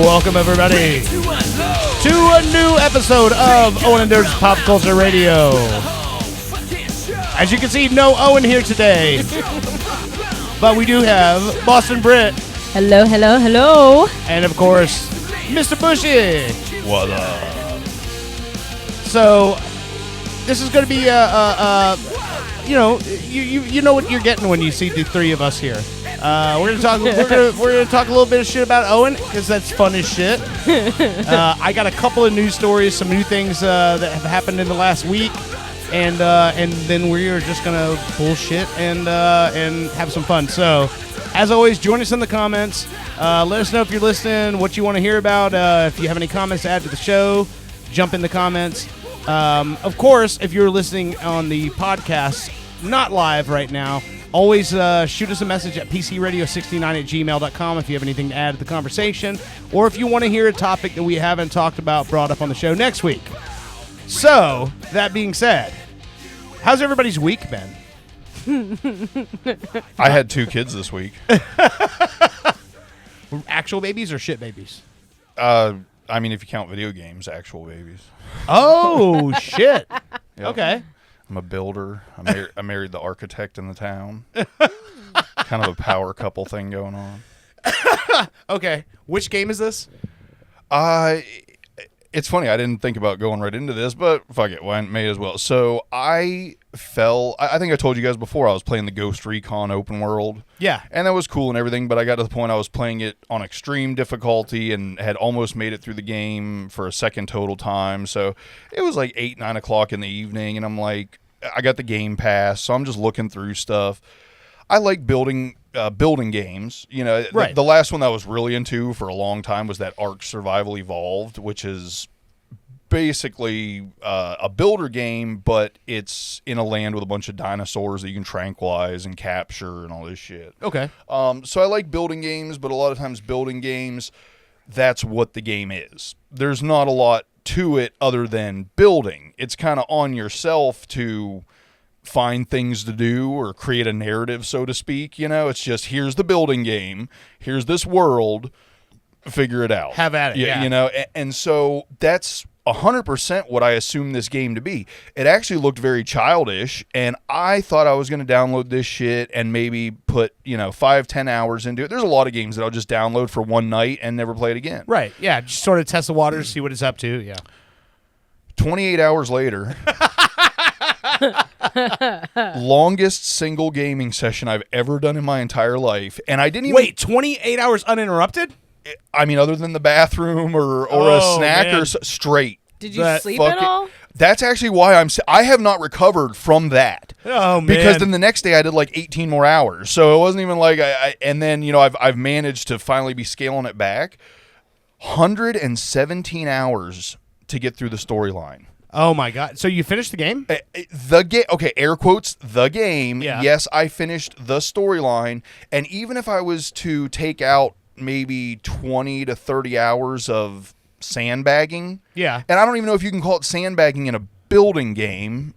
Welcome, everybody, to a new episode of Owen and Dirt's Pop Culture Radio. As you can see, no Owen here today, but we do have Boston Brit. Hello, hello, hello. And, of course, Mr. Bushey. What up? So, this is going to be you know what you're getting when you see the three of us here. We're gonna talk a little bit of shit about Owen because that's fun as shit. I got a couple of news stories, some new things that have happened in the last week, and then we are just gonna bullshit and have some fun. So, as always, join us in the comments. Let us know if you're listening, what you want to hear about. If you have any comments to add to the show, jump in the comments. Of course, if you're listening on the podcast, not live right now, always shoot us a message at pcradio69@gmail.com if you have anything to add to the conversation, or if you want to hear a topic that we haven't talked about brought up on the show next week. So, that being said, how's everybody's week been? I had 2 kids this week. Actual babies or shit babies? I mean, if you count video games, actual babies. Oh, shit. Yep. Okay. I'm a builder. I married the architect in the town. Kind of a power couple thing going on. Okay. Which game is this? It's funny. I didn't think about going right into this, but fuck it. Why may as well. So I think I told you guys before I was playing the Ghost Recon open world. Yeah. And that was cool and everything, but I got to the point I was playing it on extreme difficulty and had almost made it through the game for a second total time. So it was like 8, 9 o'clock in the evening, and I'm like, I got the Game Pass, so I'm just looking through stuff. I like building games. You know, right. The last one that I was really into for a long time was that Ark Survival Evolved, which is basically a builder game, but it's in a land with a bunch of dinosaurs that you can tranquilize and capture and all this shit. Okay. So I like building games, but a lot of times building games, that's what the game is. There's not a lot to it other than building. It's kind of on yourself to find things to do or create a narrative, so to speak. You know, it's just, here's the building game, here's this world, figure it out. Have at it, yeah. You know, and so that's 100% what I assumed this game to be. It actually looked very childish, and I thought I was going to download this shit and maybe put, 5-10 hours into it. There's a lot of games that I'll just download for one night and never play it again. Right, yeah, just sort of test the waters, see what it's up to, yeah. 28 hours later, longest single gaming session I've ever done in my entire life, and I didn't even... Wait, 28 hours uninterrupted? I mean, other than the bathroom or a snack or straight. Did you sleep at all? That's actually why I have not recovered from that. Oh, man. Because then the next day I did like 18 more hours. So it wasn't even like and then, I've managed to finally be scaling it back. 117 hours to get through the storyline. Oh, my God. So you finished the game? The game, okay, air quotes, the game. Yeah. Yes, I finished the storyline. And even if I was to take out maybe 20 to 30 hours of sandbagging. Yeah. And I don't even know if you can call it sandbagging in a building game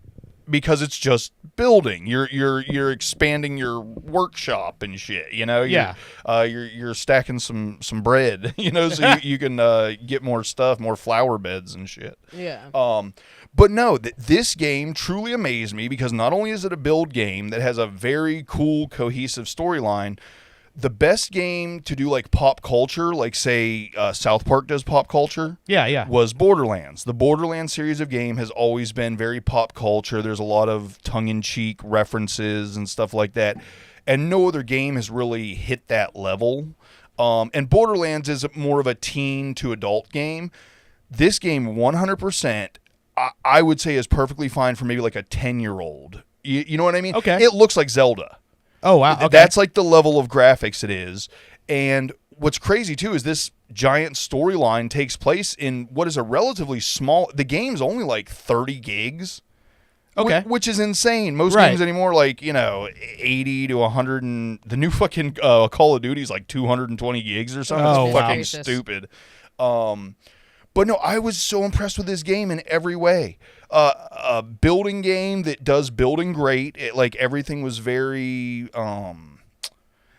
because it's just building. You're expanding your workshop and shit, Yeah. You're stacking some bread, so you can get more stuff, more flower beds and shit. Yeah. But no, this game truly amazed me because not only is it a build game that has a very cool, cohesive storyline, the best game to do like pop culture, like say South Park does pop culture, was Borderlands. The Borderlands series of game has always been very pop culture. There's a lot of tongue-in-cheek references and stuff like that, and no other game has really hit that level. And Borderlands is more of a teen to adult game. This game, 100%, I would say is perfectly fine for maybe like a 10-year-old. You know what I mean? Okay. It looks like Zelda. Oh, wow. Okay. That's like the level of graphics it is. And what's crazy too is this giant storyline takes place in what is a relatively small. The game's only like 30 gigs. Okay. Which is insane. Most games anymore, like, 80 to 100, and the new fucking Call of Duty is like 220 gigs or something. Oh, it's fucking stupid. But no, I was so impressed with this game in every way. A building game that does building great. Like, everything was very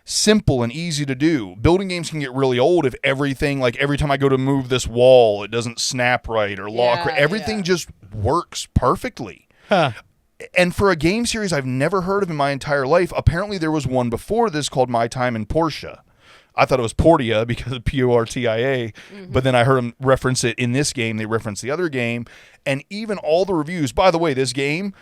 simple and easy to do. Building games can get really old if everything, like every time I go to move this wall, it doesn't snap right or lock right. Everything just works perfectly. Huh. And for a game series I've never heard of in my entire life, apparently there was one before this called My Time in Portia. I thought it was Portia because of Portia, but then I heard them reference it in this game. They referenced the other game, and even all the reviews. By the way, this game,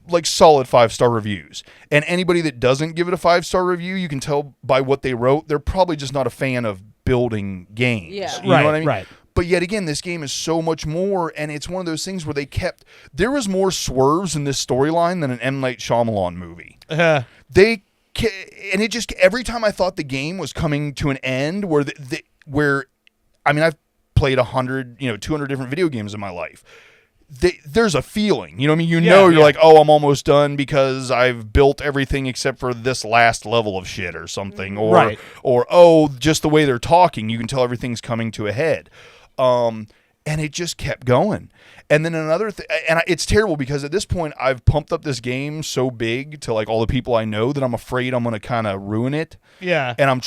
like solid 5-star reviews. And anybody that doesn't give it a 5-star review, you can tell by what they wrote, they're probably just not a fan of building games. Yeah. You know what I mean? Right. But yet again, this game is so much more, and it's one of those things where there was more swerves in this storyline than an M. Night Shyamalan movie. And it just, every time I thought the game was coming to an end, I've played 100, 200 different video games in my life. There's a feeling, you know what I mean? You're like, oh, I'm almost done because I've built everything except for this last level of shit or something. Or, oh, just the way they're talking, you can tell everything's coming to a head. And it just kept going. And then another thing, and it's terrible because at this point I've pumped up this game so big to like all the people I know that I'm afraid I'm going to kind of ruin it. Yeah. And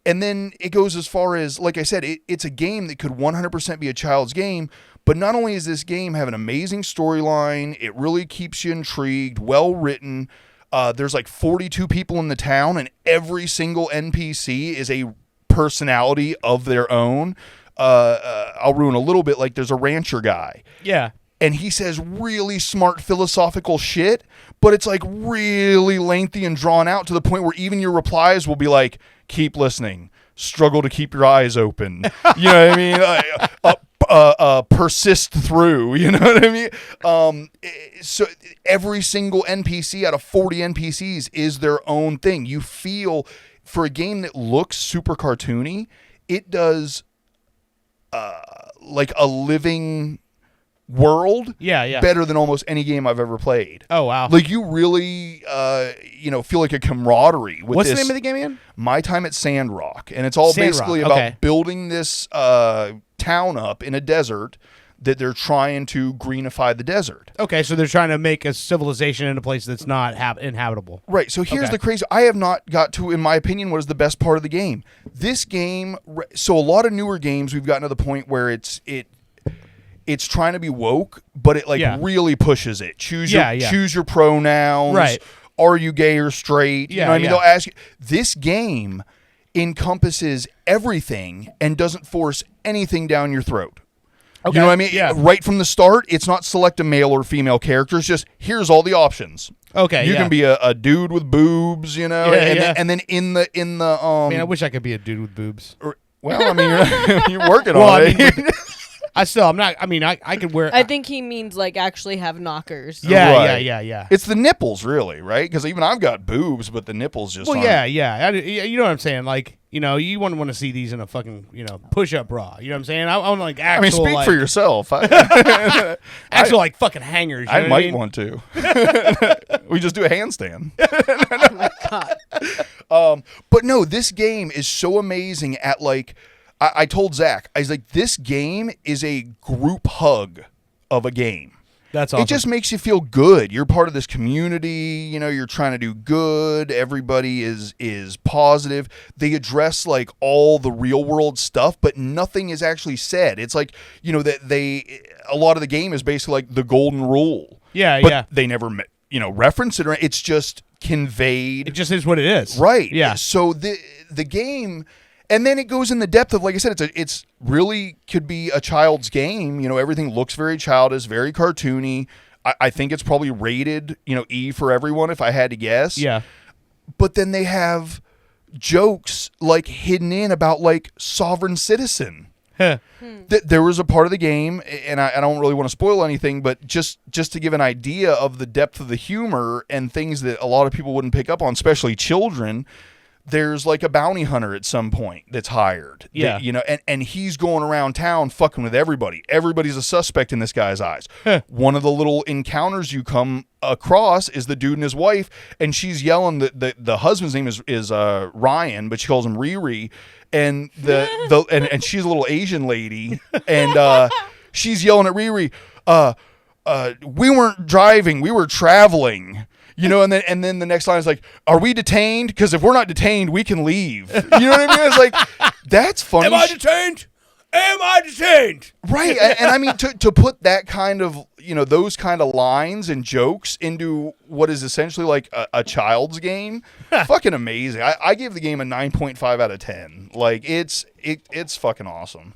and then it goes as far as, like I said, it's a game that could 100% be a child's game. But not only does this game have an amazing storyline, it really keeps you intrigued, well written. There's like 42 people in the town, and every single NPC is a personality of their own. I'll ruin a little bit. Like, there's a rancher guy. Yeah. And he says really smart philosophical shit, but it's like really lengthy and drawn out to the point where even your replies will be like, keep listening, struggle to keep your eyes open. You know what I mean? Persist through, you know what I mean? So every single NPC out of 40 NPCs is their own thing. You feel, for a game that looks super cartoony, it does like a living world better than almost any game I've ever played. Oh, wow. Like, you really feel like a camaraderie with What's this. the name of the game again? My Time at Sandrock. And it's all basically about building this town up in a desert that they're trying to greenify the desert. Okay, so they're trying to make a civilization in a place that's not inhabitable. Right, so here's the crazy... I have not got to, in my opinion, what is the best part of the game. This game... So a lot of newer games, we've gotten to the point where it's trying to be woke, but it really pushes it. Choose your pronouns. Right. Are you gay or straight? You know what I mean? They'll ask you. This game encompasses everything and doesn't force anything down your throat. Okay. You know what I mean? Yeah. Right from the start, it's not select a male or female character. It's just, here's all the options. Okay. You can be a dude with boobs, and then in the I mean, I wish I could be a dude with boobs. Well, I mean, you're working on it. I'm not. I mean, I could wear. I think he means like actually have knockers. Yeah. It's the nipples, really, right? Because even I've got boobs, but the nipples just. Well, aren't. yeah. You know what I'm saying? Like, you wouldn't want to see these in a fucking push-up bra. You know what I'm saying? I want like actual. I mean, speak for yourself. Actual like fucking hangers. I might want to. We just do a handstand. Oh my God. But no, this game is so amazing at like. I told Zach, I was like, this game is a group hug of a game. That's awesome. It just makes you feel good. You're part of this community. You're trying to do good. Everybody is positive. They address like all the real world stuff, but nothing is actually said. It's like, that a lot of the game is basically like the golden rule. Yeah. They never, reference it. Or it's just conveyed. It just is what it is. Right. Yeah. So the game... And then it goes in the depth of, like I said, it's really could be a child's game. Everything looks very childish, very cartoony. I think it's probably rated, E for everyone, if I had to guess. Yeah. But then they have jokes like hidden in about like sovereign citizen. There was a part of the game, and I don't really want to spoil anything, but just to give an idea of the depth of the humor and things that a lot of people wouldn't pick up on, especially children. there's like a bounty hunter at some point that's hired. Yeah. You know, and he's going around town fucking with everybody. Everybody's a suspect in this guy's eyes. One of the little encounters you come across is the dude and his wife, and she's yelling that the husband's name is Ryan, but she calls him Riri, and and she's a little Asian lady, and she's yelling at Riri, we weren't driving, we were traveling. You know, and then the next line is like, "Are we detained? Because if we're not detained, we can leave." You know what I mean? It's like, that's funny. Am I detained? Am I detained? Right. And I mean, to put that kind of, you know, those kind of lines and jokes into what is essentially like a child's game, fucking amazing. I give the game a 9.5 out of 10. Like, it's fucking awesome.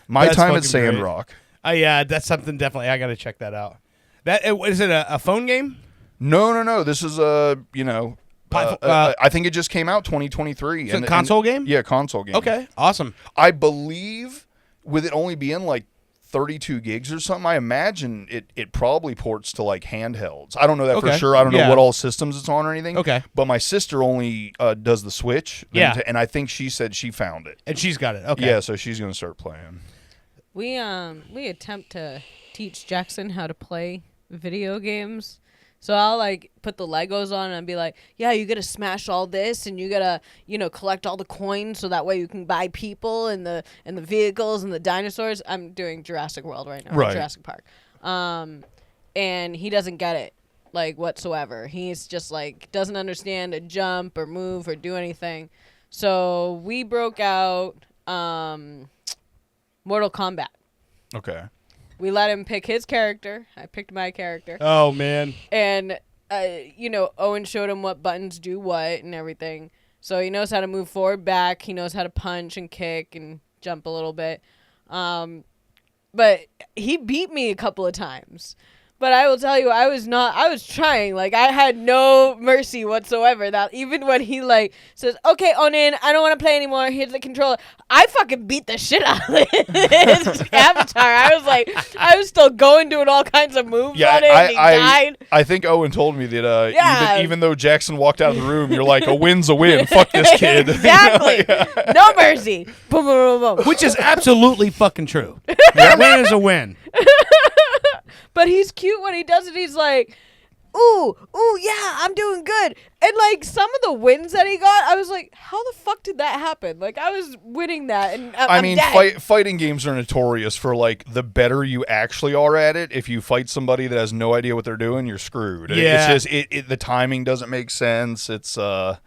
That's Time at fucking Sandrock. Yeah, that's something definitely. I got to check that out. Is it a phone game? No. This is I think it just came out 2023. It's a console game? Yeah, console game. Okay, awesome. I believe with it only being like 32 gigs or something, I imagine it probably ports to like handhelds. I don't know that for sure. I don't know what all systems it's on or anything. Okay. But my sister only does the Switch. Yeah. And I think she said she found it. And she's got it. Okay. Yeah, so she's going to start playing. We attempt to teach Jackson how to play video games. So I'll like put the Legos on and be like, yeah, you gotta smash all this and you gotta, collect all the coins so that way you can buy people and the vehicles and the dinosaurs. I'm doing Jurassic World right now, right. Jurassic Park. And he doesn't get it like whatsoever. He's just like doesn't understand a jump or move or do anything. So we broke out Mortal Kombat. Okay. We let him pick his character. I picked my character. Oh, man. And, Owen showed him what buttons do what and everything. So he knows how to move forward, back. He knows how to punch and kick and jump a little bit. But he beat me a couple of times. But I will tell you, I was trying. Like, I had no mercy whatsoever. That even when he, like, says, okay, Onin, I don't want to play anymore. Here's the controller. I fucking beat the shit out of his avatar. I was still doing all kinds of moves on it, and he died. I think Owen told me that even though Jackson walked out of the room, you're like, a win's a win. Fuck this kid. Exactly. No mercy. Boom, boom, boom, boom. Which is absolutely fucking true. A win is a win. But he's cute when he does it. He's like, ooh, yeah, I'm doing good. And, like, some of the wins that he got, I was like, how the fuck did that happen? Like, I was winning that, and I'm dead. Fighting games are notorious for, like, the better you actually are at it. If you fight somebody that has no idea what they're doing, you're screwed. Yeah. It's just, the timing doesn't make sense. It's a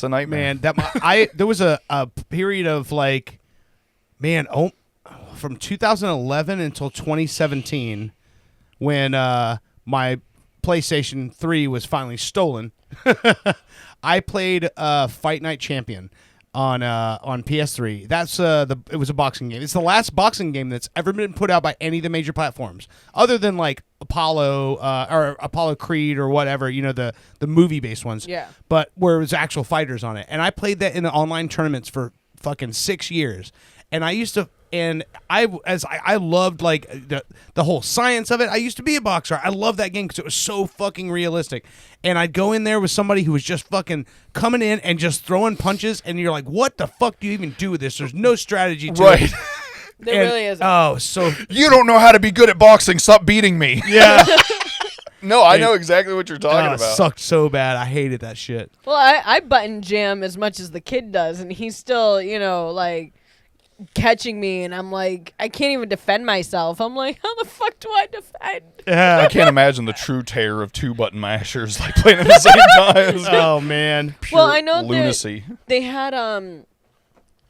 nightmare. Man, there was a period of, like, from 2011 until 2017, when my PlayStation 3 was finally stolen, I played Fight Night Champion on PS3. It was a boxing game. It's the last boxing game that's ever been put out by any of the major platforms, other than like Apollo or Apollo Creed or whatever, the movie based ones. Yeah. But where it was actual fighters on it, and I played that in the online tournaments for fucking 6 years, and I used to. And I loved like the whole science of it. I used to be a boxer. I loved that game because it was so fucking realistic. And I'd go in there with somebody who was just fucking coming in and just throwing punches, and you're like, what the fuck do you even do with this? There's no strategy to it. There really isn't. Oh, so you don't know how to be good at boxing. Stop beating me. Yeah. No, I know exactly what you're talking about. It sucked so bad. I hated that shit. Well, I button jam as much as the kid does, and he's still, like, catching me, and I'm like, I can't even defend myself. I'm like, how the fuck do I defend? Yeah, I can't imagine the true terror of two button mashers like playing at the same time. Oh man, well, I know lunacy. They had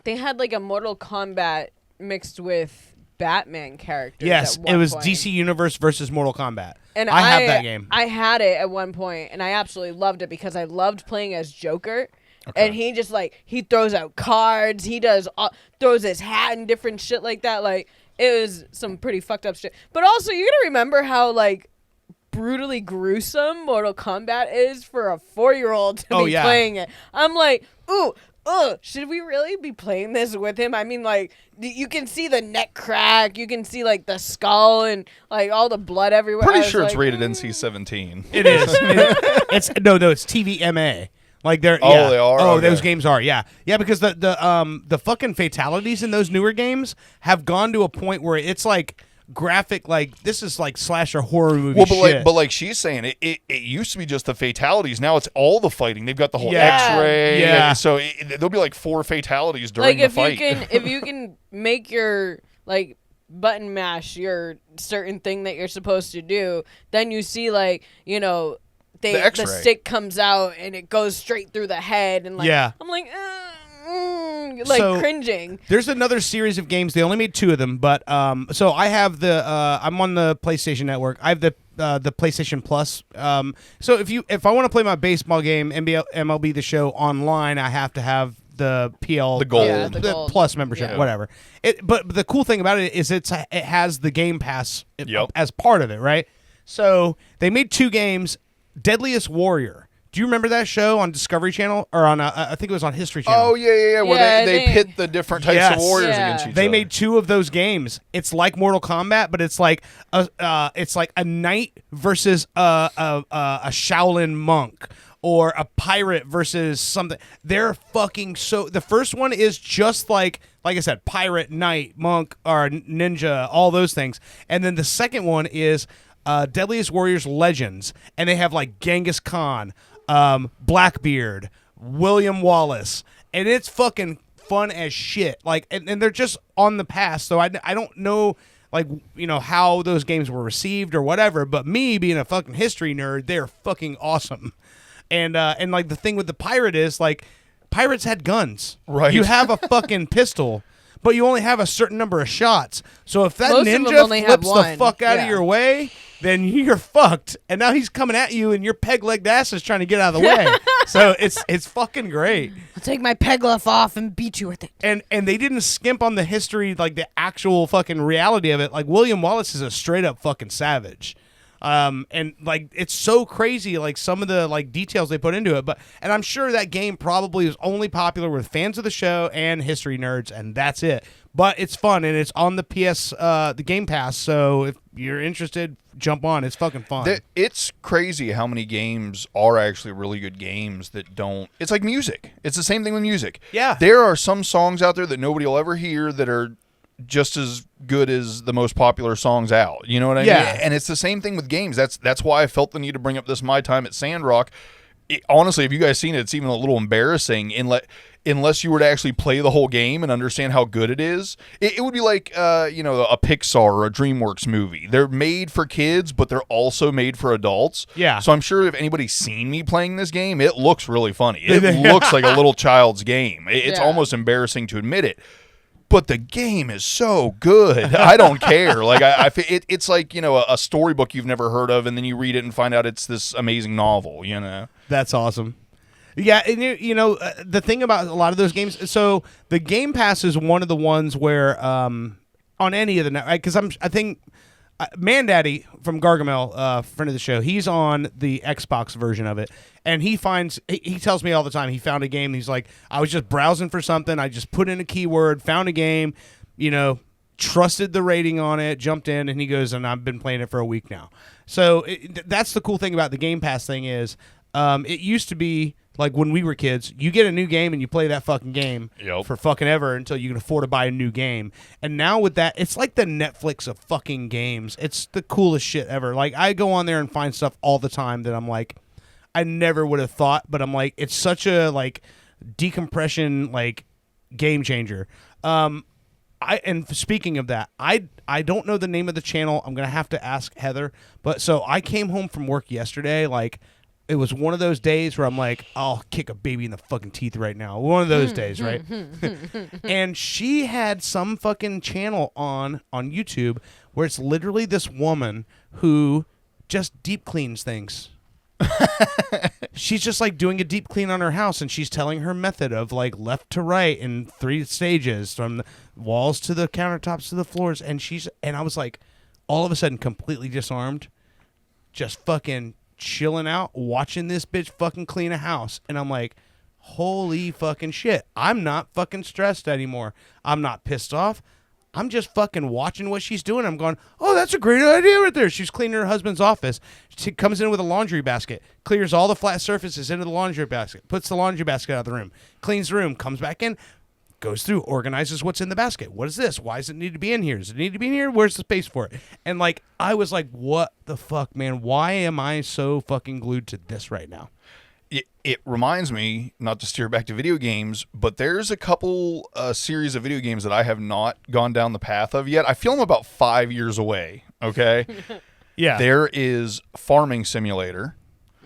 like a Mortal Kombat mixed with Batman characters. Yes, at one it was point. DC Universe versus Mortal Kombat. And I have that game. I had it at one point, and I absolutely loved it because I loved playing as Joker. Okay. And he just, like, he throws out cards. He throws his hat and different shit like that. Like, it was some pretty fucked up shit. But also, you gotta remember how, like, brutally gruesome Mortal Kombat is for a 4-year-old to be playing it. I'm like, should we really be playing this with him? I mean, like, you can see the neck crack. You can see, like, the skull and, like, all the blood everywhere. Pretty sure it's rated NC-17. It is. It's TVMA. Like they're they are? Oh, Okay. those games are yeah because the fucking fatalities in those newer games have gone to a point where it's like graphic, like this is like slasher horror movie Well, shit. but like she's saying, it used to be just the fatalities. Now it's all the fighting. They've got the whole Yeah. X-ray. Yeah. and so there'll be like 4 fatalities during Like the fight. if you can make your like button mash your certain thing that you're supposed to do, then you see like the X-ray. stick comes out and it goes straight through the head and like I'm like So, cringing. There's another series of games. They only made 2 of them, but so I have I'm on the PlayStation Network. I have the PlayStation Plus. So if I want to play my baseball game, MLB The Show online, I have to have the PL, The gold. Yeah, the gold. Plus membership, Yeah. whatever. But the cool thing about it is it has the Game Pass Yep. as part of it, right? So they made 2 games. Deadliest Warrior. Do you remember that show on Discovery Channel or on I think it was on History Channel? Oh yeah. Where Yeah, they pit the different types Yes. of warriors Yeah. against each They other. made 2 of those games. It's like Mortal Kombat, but it's like a knight versus a Shaolin monk or a pirate versus something. They're fucking so. The first one is just like I said, pirate, knight, monk, or ninja, all those things, and then the second one is Deadliest Warriors Legends, and they have like Genghis Khan, Blackbeard, William Wallace, and it's fucking fun as shit. Like, and they're just on the past, so I don't know, like, how those games were received or whatever, but me being a fucking history nerd, they're fucking awesome. And like the thing with the pirate is like pirates had guns. Right. You have a fucking pistol, but you only have a certain number of shots. So if that Most of them ninja only have flips the one. fuck out of Yeah. your way, then you're fucked. And now he's coming at you, and your peg-legged ass is trying to get out of the way. So it's fucking great. I'll take my peg left off and beat you with it. And they didn't skimp on the history, like the actual fucking reality of it. Like William Wallace is a straight up fucking savage. And like it's so crazy, like some of the like details they put into it. And I'm sure that game probably is only popular with fans of the show and history nerds, and that's it. But it's fun, and it's on the the Game Pass. So if you're interested, jump on. It's fucking fun. It's crazy how many games are actually really good games that don't. It's like music. It's the same thing with music. Yeah. There are some songs out there that nobody will ever hear that are just as good as the most popular songs out. You know what I Yeah. mean? And it's the same thing with games. That's why I felt the need to bring up this My Time at Sandrock. Honestly, if you guys seen it, it's even a little embarrassing unless you were to actually play the whole game and understand how good it is. It would be like a Pixar or a DreamWorks movie. They're made for kids, but they're also made for adults. Yeah. So I'm sure if anybody's seen me playing this game, it looks really funny. It looks like a little child's game. It's Yeah. almost embarrassing to admit it. But the game is so good. I don't care. Like it's like a storybook you've never heard of, and then you read it and find out it's this amazing novel. That's awesome. Yeah, and the thing about a lot of those games, so the Game Pass is one of the ones where on any of the because I think Mandaddy from Gargamel, friend of the show, he's on the Xbox version of it, and he tells me all the time he found a game. He's like, I was just browsing for something, I just put in a keyword, found a game, trusted the rating on it, jumped in, and he goes, and I've been playing it for a week now. So that's the cool thing about the Game Pass thing is, it used to be like when we were kids, you get a new game and you play that fucking game Yep. for fucking ever until you can afford to buy a new game. And now with that, it's like the Netflix of fucking games. It's the coolest shit ever. Like I go on there and find stuff all the time that I'm like, I never would have thought, but I'm like, it's such a like decompression like game changer. And speaking of that, I don't know the name of the channel. I'm gonna have to ask Heather. But so I came home from work yesterday, like. It was one of those days where I'm like, I'll kick a baby in the fucking teeth right now. One of those days, right? And she had some fucking channel on YouTube where it's literally this woman who just deep cleans things. She's just like doing a deep clean on her house, and she's telling her method of like left to right in 3 stages from the walls to the countertops to the floors. And I was like, all of a sudden completely disarmed, just fucking chilling out, watching this bitch fucking clean a house. And I'm like, holy fucking shit. I'm not fucking stressed anymore. I'm not pissed off. I'm just fucking watching what she's doing. I'm going, oh, that's a great idea right there. She's cleaning her husband's office. She comes in with a laundry basket, clears all the flat surfaces into the laundry basket, puts the laundry basket out of the room, cleans the room, comes back in, goes through, organizes what's in the basket. What is this? Why does it need to be in here? Does it need to be in here? Where's the space for it? And like, I was like, what the fuck, man? Why am I so fucking glued to this right now? It reminds me, not to steer back to video games, but there's a couple series of video games that I have not gone down the path of yet. I feel I'm about 5 years away, okay? Yeah. There is Farming Simulator.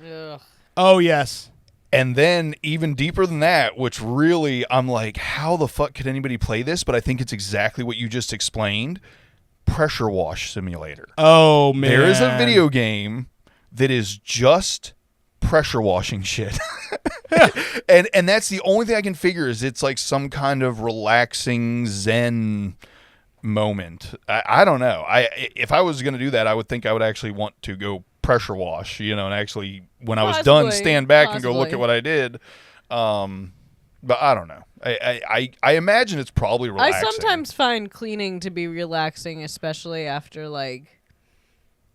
Ugh. Oh, yes. And then even deeper than that, which really, I'm like, how the fuck could anybody play this? But I think it's exactly what you just explained. Pressure Wash Simulator. Oh, man. There is a video game that is just pressure washing shit. and that's the only thing I can figure is it's like some kind of relaxing Zen moment. I don't know. If I was going to do that, I would think I would actually want to go pressure wash, and actually when I was done, stand back and go look at what I did. But I don't know. I imagine it's probably relaxing. I sometimes find cleaning to be relaxing, especially after like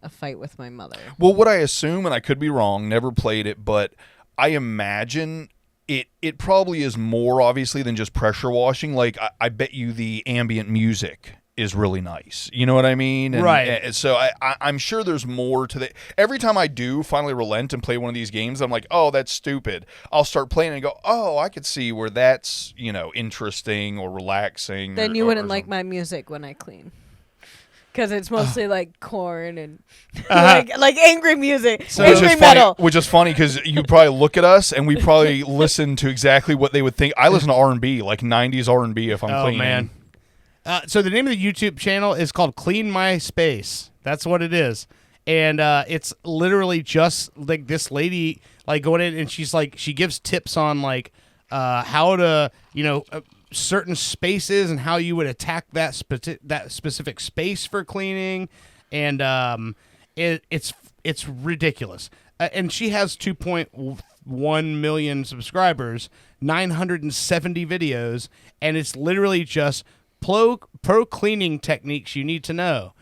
a fight with my mother. Well, what I assume, and I could be wrong, never played it, but I imagine it probably is more obviously than just pressure washing. Like I bet you the ambient music is really nice. You know what I mean? Right. So I'm sure there's more to that. Every time I do finally relent and play one of these games, I'm like, oh, that's stupid. I'll start playing and go, oh, I could see where that's, interesting or relaxing. Then you wouldn't like my music when I clean. Because it's mostly like corn and like angry music, So angry metal. Which is funny because you probably look at us and we probably listen to exactly what they would think. I listen to R&B, like 90s R&B if I'm cleaning. Man. So the name of the YouTube channel is called Clean My Space. That's what it is. And it's literally just like this lady like going in and she's like, she gives tips on like how to, certain spaces and how you would attack that specific space for cleaning. And it's ridiculous. And she has 2.1 million subscribers, 970 videos, and it's literally just pro cleaning techniques you need to know.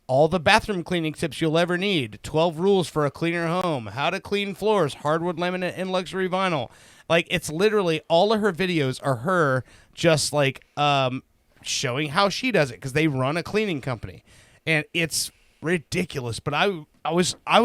All the bathroom cleaning tips you'll ever need. 12 rules for a cleaner home. How to clean floors, hardwood, laminate, and luxury vinyl. Like, it's literally all of her videos are her just like showing how she does it because they run a cleaning company, and it's ridiculous. But I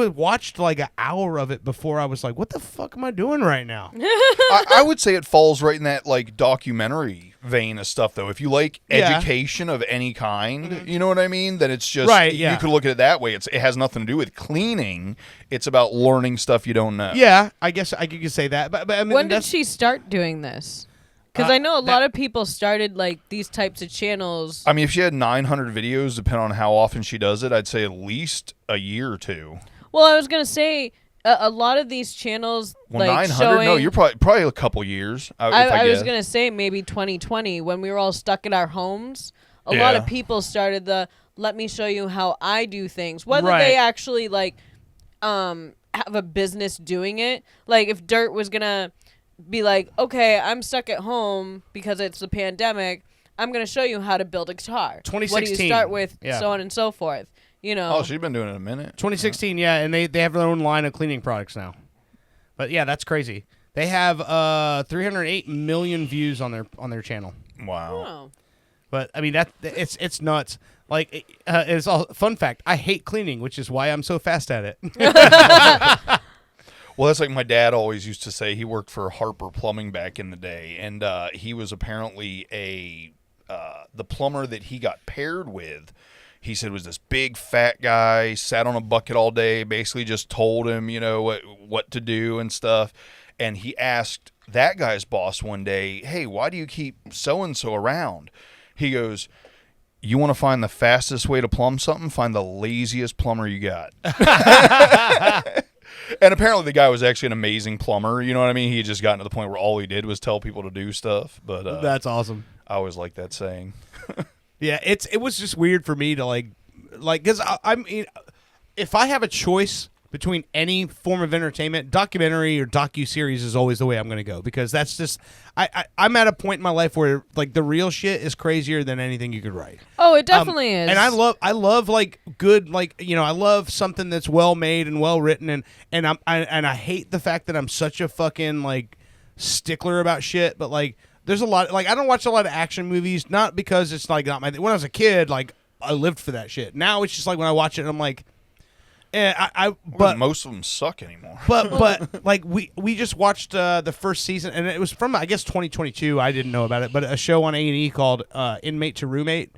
watched like an hour of it before I was like, what the fuck am I doing right now? I would say it falls right in that like documentary vein of stuff though. If you like education of any kind, you know what I mean? Then it's just right, yeah. You could look at it that way. It has nothing to do with cleaning. It's about learning stuff you don't know. Yeah, I guess I could say that. But I mean, when did she start doing this? Because I know a lot of people started like these types of channels. I mean, if she had 900 videos, depending on how often she does it, I'd say at least a year or two. Well, I was gonna say a lot of these channels. Well, like 900? showing, No, you're probably a couple years. I was gonna say maybe 2020 when we were all stuck in our homes. A lot of people started the let me show you how I do things. Whether they actually like have a business doing it. Like if Dirt was gonna be like, okay, I'm stuck at home because it's the pandemic. I'm going to show you how to build a guitar. 2016. What do you start with? So on and so forth. Oh, she's been doing it a minute. 2016, yeah, and they have their own line of cleaning products now. But yeah, that's crazy. They have 308 million views on their channel. Wow. Oh. But I mean it's nuts. Like it's all fun fact. I hate cleaning, which is why I'm so fast at it. Well, that's like my dad always used to say. He worked for Harper Plumbing back in the day, and he was apparently the plumber that he got paired with. He said was this big fat guy, sat on a bucket all day, basically just told him, what to do and stuff. And he asked that guy's boss one day, "Hey, why do you keep so and so around?" He goes, "You want to find the fastest way to plumb something? Find the laziest plumber you got." And apparently the guy was actually an amazing plumber. You know what I mean? He had just gotten to the point where all he did was tell people to do stuff. But that's awesome. I always like that saying. Yeah, it was just weird for me to like because I mean, if I have a choice between any form of entertainment, documentary or docu-series is always the way I'm going to go, because that's just I'm at a point in my life where like the real shit is crazier than anything you could write. Oh, it definitely is. And I love like good, like, you know, I love something that's well made and well written, and I hate the fact that I'm such a fucking like stickler about shit, but like there's a lot, like I don't watch a lot of action movies, not because it's like not my when I was a kid, like I lived for that shit. Now it's just like when I watch it, I'm like, but most of them suck anymore. But like we just watched the first season, and it was from I guess 2022. I didn't know about it, but a show on A&E called Inmate to Roommate.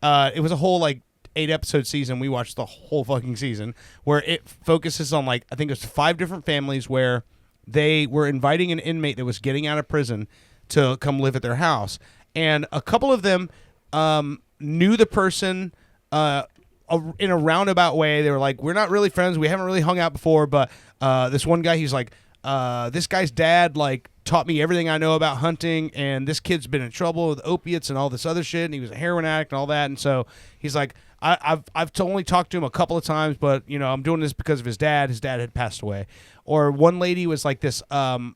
It was a whole like 8-episode season. We watched the whole fucking season, where it focuses on like I think it was 5 different families where they were inviting an inmate that was getting out of prison to come live at their house, and a couple of them knew the person in a roundabout way. They were like, we're not really friends, we haven't really hung out before, but this one guy, he's like, this guy's dad like taught me everything I know about hunting, and this kid's been in trouble with opiates and all this other shit, and he was a heroin addict and all that, and so he's like, I've only talked to him a couple of times, but you know, I'm doing this because of his dad had passed away. Or one lady was like this Church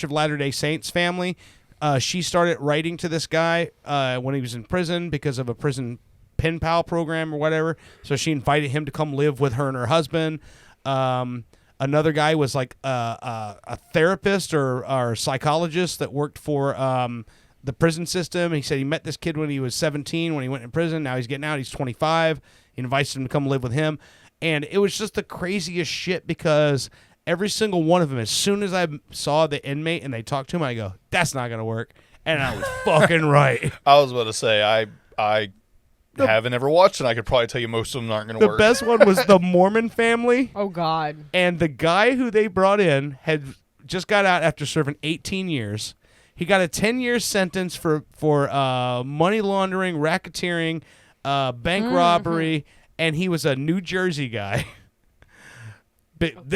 of Latter-day Saints family. She started writing to this guy when he was in prison because of a prison pen pal program or whatever. So she invited him to come live with her and her husband. Another guy was like a therapist or psychologist that worked for the prison system. He said he met this kid when he was 17 when he went in prison. Now he's getting out. He's 25. He invites him to come live with him. And it was just the craziest shit, because every single one of them, as soon as I saw the inmate and they talked to him, I go, that's not going to work. And I was fucking right. I was about to say, I haven't ever watched it. I could probably tell you most of them aren't going to work. The best one was the Mormon family. Oh, God. And the guy who they brought in had just got out after serving 18 years. He got a 10-year sentence for money laundering, racketeering, bank robbery, and he was a New Jersey guy. But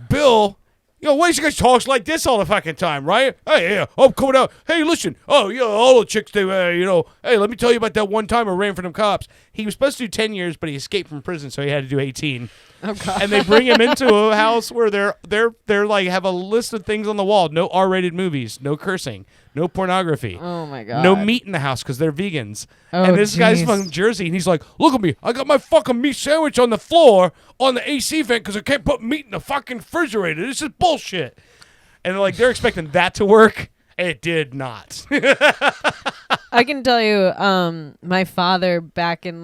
Bill, you know, why do you guys talk like this all the fucking time, right? Hey, yeah, I'm coming out. Hey, listen. Oh, yeah, all the chicks, they, you know, hey, let me tell you about that one time I ran for them cops. He was supposed to do 10 years, but he escaped from prison, so he had to do 18. Oh, God. And they bring him into a house where they're like have a list of things on the wall. No R-rated movies, no cursing, no pornography. Oh, my God. No meat in the house because they're vegans. Oh, and this guy's jeez. from Jersey, and he's like, look at me. I got my fucking meat sandwich on the floor on the AC vent because I can't put meat in the fucking refrigerator. This is bullshit. And they're expecting that to work. It did not. I can tell you, my father back in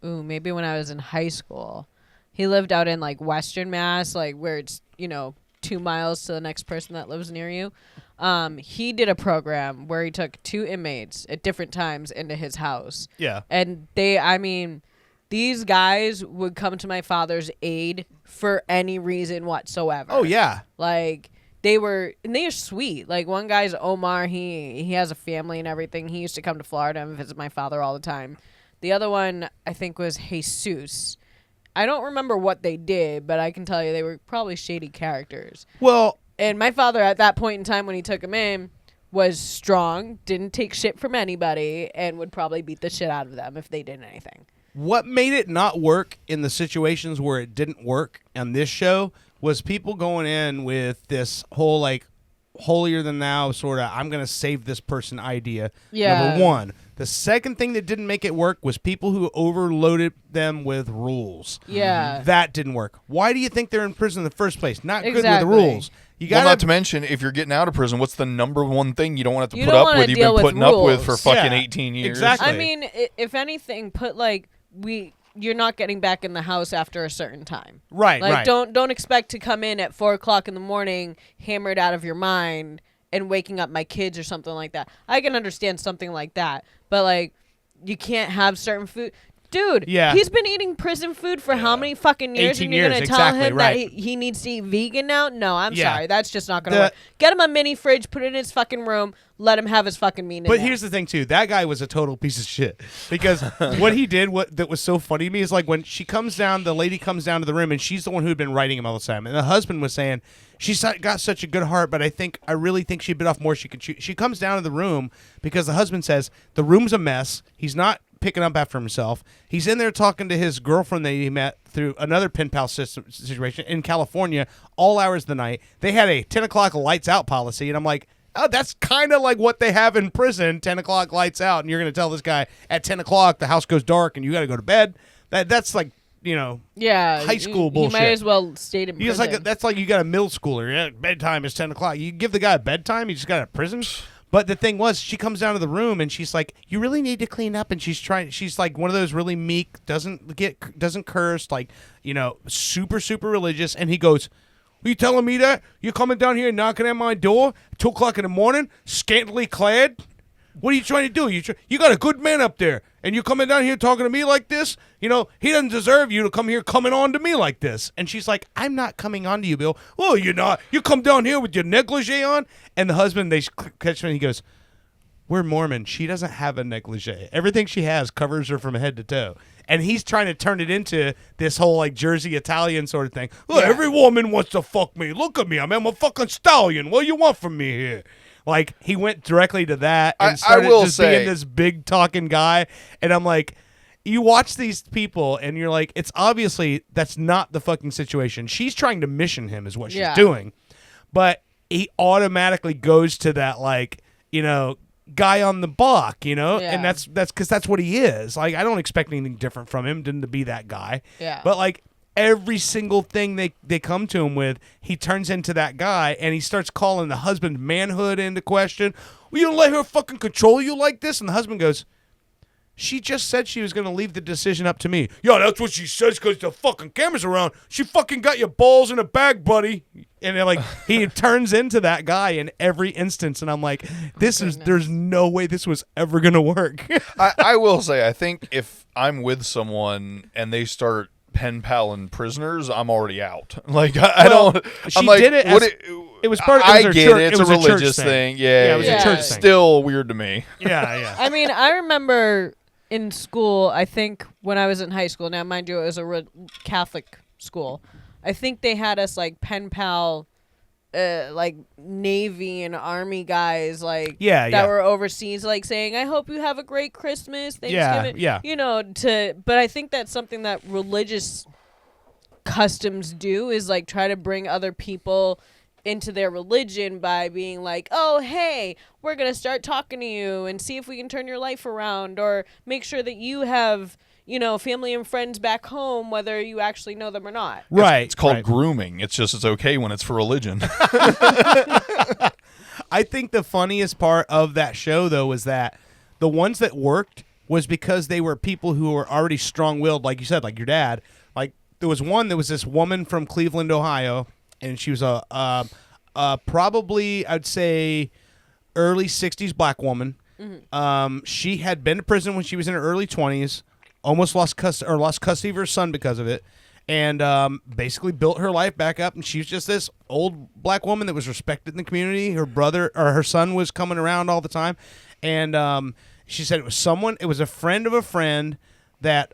maybe when I was in high school, he lived out in like Western Mass, like where it's, 2 miles to the next person that lives near you. He did a program where he took 2 inmates at different times into his house. Yeah. And these guys would come to my father's aid for any reason whatsoever. Oh, yeah. Like, they're sweet. Like, one guy's Omar. He has a family and everything. He used to come to Florida and visit my father all the time. The other one, I think, was Jesus. I don't remember what they did, but I can tell you they were probably shady characters. Well, and my father, at that point in time when he took him in, was strong, didn't take shit from anybody, and would probably beat the shit out of them if they did anything. what made it not work in the situations where it didn't work on this show was people going in with this whole, like, holier than thou sort of I'm going to save this person idea. Yeah. Number one. The second thing that didn't make it work was people who overloaded them with rules. Yeah. That didn't work. Why do you think they're in prison in the first place? Not good with Exactly. the rules. You Well, gotta, not to mention, if you're getting out of prison, what's the number one thing you don't want to You put don't up wanna with? You've deal been with putting up with for rules. fucking Yeah, 18 years. exactly. I mean, if anything, put you're not getting back in the house after a certain time. Right, Like, right. don't expect to come in at 4:00 in the morning, hammered out of your mind, and waking up my kids or something like that. I can understand something like that, but like, you can't have certain food. Dude, Yeah. he's been eating prison food for how many fucking years? 18 And you're years, going to tell exactly, him right. that he needs to eat vegan now? No, I'm Yeah. sorry. That's just not going to The- work. Get him a mini fridge, put it in his fucking room, let him have his fucking meat in But there. here's the thing, too. That guy was a total piece of shit. Because what he did, that was so funny to me, is like when she comes down, the lady comes down to the room, and she's the one who'd been writing him all the time. And the husband was saying, she's got such a good heart, but I really think she bit off more she could chew. She comes down to the room because the husband says, the room's a mess. He's not picking up after himself. He's in there talking to his girlfriend that he met through another pen pal situation in California, all hours of the night. They had a 10 o'clock lights out policy, and I'm like, oh, that's kind of like what they have in prison, 10 o'clock lights out, and you're going to tell this guy at 10 o'clock the house goes dark and you got to go to bed? That's like, high school bullshit. You might as well stay in prison. That's like you got a middle schooler. Yeah, bedtime is 10 o'clock. You give the guy a bedtime, he just got out of prison. But the thing was, she comes down to the room and she's like, "You really need to clean up." And she's like one of those really meek, doesn't curse, like, super, super religious. And he goes, "Are you telling me that? You're coming down here and knocking at my door at 2 o'clock in the morning, scantily clad? What are you trying to do? You got a good man up there, and you're coming down here talking to me like this? He doesn't deserve you to come here coming on to me like this." And she's like, "I'm not coming on to you, Bill." "Oh, you're not. You come down here with your negligee on?" And the husband, they catch him, and he goes, "We're Mormon. She doesn't have a negligee. Everything she has covers her from head to toe." And he's trying to turn it into this whole like Jersey Italian sort of thing. "Look, every woman wants to fuck me. Look at me. I'm a fucking stallion. What do you want from me here?" Like, he went directly to that and started being this big talking guy. And I'm like, you watch these people and you're like, it's obviously that's not the fucking situation. She's trying to mission him is what she's doing. But he automatically goes to that, like, guy on the block, and that's because that's what he is. Like, I don't expect anything different from him than to be that guy. Yeah. But like, every single thing they come to him with, he turns into that guy, and he starts calling the husband's manhood into question. "Well, you don't let her fucking control you like this?" And the husband goes, "She just said she was going to leave the decision up to me." "Yeah, that's what she says because the fucking camera's around. She fucking got your balls in a bag, buddy." And then, like, he turns into that guy in every instance, and I'm like, there's no way this was ever going to work. I will say, I think if I'm with someone and they start pen pal and prisoners, I'm already out. Like, I don't. She I'm like, did it. It was part of. I get it. It's a religious thing. Yeah, it was a church thing. Still weird to me. Yeah. I mean, I remember in school. I think when I was in high school. Now, mind you, it was a Catholic school. I think they had us like pen pal. Like Navy and Army guys, like that were overseas, like saying, "I hope you have a great Christmas, Thanksgiving." But I think that's something that religious customs do, is like try to bring other people into their religion by being like, "Oh, hey, we're gonna start talking to you and see if we can turn your life around, or make sure that you have." Family and friends back home, whether you actually know them or not. Right. It's called grooming. It's okay when it's for religion. I think the funniest part of that show, though, was that the ones that worked was because they were people who were already strong-willed, like you said, like your dad. Like, there was this woman from Cleveland, Ohio, and she was probably, I'd say, early 60s black woman. Mm-hmm. She had been to prison when she was in her early 20s. Almost lost custody of her son because of it, and basically built her life back up. And she was just this old black woman that was respected in the community. Her son was coming around all the time, and she said it was a friend of a friend that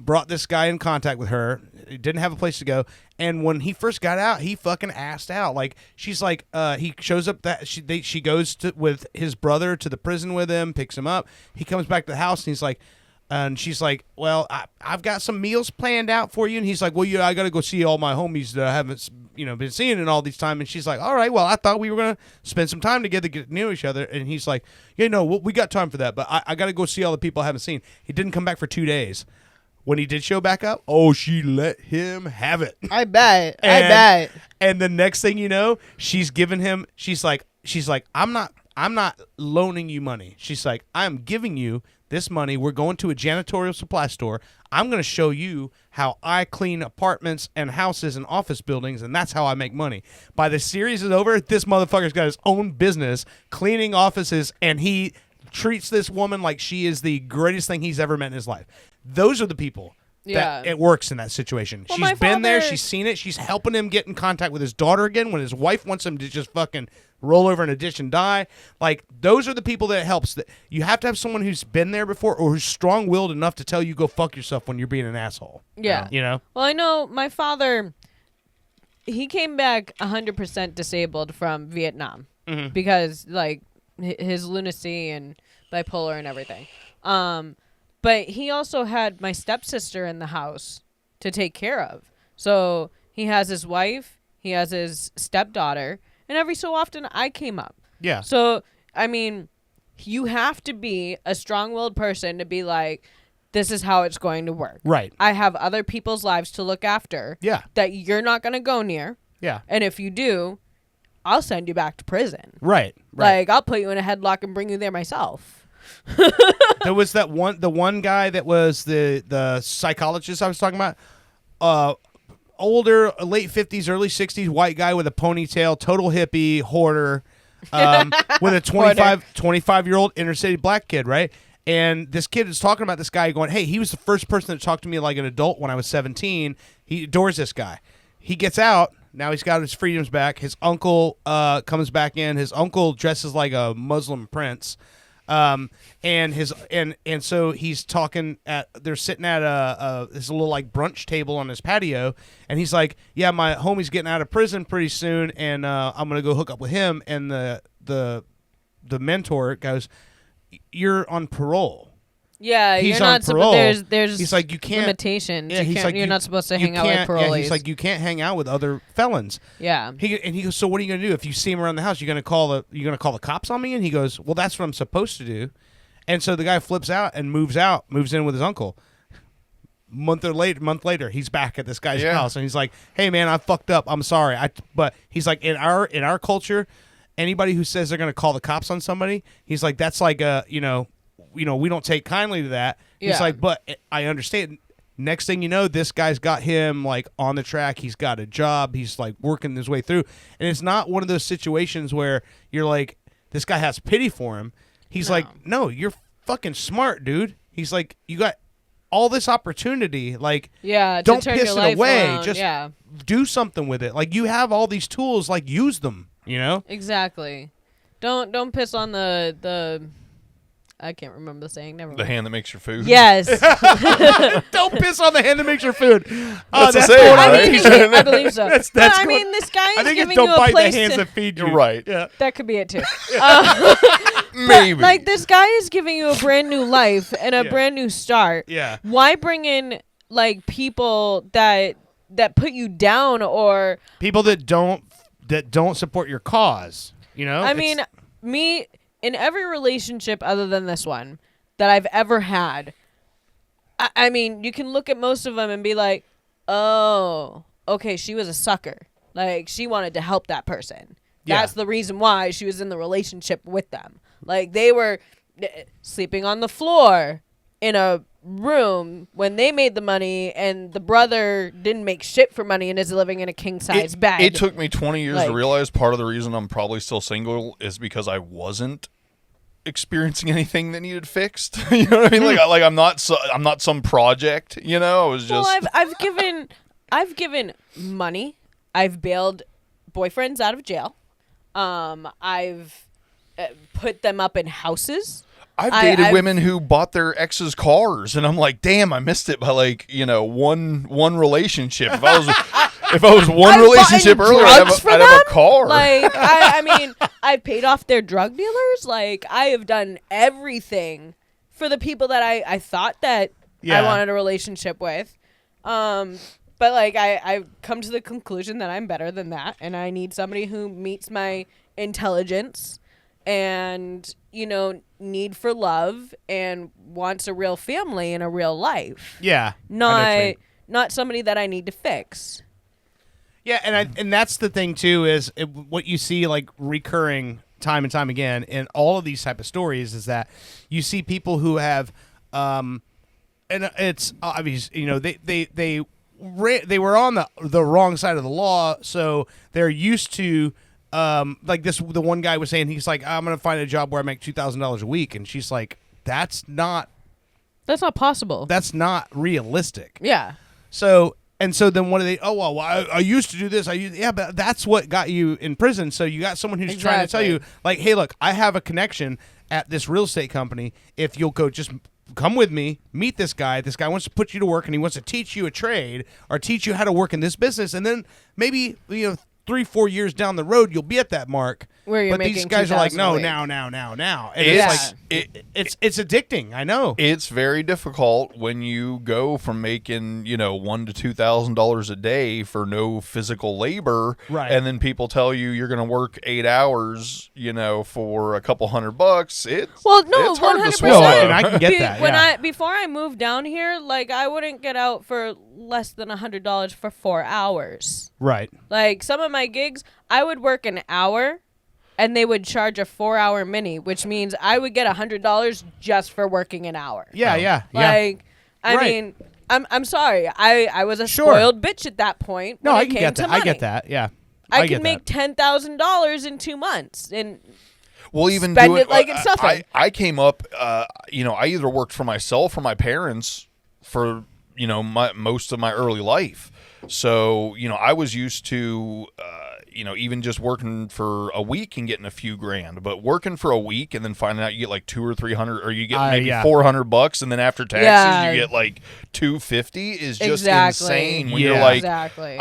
brought this guy in contact with her. He didn't have a place to go, and when he first got out, he fucking assed out. Like, she's like, he shows up she goes with his brother to the prison with him, picks him up. He comes back to the house, and he's like. And she's like, "Well, I've got some meals planned out for you." And he's like, "Well, I got to go see all my homies that I haven't, been seeing in all these time." And she's like, "All right, well, I thought we were going to spend some time together, get to know each other." And he's like, we got time for that, but I got to go see all the people I haven't seen. He didn't come back for 2 days. When he did show back up, she let him have it. I bet. And the next thing you know, she's like, I'm not loaning you money. She's like, "I'm giving you this money. We're going to a janitorial supply store. I'm going to show you how I clean apartments and houses and office buildings, and that's how I make money." By the series is over, this motherfucker's got his own business cleaning offices, and he treats this woman like she is the greatest thing he's ever met in his life. Those are the people that it works in that situation. Well, she's been there. She's seen it. She's helping him get in contact with his daughter again when his wife wants him to just fucking roll over in a ditch and die. Like, those are the people that it helps. You have to have someone who's been there before or who's strong-willed enough to tell you go fuck yourself when you're being an asshole. Yeah. Well, I know my father, he came back 100% disabled from Vietnam because, like, his lunacy and bipolar and everything. But he also had my stepsister in the house to take care of. So he has his wife, he has his stepdaughter, and every so often I came up. Yeah. So, I mean, you have to be a strong-willed person to be like, this is how it's going to work. Right. I have other people's lives to look after. Yeah. That you're not going to go near. Yeah. And if you do, I'll send you back to prison. Right. Like, I'll put you in a headlock and bring you there myself. There was the one guy that was the psychologist I was talking about. Older, late 50s, early 60s, white guy with a ponytail, total hippie, hoarder, with a 25-year-old inner city black kid, right? And this kid is talking about this guy going, hey, he was the first person to talk to me like an adult when I was 17. He adores this guy. He gets out. Now he's got his freedoms back. His uncle comes back in. His uncle dresses like a Muslim prince. And so he's talking they're sitting at this little like brunch table on his patio, and he's like, yeah, my homie's getting out of prison pretty soon, and I'm gonna go hook up with him. And the mentor goes, you're on parole. Yeah, He's you're on not parole. There's He's like, you can't limitations. Yeah, he's like, you're not supposed to hang out with parolees. Yeah, he's like, you can't hang out with other felons. Yeah. He goes, so what are you gonna do if you see him around the house? You're gonna call the cops on me? And he goes, well, that's what I'm supposed to do. And so the guy flips out and moves in with his uncle. Month later, he's back at this guy's house, and he's like, hey man, I fucked up. I'm sorry. But he's like, in our culture, anybody who says they're gonna call the cops on somebody, he's like, that's like we don't take kindly to that. Yeah. He's like, but I understand. Next thing you know, this guy's got him like on the track. He's got a job. He's like working his way through. And it's not one of those situations where you're like, this guy has pity for him. He's like, no, you're fucking smart, dude. He's like, you got all this opportunity. Like, don't turn piss your it life away. around. Just do something with it. Like, you have all these tools. Like, use them. You know? Exactly. Don't piss on the I can't remember the saying. Never mind. The hand that makes your food. Yes. Don't piss on the hand that makes your food. That's the that's saying, going on right? a t-shirt. I believe so. That's I going- mean, this guy I is think giving it's don't you a bite the place hands to... that feed you. You're right. Yeah. That could be it too. Maybe. But, like, this guy is giving you a brand new life and a brand new start. Yeah. Why bring in, like, people that put you down or... People that don't support your cause, you know? I mean, me, in every relationship other than this one that I've ever had, I mean, you can look at most of them and be like, oh, okay, she was a sucker. Like, she wanted to help that person. Yeah. That's the reason why she was in the relationship with them. Like, they were sleeping on the floor in a room when they made the money, and the brother didn't make shit for money and is living in a king-size bed. It took me 20 years to Like- realize part of the reason I'm probably still single is because I wasn't experiencing anything that needed fixed. You know what I mean? Like I'm not some project, you know? I was just Well, I've given money. I've bailed boyfriends out of jail. I've put them up in houses. I've dated women who bought their ex's cars, and I'm like, damn, I missed it by like, one relationship. If I was one relationship earlier, I'd have a car. Like, I mean, I paid off their drug dealers. Like, I have done everything for the people that I thought that I wanted a relationship with. But like, I come to the conclusion that I'm better than that, and I need somebody who meets my intelligence and, need for love and wants a real family and a real life. Yeah. Not somebody that I need to fix. Yeah, and that's the thing too, is what you see like recurring time and time again in all of these type of stories is that you see people who have and it's obvious, they were on the wrong side of the law, so they're used to the one guy was saying, he's like, I'm gonna find a job where I make $2,000 a week, and she's like, that's not possible. That's not realistic. Yeah. So then what do they? Oh well, I used to do this. But that's what got you in prison. So you got someone who's trying to tell you, like, hey, look, I have a connection at this real estate company. If you'll go, just come with me, meet this guy. This guy wants to put you to work, and he wants to teach you a trade or teach you how to work in this business. And then maybe 3-4 years down the road, you'll be at that mark. Where you're but these making guys are like, 2,000 no, a week. now. And It's it's addicting. I know. It's very difficult when you go from making, $1,000 to $2,000 a day for no physical labor, Right. and then people tell you you're going to work 8 hours, for a couple $100. It's Well, no, it's hard to 100%. swallow. And I can get that. Yeah. Before I moved down here, like I wouldn't get out for less than $100 for 4 hours. Right. Like some of my gigs, I would work an hour, and they would charge a 4-hour mini, which means I would get $100 just for working an hour. Yeah. Like, I Right. mean, I'm sorry, I was a Sure. spoiled bitch at that point. No, when I it can came get to that. money. I get that. Yeah. I get can make that. $10,000 in 2 months, and Well, even spend do it like it's nothing. I came up, I either worked for myself or my parents for, most of my early life. So, I was used to, even just working for a week and getting a few grand, but working for a week and then finding out you get like 200 or 300, or you get maybe yeah. $400, and then after taxes Yeah. you get like $250 is just Exactly. insane. When Yeah. you're like, Exactly.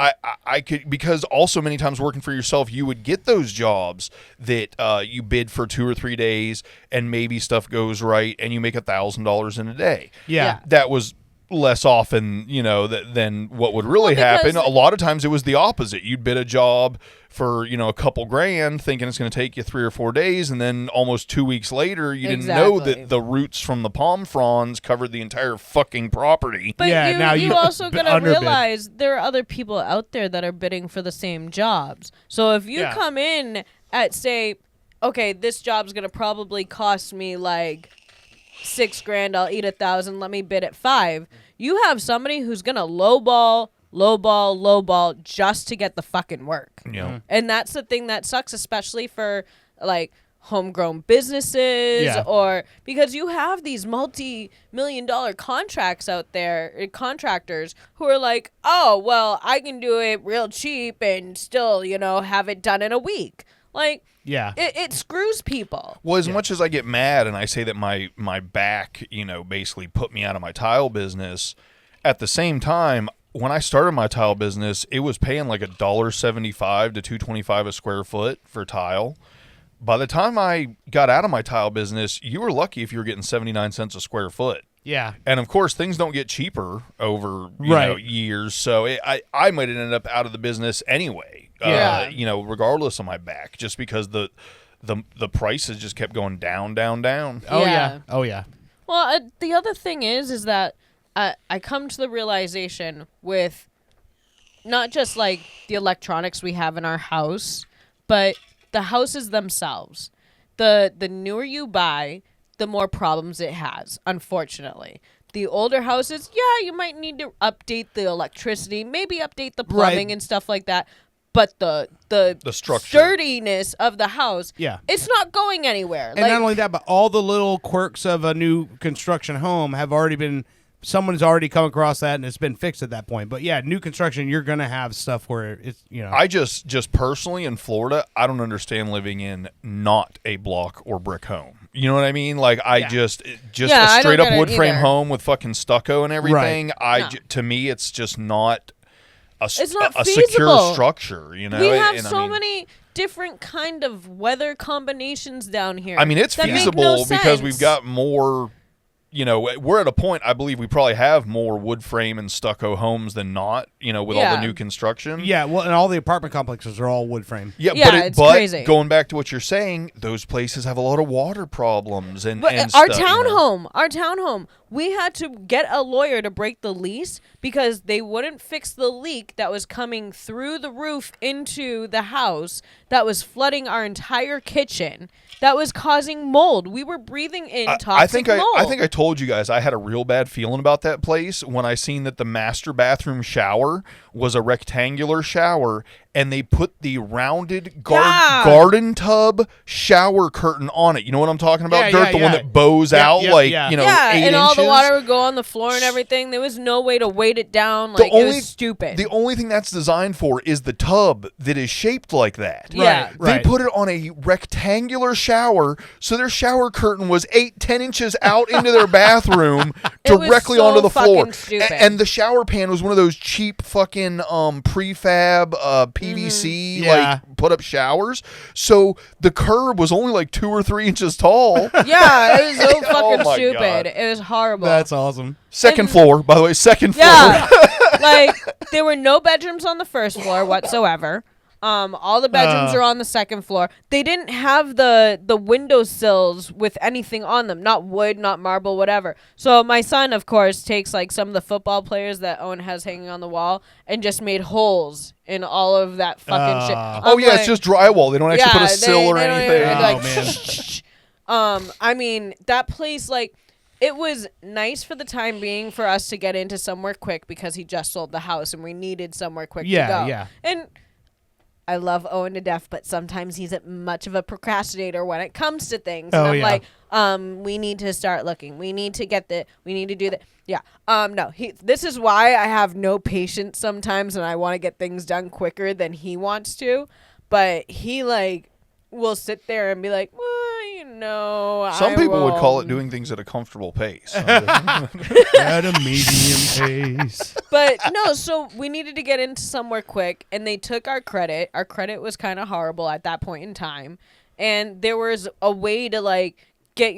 I could, because also many times working for yourself, you would get those jobs that you bid for 2 or 3 days, and maybe stuff goes right, and you make $1,000 in a day. Yeah. That was less often, than what would really happen. because- A lot of times it was the opposite. You'd bid a job for, a couple grand, thinking it's going to take you 3 or 4 days, and then almost 2 weeks later, you didn't know Exactly. that the roots from the palm fronds covered the entire fucking property. But Yeah, now you you also gotta underbid. realize there are other people out there that are bidding for the same jobs. So if you Yeah. come in at say, okay, this job's gonna probably cost me like $6,000, I'll eat 1,000, let me bid at 5. You have somebody who's gonna lowball just to get the fucking work. And that's the thing that sucks, especially for like homegrown businesses, Yeah. or because you have these multi-million-dollar contracts out there, contractors who are like, oh, well, I can do it real cheap and still, have it done in a week. Like, Yeah. it screws people. Well, as much as I get mad and I say that my back, basically put me out of my tile business, at the same time, when I started my tile business, it was paying like $1.75 to $2.25 a square foot for tile. By the time I got out of my tile business, you were lucky if you were getting 79 cents a square foot. Yeah. And of course, things don't get cheaper over Right. years. So I might have ended up out of the business anyway. Yeah. Regardless of my back, just because the prices just kept going down. Oh Yeah. yeah. Oh yeah. Well, the other thing is that I come to the realization with not just like the electronics we have in our house, but the houses themselves. The newer you buy, the more problems it has, unfortunately. The older houses, yeah, you might need to update the electricity, maybe update the plumbing Right. and stuff like that. But the structure. sturdiness of the house, Yeah. it's not going anywhere. And not only that, but all the little quirks of a new construction home have already been. Someone's already come across that and it's been fixed at that point. But yeah, new construction, you're gonna have stuff where it's I just personally in Florida, I don't understand living in not a block or brick home. You know what I mean? Like Yeah, a I don't straight up get it wood frame either. home with fucking stucco and everything. No. To me, it's just not It's not a feasible. secure structure. We have and so many different kind of weather combinations down here. I mean, it's that make feasible no because sense. we've got more. We're at a point, I believe we probably have more wood frame and stucco homes than not, with all the Yeah. new construction. yeah. Well, and all the apartment complexes are all wood frame. Yeah, Yeah, it's crazy. Going back to what you're saying, those places have a lot of water problems and But and our stuff, our townhome, we had to get a lawyer to break the lease because they wouldn't fix the leak that was coming through the roof into the house that was flooding our entire kitchen, that was causing mold. We were breathing in toxic mold. I think I told you guys I had a real bad feeling about that place when I seen that the master bathroom shower was a rectangular shower and they put the rounded garden tub shower curtain on it. You know what I'm talking about, Yeah, Dirt? yeah, the one yeah. that bows Yeah, out yeah, like, yeah. 8 and inches. all the water would go on the floor and everything. There was no way to weight it down. Like, it was stupid. The only thing that's designed for is the tub that is shaped like that. Yeah. Right. They put it on a rectangular shower, so their shower curtain was 8-10 inches out into their bathroom It was directly so onto the floor. fucking stupid. And the shower pan was one of those cheap fucking prefab PVC, Yeah. like put up showers. So the curb was only like 2 or 3 inches tall. Yeah, it was so fucking my stupid. God. It was horrible. That's awesome. Second floor, by the way, second floor. Yeah. Like, there were no bedrooms on the first floor whatsoever. All the bedrooms are on the second floor. They didn't have the windowsills with anything on them. Not wood, not marble, whatever. So my son, of course, takes like some of the football players that Owen has hanging on the wall and just made holes in all of that fucking shit. Oh, yeah, it's just drywall. They don't actually put a sill or they don't anything. even, Oh, like, I mean, that place, like, it was nice for the time being for us to get into somewhere quick because he just sold the house and we needed somewhere quick to go. Yeah. And I love Owen to death, but sometimes he's much of a procrastinator when it comes to things. And I'm like, we need to start looking. We need to we need to do that. Yeah. No, this is why I have no patience sometimes and I want to get things done quicker than he wants to. But he, like, will sit there and be like, well, you know, Some people would call it doing things at a comfortable pace. At a medium pace. But no, so we needed to get into somewhere quick, and they took our credit. Our credit was kind of horrible at that point in time, and there was a way to like get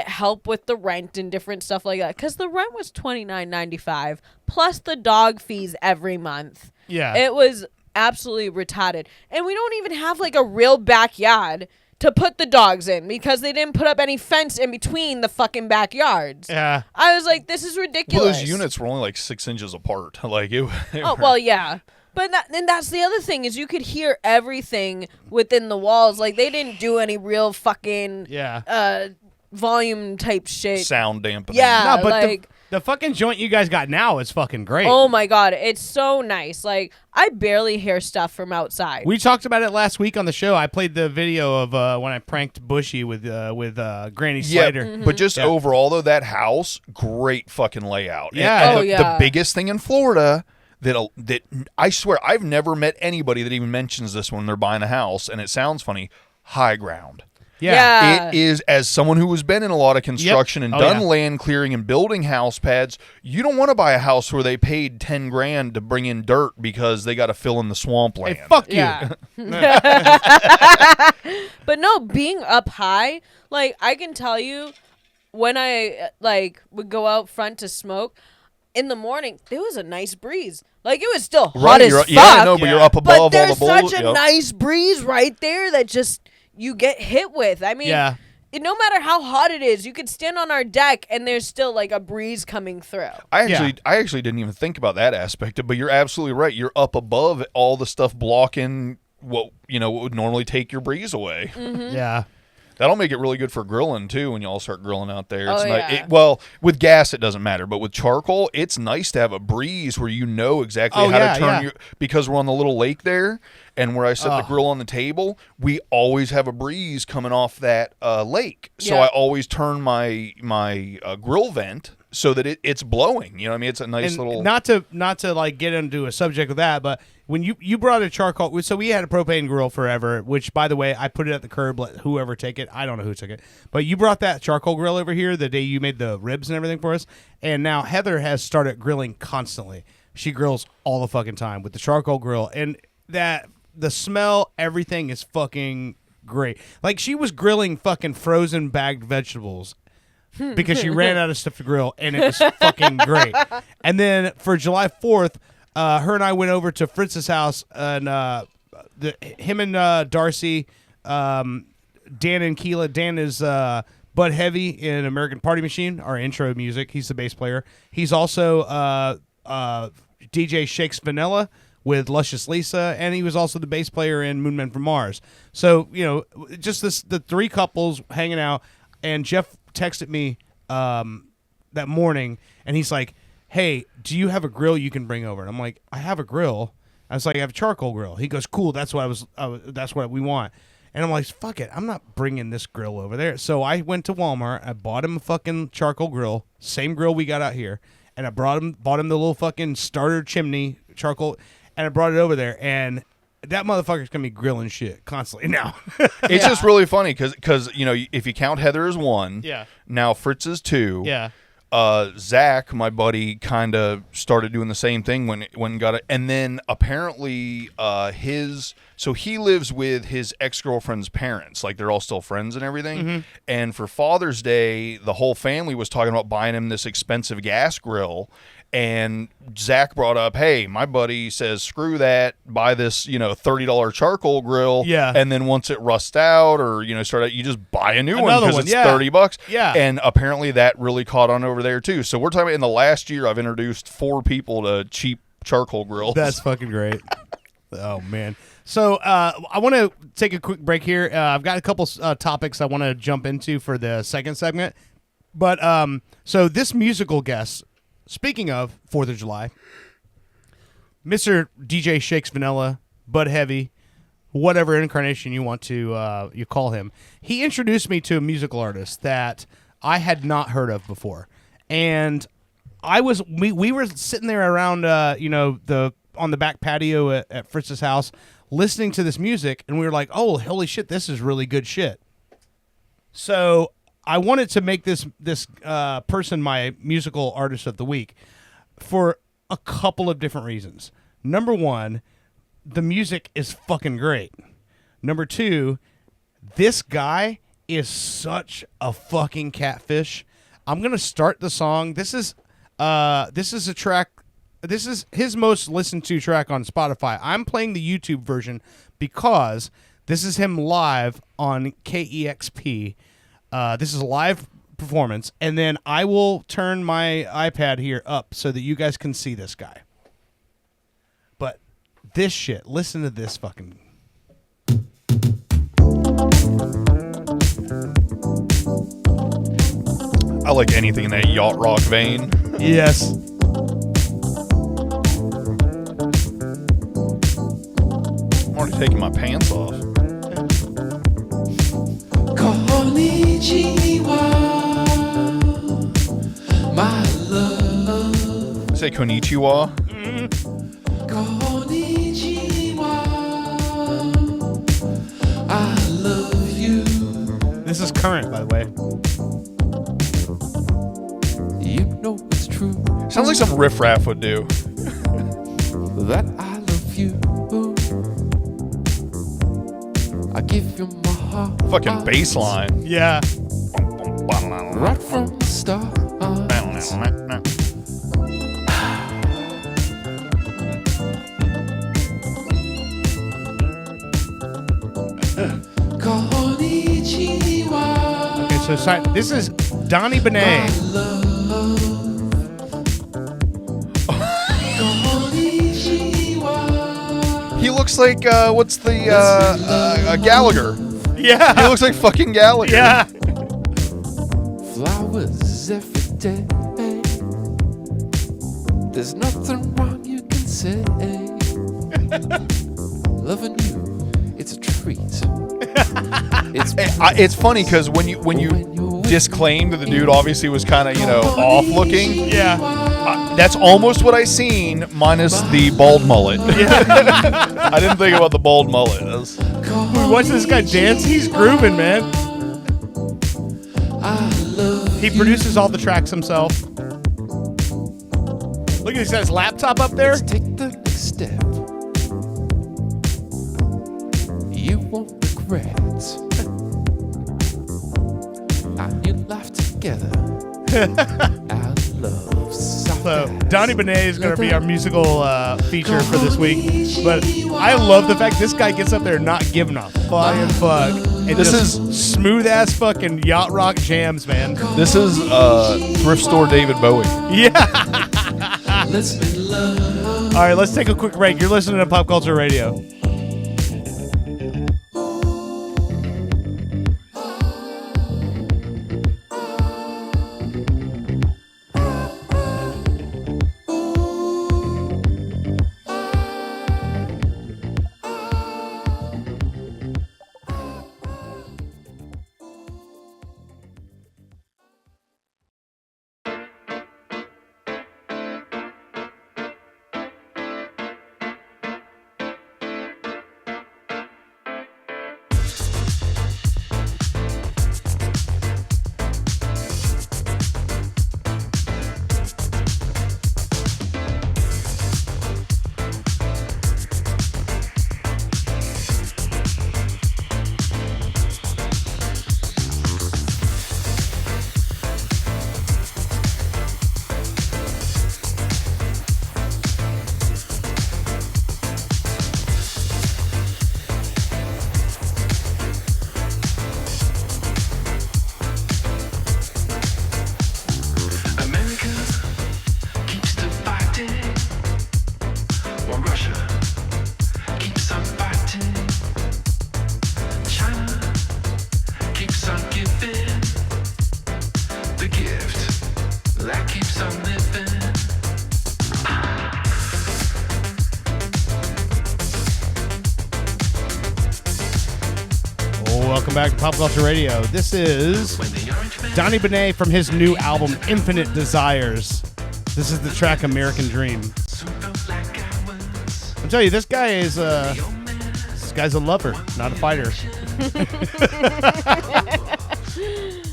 help with the rent and different stuff like that, because the rent was $29.95 plus the dog fees every month. Yeah. It was absolutely retarded, and we don't even have like a real backyard to put the dogs in because they didn't put up any fence in between the fucking backyards. Yeah. I was like, this is ridiculous. Well, those units were only like 6 inches apart. Like Oh, well, yeah. But then that's the other thing is you could hear everything within the walls. Like, they didn't do any real fucking volume type shit. sound dampening. Yeah, No, but like, the fucking joint you guys got now is fucking great. oh my God, it's so nice. Like, I barely hear stuff from outside. We talked about it last week on the show. I played the video of when I pranked Bushey with Granny Slider. Mm-hmm. But just overall, though, that house, great fucking layout. Yeah. And Oh, yeah. the biggest thing in Florida that I swear I've never met anybody that even mentions this when they're buying a house, and it sounds funny, high ground. Yeah. It is, as someone who has been in a lot of construction and done yeah. land clearing and building house pads, you don't want to buy a house where they paid $10,000 to bring in dirt because they got to fill in the swampland. Hey, fuck you. Yeah. But no, being up high, like, I can tell you, when I like would go out front to smoke in the morning, there was a nice breeze. Like, it was still hot as fuck. Yeah, no, but you're up above but all there's the bull. such a nice breeze right there that just you get hit with. I mean, Yeah. no matter how hot it is, you could stand on our deck and there's still like a breeze coming through. I actually didn't even think about that aspect of it, but you're absolutely right. You're up above all the stuff blocking what would normally take your breeze away. Mm-hmm. Yeah. That'll make it really good for grilling too when y'all start grilling out there. It's Oh, nice. yeah. Well, with gas it doesn't matter, but with charcoal, it's nice to have a breeze where you know exactly how to turn your, because we're on the little lake there, and where I set the grill on the table, we always have a breeze coming off that lake. So Yeah. I always turn my grill vent so that it's blowing. You know what I mean? It's a nice And little. not to like get into a subject of that, but when you brought a charcoal, so we had a propane grill forever, which, by the way, I put it at the curb, let whoever take it. I don't know who took it, but you brought that charcoal grill over here the day you made the ribs and everything for us, and now Heather has started grilling constantly. She grills all the fucking time with the charcoal grill, and that the smell, everything is fucking great. Like, she was grilling fucking frozen bagged vegetables because she ran out of stuff to grill, and it was fucking great. And then for July 4th, her and I went over to Fritz's house, and him and Darcy, Dan and Keela. Dan is Bud Heavy in American Party Machine, our intro music. He's the bass player. He's also DJ Shakes Vanilla with Luscious Lisa, and he was also the bass player in Moon Men from Mars. So, just the three couples hanging out, and Jeff texted me that morning, and he's like, hey, do you have a grill you can bring over? And I'm like, I have a grill. I was like, I have a charcoal grill. He goes, cool, that's what we want. And I'm like, fuck it, I'm not bringing this grill over there. So I went to Walmart, I bought him a fucking charcoal grill, same grill we got out here, and I bought him the little fucking starter chimney charcoal, and I brought it over there, and that motherfucker's gonna be grilling shit constantly now. It's just really funny because if you count Heather as one, Yeah. now Fritz is two. Yeah. Zach, my buddy, kind of started doing the same thing when got it, and then apparently so he lives with his ex-girlfriend's parents, like they're all still friends and everything. And for Father's Day, the whole family was talking about buying him this expensive gas grill. And Zach brought up, hey, my buddy says, screw that, buy this, $30 charcoal grill. Yeah. And then once it rusts out or, start out, you just buy a new one Another because one, it's yeah. $30. Yeah. And apparently that really caught on over there too. So we're talking about in the last year, I've introduced 4 people to cheap charcoal grills. That's fucking great. Oh, man. So I want to take a quick break here. I've got a couple topics I want to jump into for the second segment. But so this musical guest, speaking of 4th of July, Mr. DJ Shakes Vanilla, Bud Heavy, whatever incarnation you want to you call him, he introduced me to a musical artist that I had not heard of before. And we were sitting there around on the back patio at Fritz's house listening to this music, and we were like, oh, holy shit, this is really good shit. So I wanted to make this person my musical artist of the week for a couple of different reasons. Number one, the music is fucking great. Number two, this guy is such a fucking catfish. I'm gonna start the song. This is a track. This is his most listened to track on Spotify. I'm playing the YouTube version because this is him live on KEXP. This is a live performance, and then I will turn my iPad here up so that you guys can see this guy. But this shit, listen to this fucking... I like anything in that yacht rock vein. Yes. I'm already taking my pants off. My love. Say konnichiwa. I love you. This is current, by the way. You know it's true Sounds like some riff-raff would do. that I love you. I give you my heart. Fucking bass line. Yeah. Right from the start. Okay, so this is Donny Benet. He looks like, what's the, Gallagher. Yeah. He looks like fucking Gallagher. Yeah. Flowers every day. There's nothing wrong you can say. Loving you, it's a treat. It's funny because when you disclaimed that the dude obviously was kind of, off looking. Yeah. That's almost what I seen, minus the bald mullet. I didn't think about the bald mullet. We watch this guy dance. He's grooving, man. He produces all the tracks himself. Look at he's got his laptop up there. Let's take the next step. You won't regret. And you laugh together. Our love. So Donny Benet is going to be our musical feature for this week. But I love the fact this guy gets up there not giving a flying fuck. And This just is- smooth ass fucking yacht rock jams, man. This is thrift store David Bowie. Yeah. Let's make love. All right, let's take a quick break. You're listening to Pop Culture Radio. welcome back to Pop Culture Radio. This is Donny Benet from his new album, Infinite Desires. This is the track American Dream. I'll tell you, this guy's a lover, not a fighter.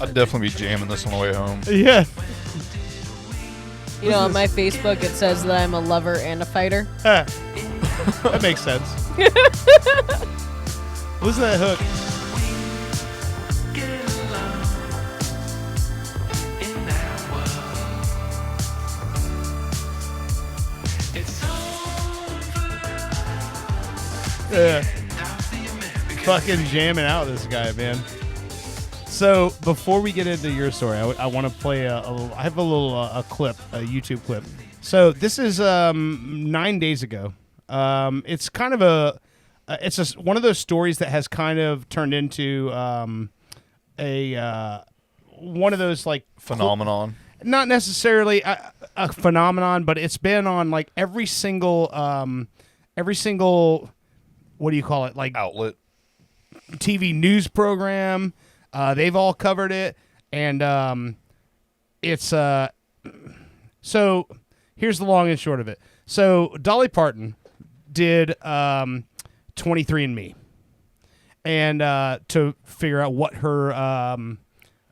I'd definitely be jamming this on the way home. Yeah. You know, on my Facebook, it says that I'm a lover and a fighter. That makes sense. Listen to that hook. Yeah. Fucking jamming out this guy, man. So before we get into your story, I want to play I have a little a clip, a YouTube clip. So this is 9 days ago. It's kind of it's just one of those stories that has kind of turned into one of those like Phenomenon. Not necessarily a phenomenon, but it's been on like every single what do you call it, like Outlet. TV news program. They've all covered it, and it's so here's the long and short of it. So Dolly Parton did 23andMe, and to figure out what her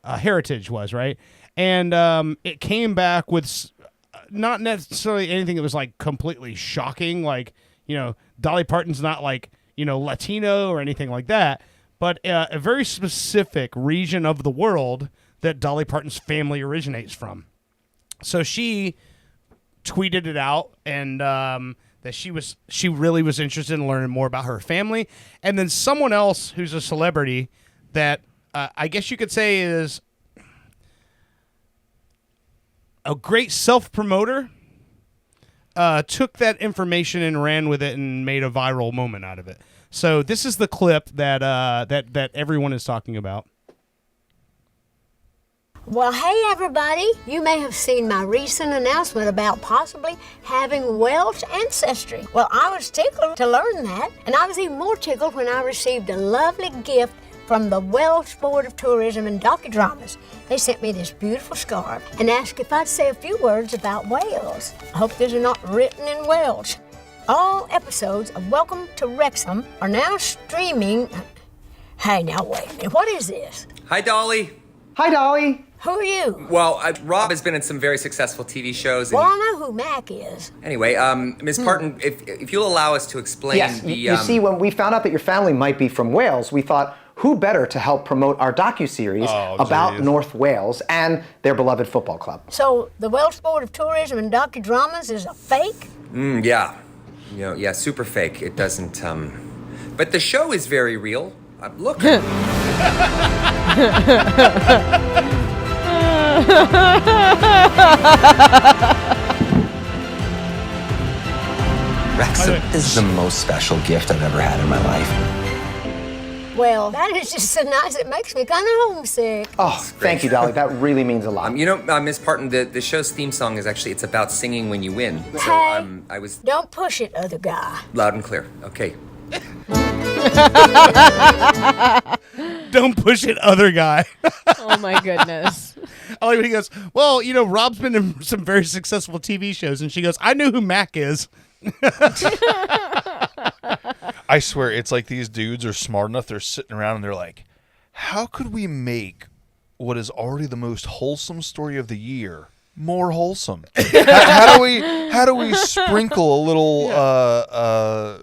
heritage was, right? And it came back with not necessarily anything that was like completely shocking, like, you know, Dolly Parton's not like, you know, Latino or anything like that, but a very specific region of the world that Dolly Parton's family originates from. So she tweeted it out, and that she really was interested in learning more about her family. And then someone else who's a celebrity that I guess you could say is a great self-promoter took that information and ran with it and made a viral moment out of it. So this is the clip that that everyone is talking about. Well, hey everybody, you may have seen my recent announcement about possibly having Welsh ancestry. Well, I was tickled to learn that, and I was even more tickled when I received a lovely gift from the Welsh Board of Tourism and Docudramas. They sent me this beautiful scarf and asked if I'd say a few words about Wales. I hope these are not written in Welsh. All episodes of Welcome to Wrexham are now streaming. Hey, now wait a minute, what is this? Hi, Dolly. Hi, Dolly. Who are you? Well, Rob has been in some very successful TV shows. Well, I know who Mac is. Anyway, Ms. Parton, if you'll allow us to explain Yes, the... you see, when we found out that your family might be from Wales, we thought, who better to help promote our docuseries about North Wales and their beloved football club? So, the Welsh Board of Tourism and Docudramas is a fake? Yeah. You know, yeah, super fake. It doesn't, But the show is very real. Look. Wrexham is the most special gift I've ever had in my life. Well, that is just so nice, it makes me kind of homesick. Oh, thank you, Dolly. That really means a lot. You know, Ms. Parton, the show's theme song is actually, it's about singing when you win. So, Hey, I was... don't push it, other guy. Loud and clear. Okay. Don't push it, other guy. Oh my goodness. I like when he goes, well, you know, Rob's been in some very successful TV shows, and she goes, I know who Mac is. I swear, it's like these dudes are smart enough. They're sitting around and they're like, how could we make what is already the most wholesome story of the year more wholesome? How do we sprinkle a little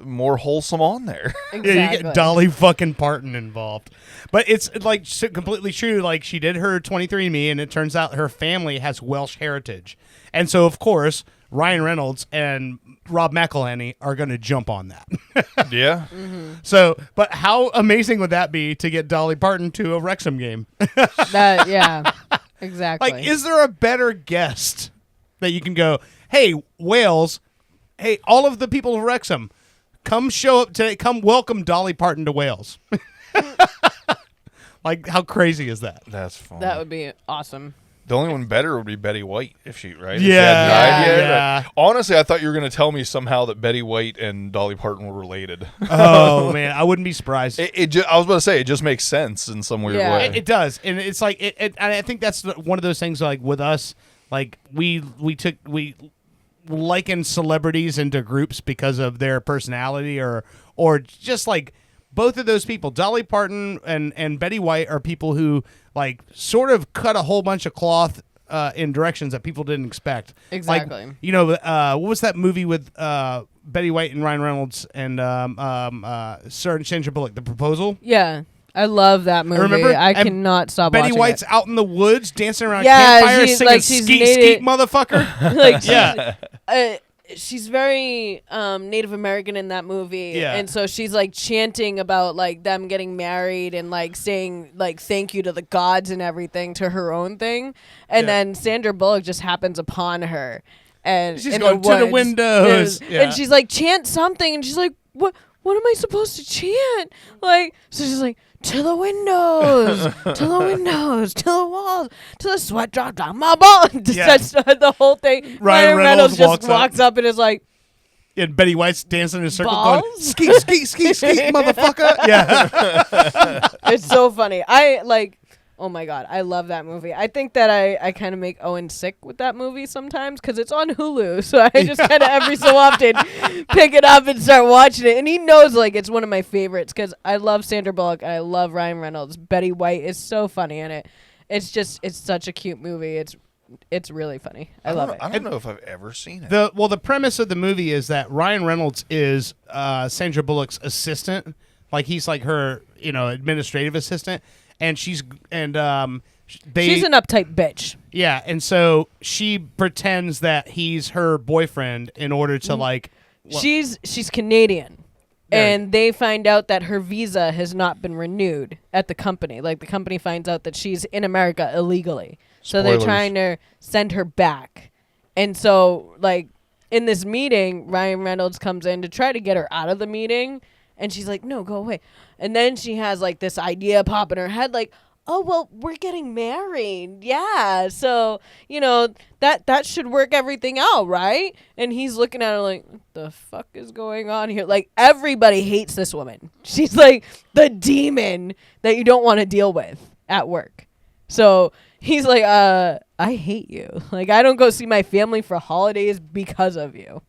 more wholesome on there? Exactly. Yeah, you get Dolly fucking Parton involved. But it's like completely true. Like, she did her 23andMe, and it turns out her family has Welsh heritage. And so, of course, Ryan Reynolds and Rob McElhenney are going to jump on that. Yeah. So, but how amazing would that be to get Dolly Parton to a Wrexham game? Yeah, exactly. Like, is there a better guest that you can go, hey, Wales, hey, all of the people of Wrexham, come show up today, come welcome Dolly Parton to Wales. Like, how crazy is that? That's fun. That would be awesome. The only one better would be Betty White if she, right? If she Yeah, hadn't died yet. yeah. Honestly, I thought you were going to tell me somehow that Betty White and Dolly Parton were related. Oh man, I wouldn't be surprised. I was about to say, it just makes sense in some weird Yeah. way. It does, and it's like and I think that's one of those things. Like with us, like we liken celebrities into groups because of their personality, or just like both of those people, Dolly Parton and Betty White, are people who like sort of cut a whole bunch of cloth in directions that people didn't expect. Exactly. Like, what was that movie with Betty White and Ryan Reynolds and Sandra Bullock, The Proposal? Yeah. I love that movie. Remember? I And cannot stop Betty watching White's it. out in the woods dancing around Yeah, a campfire she's singing like she's skeet, native- skeet, motherfucker. Like she's, Yeah. She's very Native American in that movie, Yeah. and so she's like chanting about like them getting married and like saying like thank you to the gods and everything to her own thing, and then Sandra Bullock just happens upon her, and She's in going the to the woods, windows. and, Yeah. and she's like chant something, and she's like what am I supposed to chant? Like so she's like. To the windows, to the windows, to the walls, to the sweat drop down my balls. Just the whole thing. Ryan Reynolds just walks up and is like, And Betty White's dancing in a circle Balls? going, skeet, skeet, skeet, skeet, motherfucker. Yeah. it's so funny. I like, oh my God, I love that movie. I think that I kind of make Owen sick with that movie sometimes because it's on Hulu. So I just kind of every so often pick it up and start watching it. And he knows like it's one of my favorites because I love Sandra Bullock and I love Ryan Reynolds. Betty White is so funny in it. It's such a cute movie. It's really funny. I love it. I don't know if I've ever seen it. The premise of the movie is that Ryan Reynolds is Sandra Bullock's assistant. Like he's like her, administrative assistant. And she's an uptight bitch. Yeah, and so she pretends that he's her boyfriend in order to like. She's Canadian, Very. and they find out that her visa has not been renewed at the company. Like the company finds out that she's in America illegally, so they're Spoilers. trying to send her back. And so, like in this meeting, Ryan Reynolds comes in to try to get her out of the meeting. And she's like, no, go away. And then she has like this idea pop in her head, like, oh, well, we're getting married. Yeah. So, that should work everything out, right? And he's looking at her like, what the fuck is going on here? Like, everybody hates this woman. She's like the demon that you don't want to deal with at work. So he's like, I hate you. Like, I don't go see my family for holidays because of you.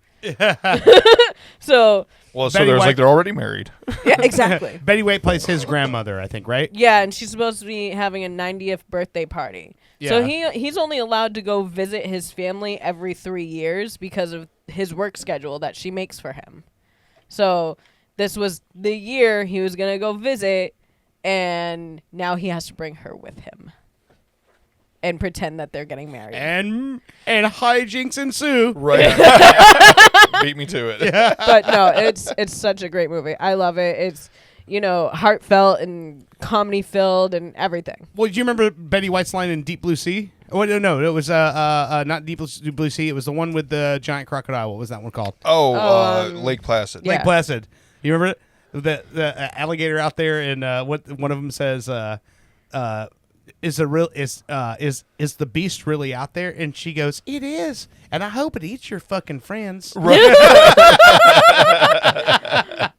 So... Well, so Betty there's White- like they're already married. Yeah, exactly. Betty White plays his grandmother, I think, right? Yeah, and she's supposed to be having a 90th birthday party. So Yeah. he's only allowed to go visit his family every 3 years because of his work schedule that she makes for him. So this was the year he was going to go visit, and now he has to bring her with him and pretend that they're getting married. And hijinks ensue. Right. Beat me to it. But no, it's such a great movie. I love it. It's heartfelt and comedy filled and everything. Well, do you remember Betty White's line in Deep Blue Sea? Oh, no, it was not Deep Blue Sea. It was the one with the giant crocodile. What was that one called? Lake Placid. Yeah. Lake Placid. You remember it? The alligator out there, and what one of them says, is the beast really out there? And she goes, it is, and I hope it eats your fucking friends.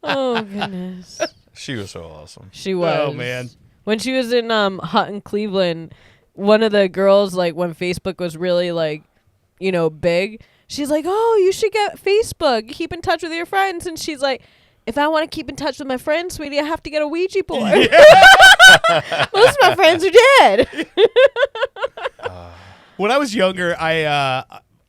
Oh goodness. She was so awesome. She was. Oh man. When she was in Hutton, Cleveland, one of the girls, like when Facebook was really like, big, she's like, "Oh, you should get Facebook. Keep in touch with your friends." And she's like, "If I want to keep in touch with my friends, sweetie, I have to get a Ouija board." Most of my friends are dead. When I was younger, I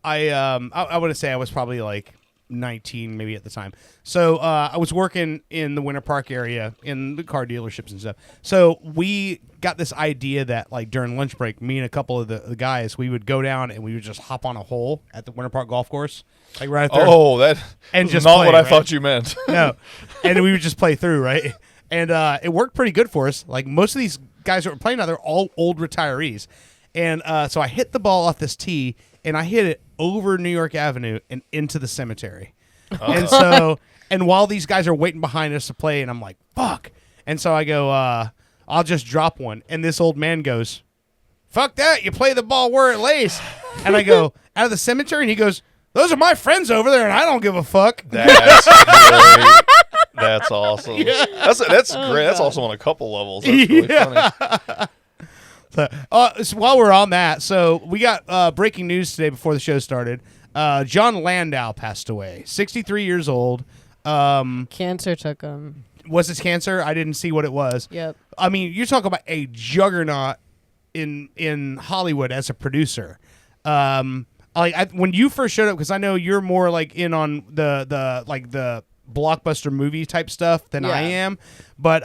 want to say I was probably like 19 maybe at the time. So I was working in the Winter Park area in the car dealerships and stuff. So we got this idea that like during lunch break, me and a couple of the guys, we would go down and we would just hop on a hole at the Winter Park golf course. Like right there. Oh, that And is just not play, what I right? thought you meant. No. And we would just play through, right? And it worked pretty good for us. Like most of these guys that were playing now, they're all old retirees. And so I hit the ball off this tee, and I hit it over New York Avenue and into the cemetery. And so, and while these guys are waiting behind us to play, and I'm like, fuck. And so I go, I'll just drop one. And this old man goes, fuck that. You play the ball where it lays. And I go, out of the cemetery? And he goes, those are my friends over there, and I don't give a fuck. That's great. That's awesome. Yeah. That's great. That's awesome on a couple levels. That's really funny. So while we're on that, so we got breaking news today before the show started. John Landau passed away, 63 years old. Cancer took him. Was it cancer? I didn't see what it was. Yep. I mean, you're talking about a juggernaut in Hollywood as a producer. When you first showed up, because I know you're more like in on the blockbuster movie type stuff than I am, but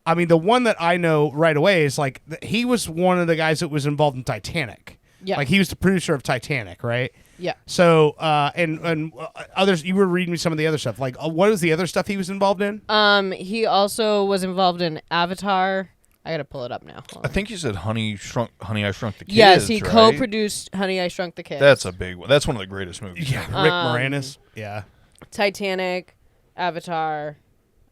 I mean, the one that I know right away is like he was one of the guys that was involved in Titanic. Yeah, like he was the producer of Titanic, right? Yeah. So and others, you were reading me some of the other stuff. Like, what was the other stuff he was involved in? He also was involved in Avatar. I gotta pull it up now. I think you said Honey, I Shrunk the Kids. Yes, he right? co-produced Honey, I Shrunk the Kids. That's a big one. That's one of the greatest movies. Yeah, Rick Moranis. Yeah. Titanic, Avatar.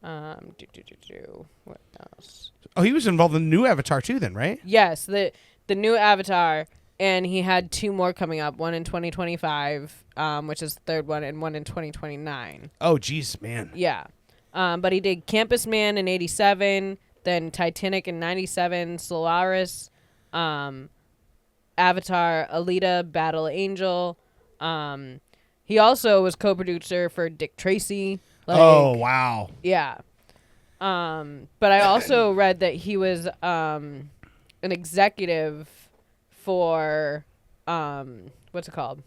What else? Oh, he was involved in the new Avatar too, then, right? Yes, the new Avatar, and he had 2 more coming up. One in 2025, which is the third one, and one in 2029. Oh, geez, man. Yeah, but he did Campus Man in '87. Then Titanic in '97, Solaris, Avatar, Alita, Battle Angel. He also was co-producer for Dick Tracy. Oh, wow. Yeah. But I also read that he was an executive for what's it called?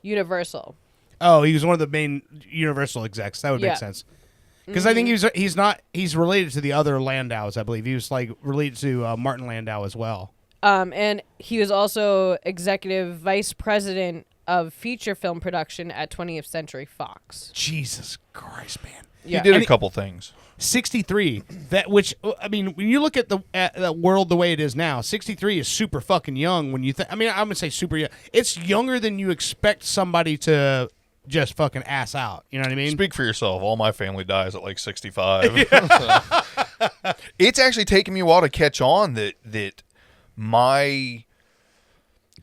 Universal. Oh, he was one of the main Universal execs. That would make sense. Because I think he's related to the other Landaus, I believe. He was like related to Martin Landau as well. And he was also executive vice president of feature film production at 20th Century Fox. Jesus Christ, man. Yeah. He did a couple things. 63. I mean, when you look at the world the way it is now, 63 is super fucking young. When you I mean, I'm gonna say super young. It's younger than you expect somebody to just fucking ass out. You know what I mean? Speak for yourself. All my family dies at like 65. Yeah. So. It's actually taken me a while to catch on that my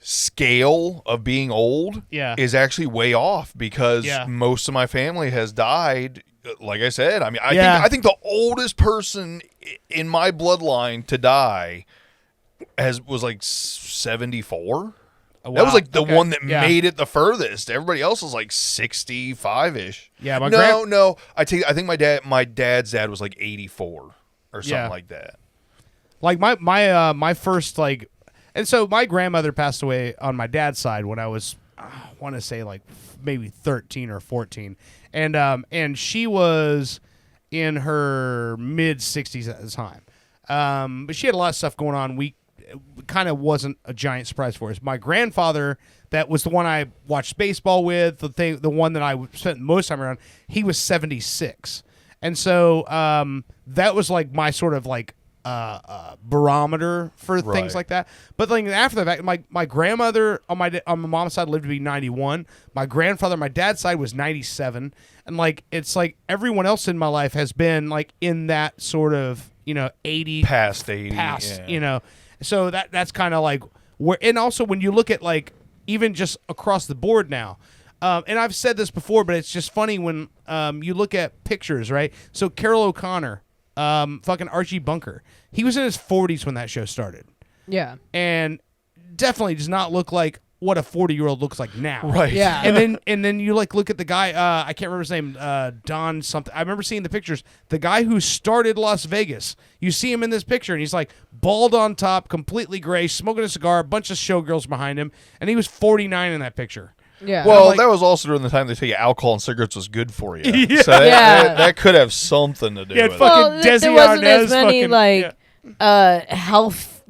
scale of being old is actually way off because most of my family has died. Like I said, I mean, I think the oldest person in my bloodline to die was like 74. Oh, wow. That was like the one that made it the furthest. Everybody else was like 65-ish. Yeah, no. I think my dad's dad was like 84 or something like that. Like my first and so my grandmother passed away on my dad's side when I was I want to say like maybe 13 or 14, and she was in her mid 60s at the time. But she had a lot of stuff going on. It kind of wasn't a giant surprise for us. My grandfather, that was the one I watched baseball with, the one that I spent most time around, he was 76. And so that was like my sort of like barometer for things like that. But then after that, my grandmother on my mom's side lived to be 91. My grandfather on my dad's side was 97. And like it's like everyone else in my life has been like in that sort of 80 past 80 So that's kind of like where, and also when you look at like even just across the board now, and I've said this before, but it's just funny when you look at pictures, right? So Carol O'Connor, fucking Archie Bunker, he was in his 40s when that show started. Yeah, and definitely does not look like what a 40-year-old looks like now. Right. Yeah. And then you like look at the guy, I can't remember his name, Don something. I remember seeing the pictures. The guy who started Las Vegas. You see him in this picture, and he's like bald on top, completely gray, smoking a cigar, a bunch of showgirls behind him, and he was 49 in that picture. Yeah. Well, that was also during the time they tell you alcohol and cigarettes was good for you. Yeah. So that could have something to do with it. Well, there wasn't as many health,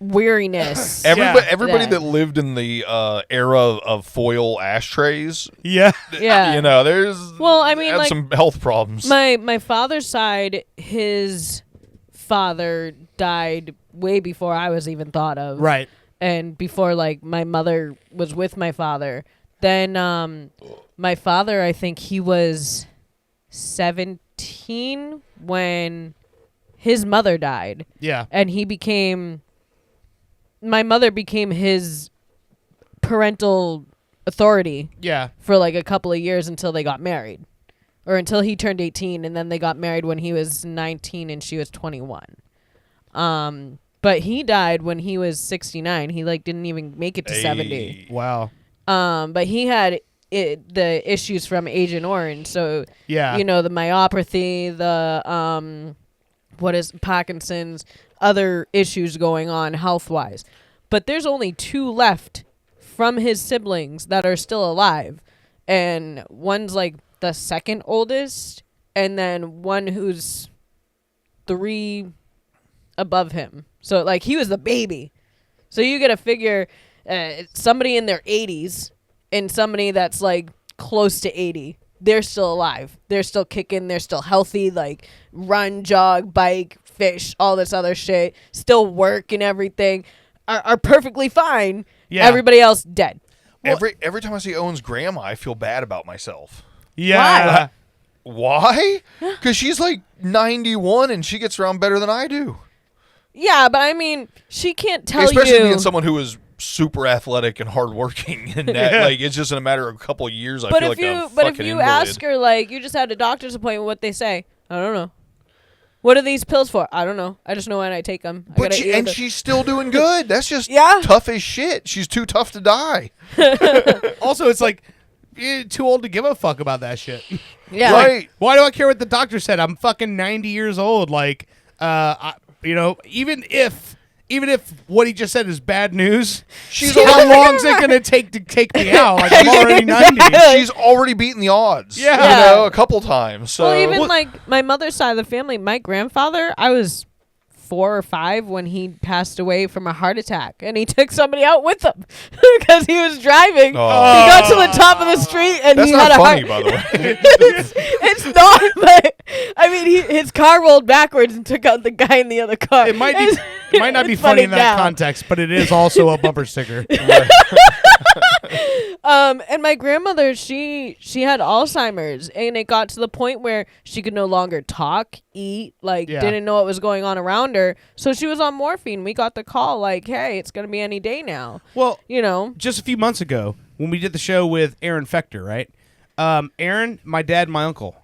weariness. Everybody that lived in the era of foil ashtrays. Yeah. There's had some health problems. My father's side, his father died way before I was even thought of. Right. And before my mother was with my father. Then my father, I think he was 17 when his mother died. Yeah. And he became my mother became his parental authority. Yeah. For like a couple of years until they got married, or until he turned 18, and then they got married when he was 19 and she was 21. But he died when he was 69. He like didn't even make it to 70. Wow. But he had the issues from Agent Orange. So yeah, you know, the myopathy, the what is Parkinson's, other issues going on health wise. But there's only 2 left from his siblings that are still alive, and one's like the second oldest, and then one who's 3 above him. So like he was the baby. So you gotta figure somebody in their 80s and somebody that's like close to 80, they're still alive, they're still kicking, they're still healthy, like run, jog, bike, fish, all this other shit, still work and everything, are perfectly fine. Yeah. Everybody else dead. Every time I see Owen's grandma, I feel bad about myself. Yeah. Why? Because she's like 91 and she gets around better than I do. Yeah, but I mean, she can't tell Especially you. being someone who is super athletic and hardworking, and that, like, it's just in a matter of a couple of years. I feel like a fucking But if you invalid. ask her, like, you just had a doctor's appointment, what they say? I don't know. What are these pills for? I don't know. I just know when I take them. But she's still doing good. That's just yeah. tough as shit. She's too tough to die. Also, it's like, you're too old to give a fuck about that shit. Yeah. Right. Like, why do I care what the doctor said? I'm fucking 90 years old. Like, even if what he just said is bad news, how long is it going to take me out? Like, I'm already 90. She's already beaten the odds. Yeah. A couple times. So. Well, even like my mother's side of the family, my grandfather, I was 4 or 5 when he passed away from a heart attack, and he took somebody out with him because he was driving. Oh. He got to the top of the street and That's he not had a funny, heart. by the way. It's not, but I mean, his car rolled backwards and took out the guy in the other car. It might not be funny in that context, but it is also a bumper sticker. And my grandmother, she had Alzheimer's, and it got to the point where she could no longer talk, eat, didn't know what was going on around her. So she was on morphine. We got the call like, hey, it's going to be any day now. Well, just a few months ago when we did the show with Aaron Fector, right? Aaron, my dad, my uncle,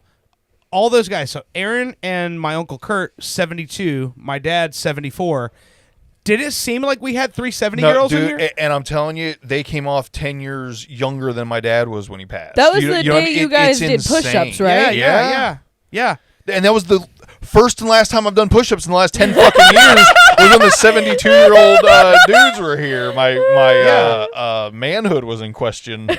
all those guys. So Aaron and my uncle Kurt, 72, my dad, 74. Did it seem like we had 3 70-year-olds in here? And I'm telling you, they came off 10 years younger than my dad was when he passed. That was the day you guys did push-ups, right? Yeah. And that was the first and last time I've done push-ups in the last 10 fucking years was when the 72-year-old dudes were here. My manhood was in question.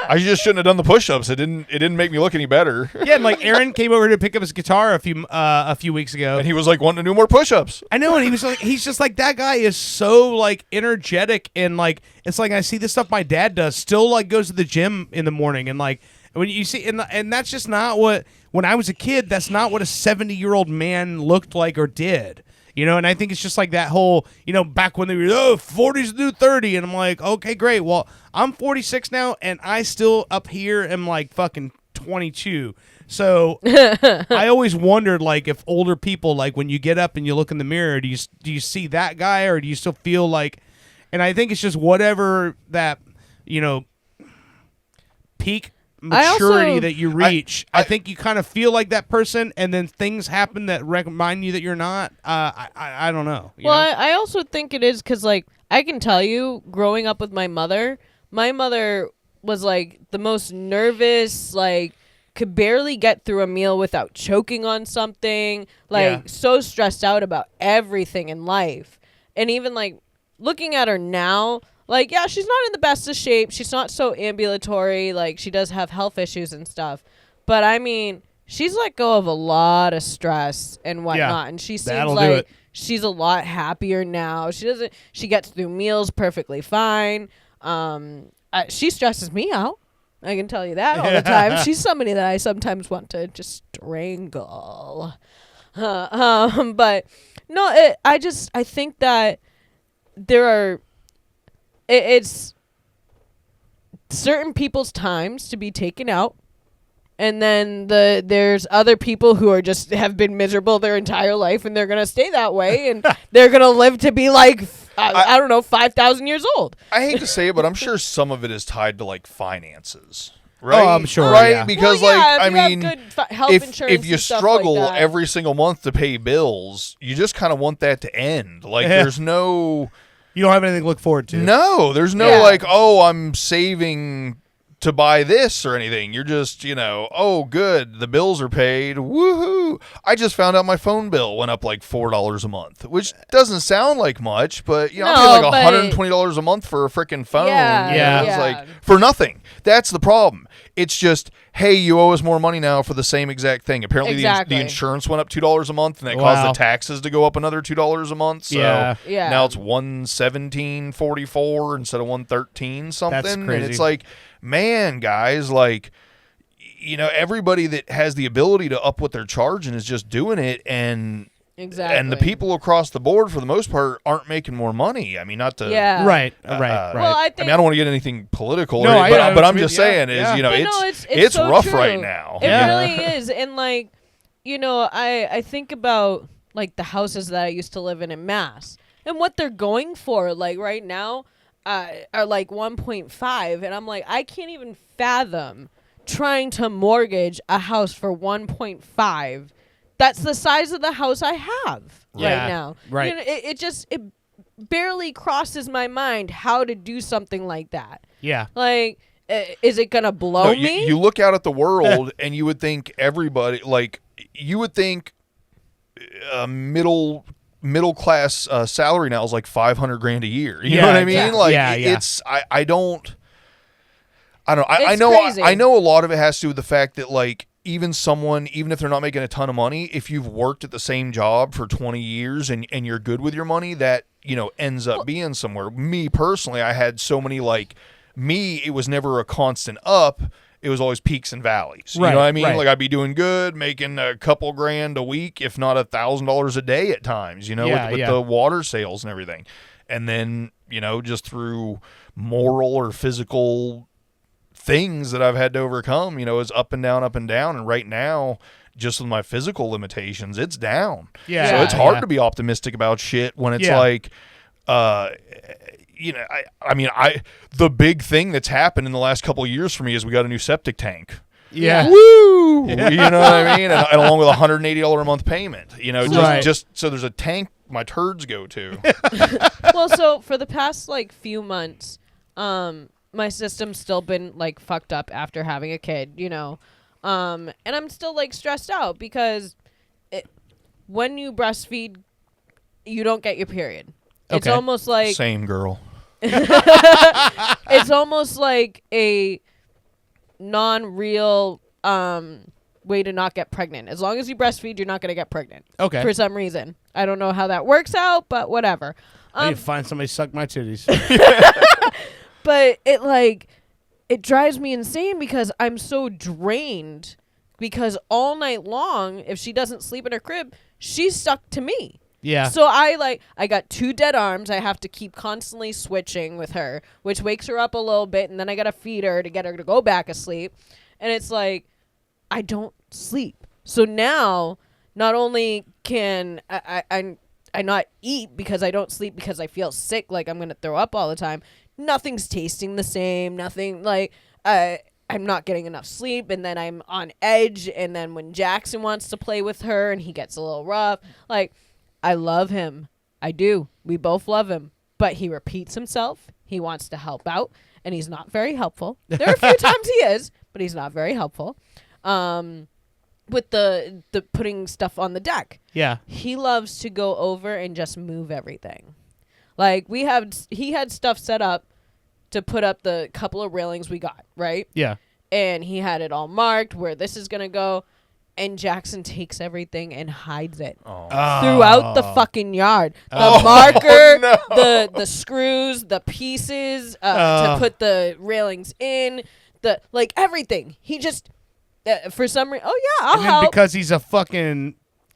I just shouldn't have done the push-ups. It didn't make me look any better. Yeah, and like Aaron came over to pick up his guitar a few weeks ago, and he was like wanting to do more push-ups. I know, and he was like, he's just like, that guy is so like energetic, and like it's like I see the stuff my dad does. Still like goes to the gym in the morning, and like when you see and that's just not what, when I was a kid, that's not what a 70-year-old man looked like or did. And I think it's just like that whole, back when they were, 40's the new 30. And I'm like, okay, great. Well, I'm 46 now, and I still up here am like fucking 22. So I always wondered, like, if older people, like when you get up and you look in the mirror, do you see that guy, or do you still feel like, and I think it's just whatever that, peak maturity that you reach, I think you kind of feel like that person, and then things happen that remind you that you're not. I don't know. I also think it is because, like, I can tell you, growing up with my mother was like the most nervous, like could barely get through a meal without choking on something, like so stressed out about everything in life. And even like looking at her now, like, yeah, she's not in the best of shape. She's not so ambulatory. Like, she does have health issues and stuff. But, I mean, she's let go of a lot of stress and whatnot. And she seems like she's a lot happier now. She gets through meals perfectly fine. She stresses me out. I can tell you that all the time. She's somebody that I sometimes want to just strangle. But, no, I think that there are... It's certain people's times to be taken out, and then there's other people who are just have been miserable their entire life, and they're gonna stay that way, and they're gonna live to be like I don't know, 5,000 years old. I hate to say it, but I'm sure some of it is tied to like finances. Right? Oh, I'm sure, right? yeah. Because Well, yeah, like I if you have mean, good health if insurance you and stuff struggle like that. every single month to pay bills, you just kind of want that to end. Like there's no You don't have anything to look forward to. No, there's no Yeah. like, oh, I'm saving to buy this or anything. You're just, oh, good, the bills are paid. Woohoo! I just found out my phone bill went up like $4 a month, which doesn't sound like much, but I'm paying like $120 a month for a freaking phone. Yeah, It's yeah. like for nothing. That's the problem. It's just, hey, you owe us more money now for the same exact thing. Apparently, Exactly. the insurance went up $2 a month, and that caused the taxes to go up another $2 a month. So Yeah. now it's $117.44 instead of $113 something. That's And crazy. it's like, man, guys, like, everybody that has the ability to up what they're charging is just doing it, and Exactly. and the people across the board, for the most part, aren't making more money. I mean, not to Yeah. Right. Well, I think I don't want to get anything political, No, I know but what I'm you just mean. saying Yeah. is, But it's so rough true. right now. It really is. And like, I think about like the houses that I used to live in Mass and what they're going for, like right now, are like 1.5, and I'm like, I can't even fathom trying to mortgage a house for 1.5. That's the size of the house I have right now. Right. It barely crosses my mind how to do something like that. Yeah. Like, is it gonna blow me? You look out at the world and you would think everybody, like, you would think middle class salary now is like $500,000 a year. You know what I mean? exactly. Like, Yeah, yeah. it's I don't know. I It's know. crazy. I know a lot of it has to do with the fact that, like, even if they're not making a ton of money, if you've worked at the same job for 20 years and you're good with your money, that ends up being somewhere. Me personally, I had so many, like, it was never a constant up. It was always peaks and valleys. You Right, know what I mean? right. Like, I'd be doing good, making a couple grand a week, if not $1,000 a day at times, with the water sales and everything. And then, just through moral or physical things that I've had to overcome, is up and down. And right now, just with my physical limitations, it's down. Yeah. So it's hard to be optimistic about shit when it's like, the big thing that's happened in the last couple of years for me is we got a new septic tank. Yeah. Woo! You know what I mean? And along with a $180 a month payment, just so there's a tank my turds go to. Well, so for the past like few months, my system's still been like fucked up after having a kid, and I'm still like stressed out because when you breastfeed, you don't get your period. It's Okay. almost like Same girl. it's almost like a non-real way to not get pregnant. As long as you breastfeed, you're not going to get pregnant. Okay. For some reason. I don't know how that works out, but whatever. I need to find somebody to suck my titties. But it drives me insane because I'm so drained because all night long, if she doesn't sleep in her crib, she's stuck to me. Yeah. So I got 2 dead arms. I have to keep constantly switching with her, which wakes her up a little bit, and then I got to feed her to get her to go back asleep. And it's like, I don't sleep. So now, not only can I not eat because I don't sleep because I feel sick, like I'm going to throw up all the time, nothing's tasting the same, nothing, like, I'm not getting enough sleep, and then I'm on edge, and then when Jackson wants to play with her and he gets a little rough, like, I love him. I do. We both love him. But he repeats himself. He wants to help out, and he's not very helpful. There are a few times he is, but he's not very helpful. With the putting stuff on the deck. Yeah. He loves to go over and just move everything. Like, he had stuff set up to put up the couple of railings we got, right? Yeah. And he had it all marked where this is going to go. And Jackson takes everything and hides it throughout the fucking yard. The marker, the screws, the pieces to put the railings in, everything. He just, for some reason, I'll And then help. because he's a fucking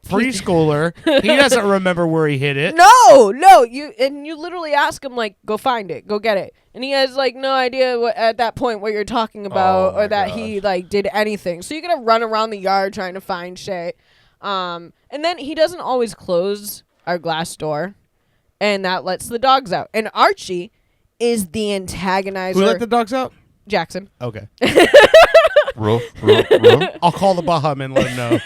preschooler, he doesn't remember where he hid it. No, you literally ask him, like, go find it, go get it. And he has, like, no idea at that point what you're talking about or that he, like, did anything. So you're going to run around the yard trying to find shit. And then he doesn't always close our glass door. and that lets the dogs out. And Archie is the antagonizer. Who let the dogs out? Jackson. Okay. Roof, roof, roof. I'll call the Baja Man and let him know.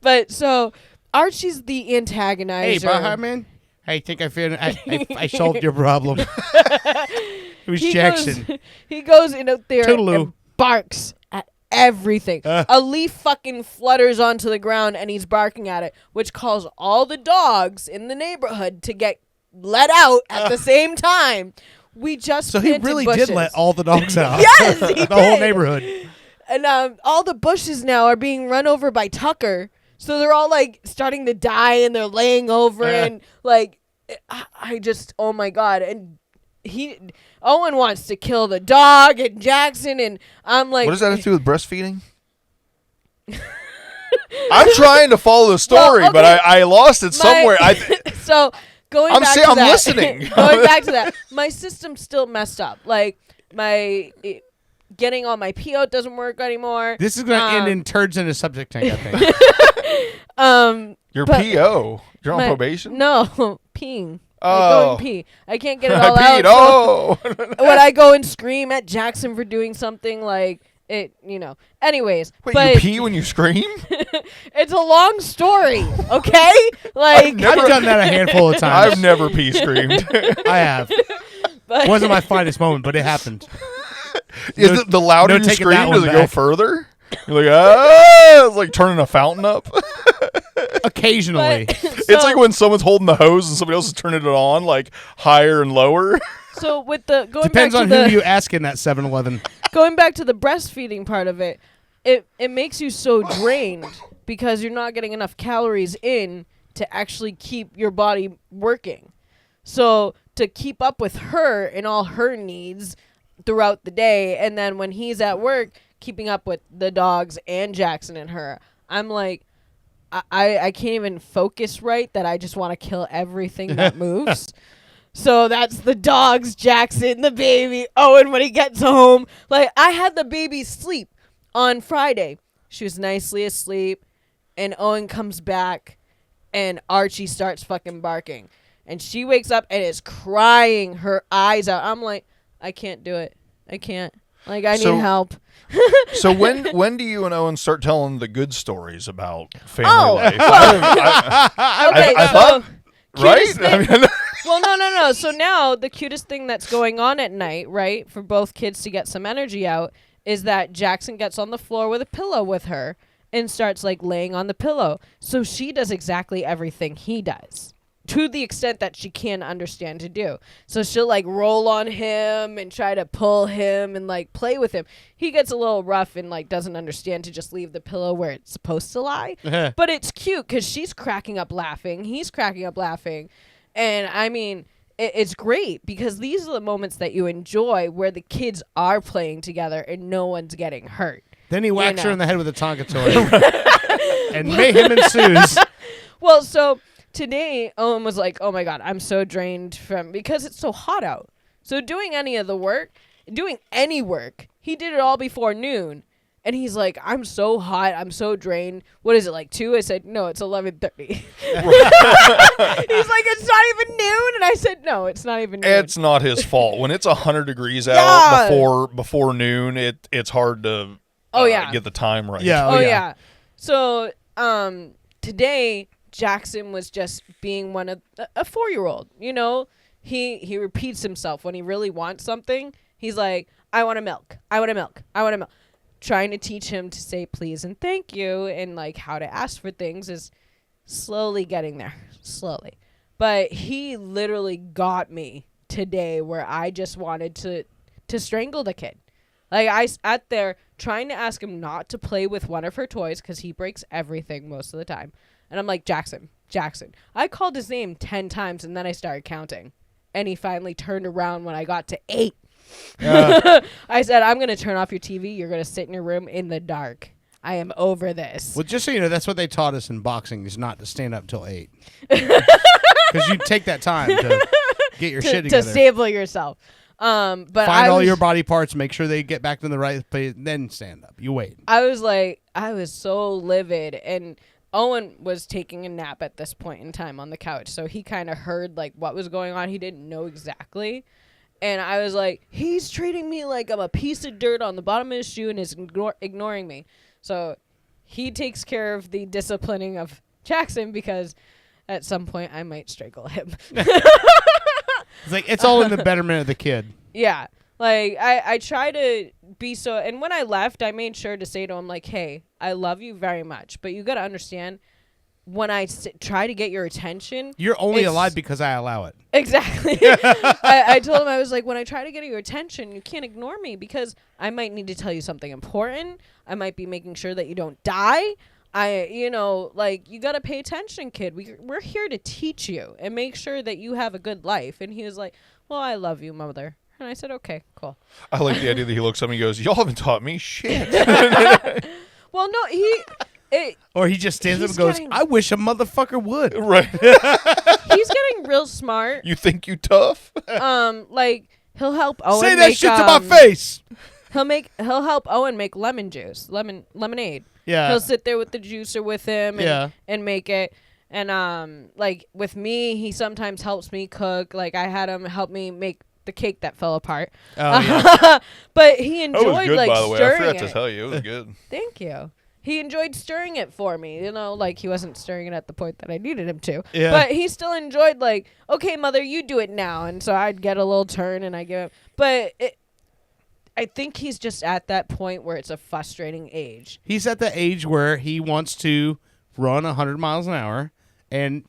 But so Archie's the antagonizer. Hey, Baja Man. I think I solved your problem. It was Jackson. He goes in out there Toodaloo. and barks at everything. A leaf fucking flutters onto the ground and he's barking at it, which calls all the dogs in the neighborhood to get let out at the same time. We just So he planted really bushes. did let all the dogs out. Yes, he did. The whole neighborhood. And all the bushes now are being run over by Tucker. So they're all like starting to die and they're laying over and like I just, oh my God. And Owen wants to kill the dog and Jackson, and I'm like, What does that have to do with breastfeeding? I'm trying to follow the story, but I lost it somewhere. So going I'm back saying to I'm that, listening. going back to that, my system's still messed up. Like getting all my pee out doesn't work anymore. This is going to end in turds in a septic tank, I think. Your but PO. You're on probation? No, peeing. Oh. I go and pee. I can't get it I all peed. out. Oh. When I go and scream at Jackson for doing something like it, Anyways, Wait, but you pee when you scream? it's a long story, okay? Like I've done that a handful of times. I've never pee screamed. I have. but, It wasn't my finest moment, but it happened. Is it the louder you taking that scream, one does it go back. further? You're like, ah! It's like turning a fountain up. Occasionally. It's like when someone's holding the hose and somebody else is turning it on, like higher and lower. So with the going Depends back on to who you ask in that 7-Eleven. going back to the breastfeeding part of it, it makes you so drained because you're not getting enough calories in to actually keep your body working. So to keep up with her and all her needs throughout the day, and then when he's at work, keeping up with the dogs and Jackson and her, I'm like, I can't even focus right, that I just want to kill everything that moves. So that's the dogs, Jackson, the baby, Owen when he gets home. Like, I had the baby sleep on Friday. She was nicely asleep, and Owen comes back, and Archie starts fucking barking. And she wakes up and is crying her eyes out. I'm like, I can't do it. I can't. Like, I need help. So when do you and Owen start telling the good stories about family life? Okay, thought, right? cutest thing- Well, no. So now the cutest thing that's going on at night, right, for both kids to get some energy out, is that Jackson gets on the floor with a pillow with her and starts, like, laying on the pillow. So she does exactly everything he does, to the extent that she can understand to do. So she'll, like, roll on him and try to pull him and, like, play with him. He gets a little rough and, like, doesn't understand to just leave the pillow where it's supposed to lie. But it's cute because she's cracking up laughing. He's cracking up laughing. And, I mean, it's great because these are the moments that you enjoy where the kids are playing together and no one's getting hurt. Then he whacks her in the head with a Tonka toy. And mayhem ensues. Well, so today, Owen was like, oh my God, I'm so drained because it's so hot out. So doing any work, he did it all before noon. And he's like, I'm so hot, I'm so drained. What is it, like 2? I said, no, it's 11:30. He's like, it's not even noon. And I said, no, it's not even noon. It's not his fault. When it's 100 degrees out before noon, it's hard to get the time right. Yeah. So today, Jackson was just being one of a 4-year-old. He repeats himself when he really wants something. He's like, I want a milk. I want a milk. I want a milk. Trying to teach him to say please and thank you and, like, how to ask for things is slowly getting there. Slowly. But he literally got me today where I just wanted to strangle the kid. Like, I sat there trying to ask him not to play with one of her toys because he breaks everything most of the time. And I'm like, Jackson. I called his name 10 times and then I started counting. And he finally turned around when I got to 8. I said, I'm going to turn off your TV. You're going to sit in your room in the dark. I am over this. Well, just so you know, that's what they taught us in boxing, is not to stand up till 8. Because you take that time to get your shit together. To stable yourself. But Find all your body parts, make sure they get back to the right place, then stand up. You wait. I was so livid. And Owen was taking a nap at this point in time on the couch, so he kind of heard like what was going on. He didn't know exactly. And I was like, he's treating me like I'm a piece of dirt on the bottom of his shoe and is ignoring me. So he takes care of the disciplining of Jackson because at some point I might strangle him. It's like it's all in the betterment of the kid. Yeah. Like, I try to be so... And when I left, I made sure to say to him, like, hey, I love you very much, but you got to understand, when I try to get your attention... You're only alive because I allow it. Exactly. I told him, I was like, when I try to get your attention, you can't ignore me because I might need to tell you something important. I might be making sure that you don't die. You got to pay attention, kid. We're here to teach you and make sure that you have a good life. And he was like, well, I love you, mother. And I said, okay, cool. I like the idea that he looks up and he goes, y'all haven't taught me shit. Well, no, or he just stands up and goes, I wish a motherfucker would. Right. He's getting real smart. You think you tough? Like, he'll help Owen Say that shit to my face. He'll help Owen make lemon juice, lemonade. Yeah. He'll sit there with the juicer with him and make it. And like with me, he sometimes helps me cook. Like I had him help me make the cake that fell apart. Oh, yeah. But he enjoyed that was good, like by the way. I stirring forgot it. to tell you, it was good. Thank you. He enjoyed stirring it for me, like he wasn't stirring it at the point that I needed him to. Yeah. But he still enjoyed like, okay, mother, you do it now. And so I'd get a little turn and I give him. But I think he's just at that point where it's a frustrating age. He's at the age where he wants to run 100 miles an hour and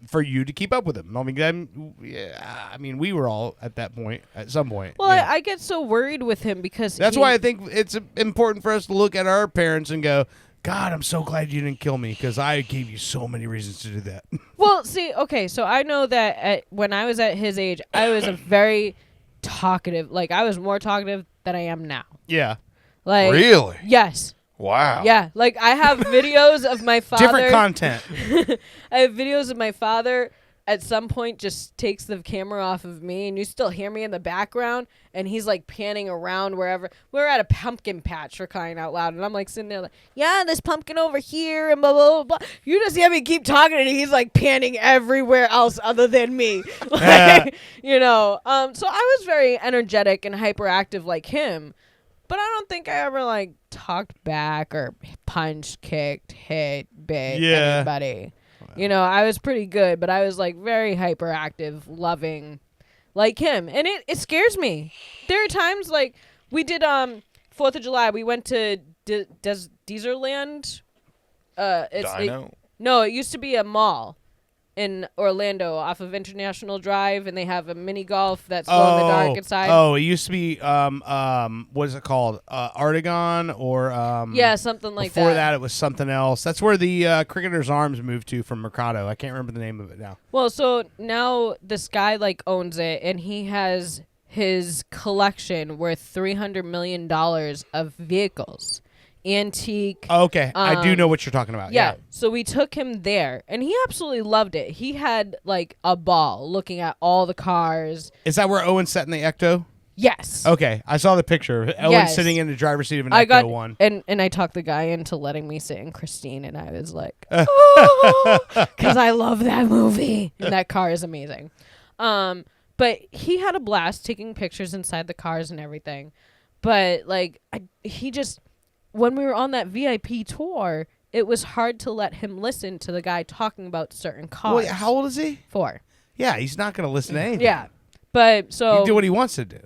for you to keep up with him. I mean, we were all at that point at some point. Well, I get so worried with him because that's why I think it's important for us to look at our parents and go, God, I'm so glad you didn't kill me because I gave you so many reasons to do that. Well, see, okay, so I know that when I was at his age, I was a very talkative. Like, I was more talkative than I am now. Yeah. Like, really? Yes. Wow. Yeah, like I have videos of my father. Different content. I have videos of my father at some point just takes the camera off of me and you still hear me in the background and he's like panning around wherever. We're at a pumpkin patch, for crying out loud, and I'm like sitting there like, yeah, this pumpkin over here and blah, blah, blah, blah. You just hear me keep talking and he's like panning everywhere else other than me. Like, so I was very energetic and hyperactive like him. But I don't think I ever, like, talked back or punched, kicked, hit, bit anybody. Wow. I was pretty good, but I was, like, very hyperactive, loving, like him. And it scares me. There are times, like, we did 4th of July. We went to Deezerland. No, it used to be a mall in Orlando off of International Drive, and they have a mini golf that's glow in the dark inside. Oh, it used to be what is it called? Artagon or something like that. Before that, it was something else. That's where the Cricketer's Arms moved to from Mercado. I can't remember the name of it now. Well, so now this guy like owns it, and he has his collection worth $300 million of vehicles. Antique. Okay, I do know what you're talking about. Yeah. So we took him there, and he absolutely loved it. He had like a ball looking at all the cars. Is that where Owen sat in the Ecto? Yes. Okay, I saw the picture. Owen sitting in the driver's seat of an Ecto one. And I talked the guy into letting me sit in Christine, and I was like, because I love that movie. And that car is amazing. But he had a blast taking pictures inside the cars and everything. But like, when we were on that VIP tour, it was hard to let him listen to the guy talking about certain cars. Wait, how old is he? 4. Yeah, he's not going to listen to anything. Yeah. But so... He do what he wants to do.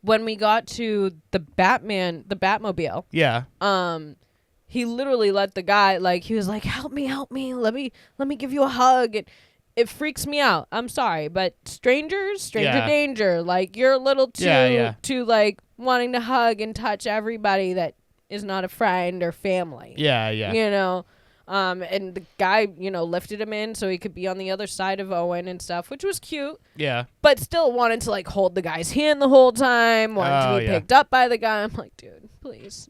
When we got to the Batmobile... Yeah. He literally let the guy, like, he was like, help me, let me give you a hug. And it freaks me out. I'm sorry, but stranger danger. Like, you're a little too like, wanting to hug and touch everybody that is not a friend or family. Yeah. And the guy, lifted him in so he could be on the other side of Owen and stuff, which was cute. Yeah. But still wanted to, like, hold the guy's hand the whole time, wanted to be picked up by the guy. I'm like, dude, please.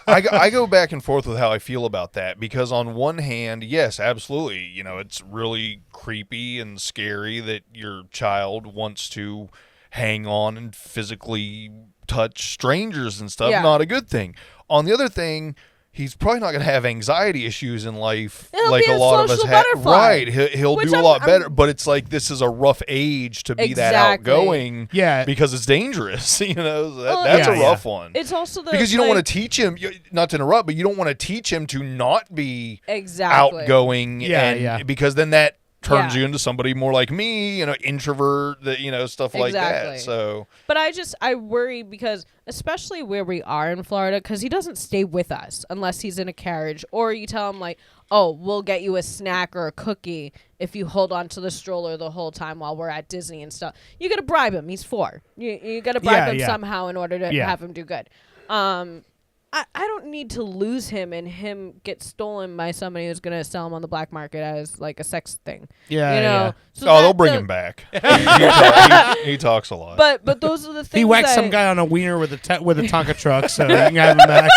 I go back and forth with how I feel about that because on one hand, yes, absolutely, it's really creepy and scary that your child wants to hang on and physically touch strangers and stuff. Yeah. Not a good thing. On the other thing, he's probably not going to have anxiety issues in life He'll like be a a lot of us social have. butterfly. Right. He'll Which do a I'm- lot I'm- better, but it's like this is a rough age to be that Exactly. outgoing Yeah. because it's dangerous. You know, Well, that's yeah, a rough one. It's also the Because you don't want like- to teach him, not to interrupt, but you don't want to teach him to not be exactly outgoing. Yeah. Because then that turns Yeah. you into somebody more like me, introvert, stuff like Exactly. that. So But I worry because especially where we are in Florida, because he doesn't stay with us unless he's in a carriage, or you tell him like, oh, we'll get you a snack or a cookie if you hold on to the stroller the whole time while we're at Disney and stuff. You gotta bribe him. He's 4. You gotta bribe him somehow in order to have him do good. I don't need to lose him and him get stolen by somebody who's gonna sell him on the black market as like a sex thing. Yeah, you know. yeah. So they'll bring him back. he talks a lot. But those are the things. He whacked that, some guy on a wiener with a Tonka truck, so you can have him back.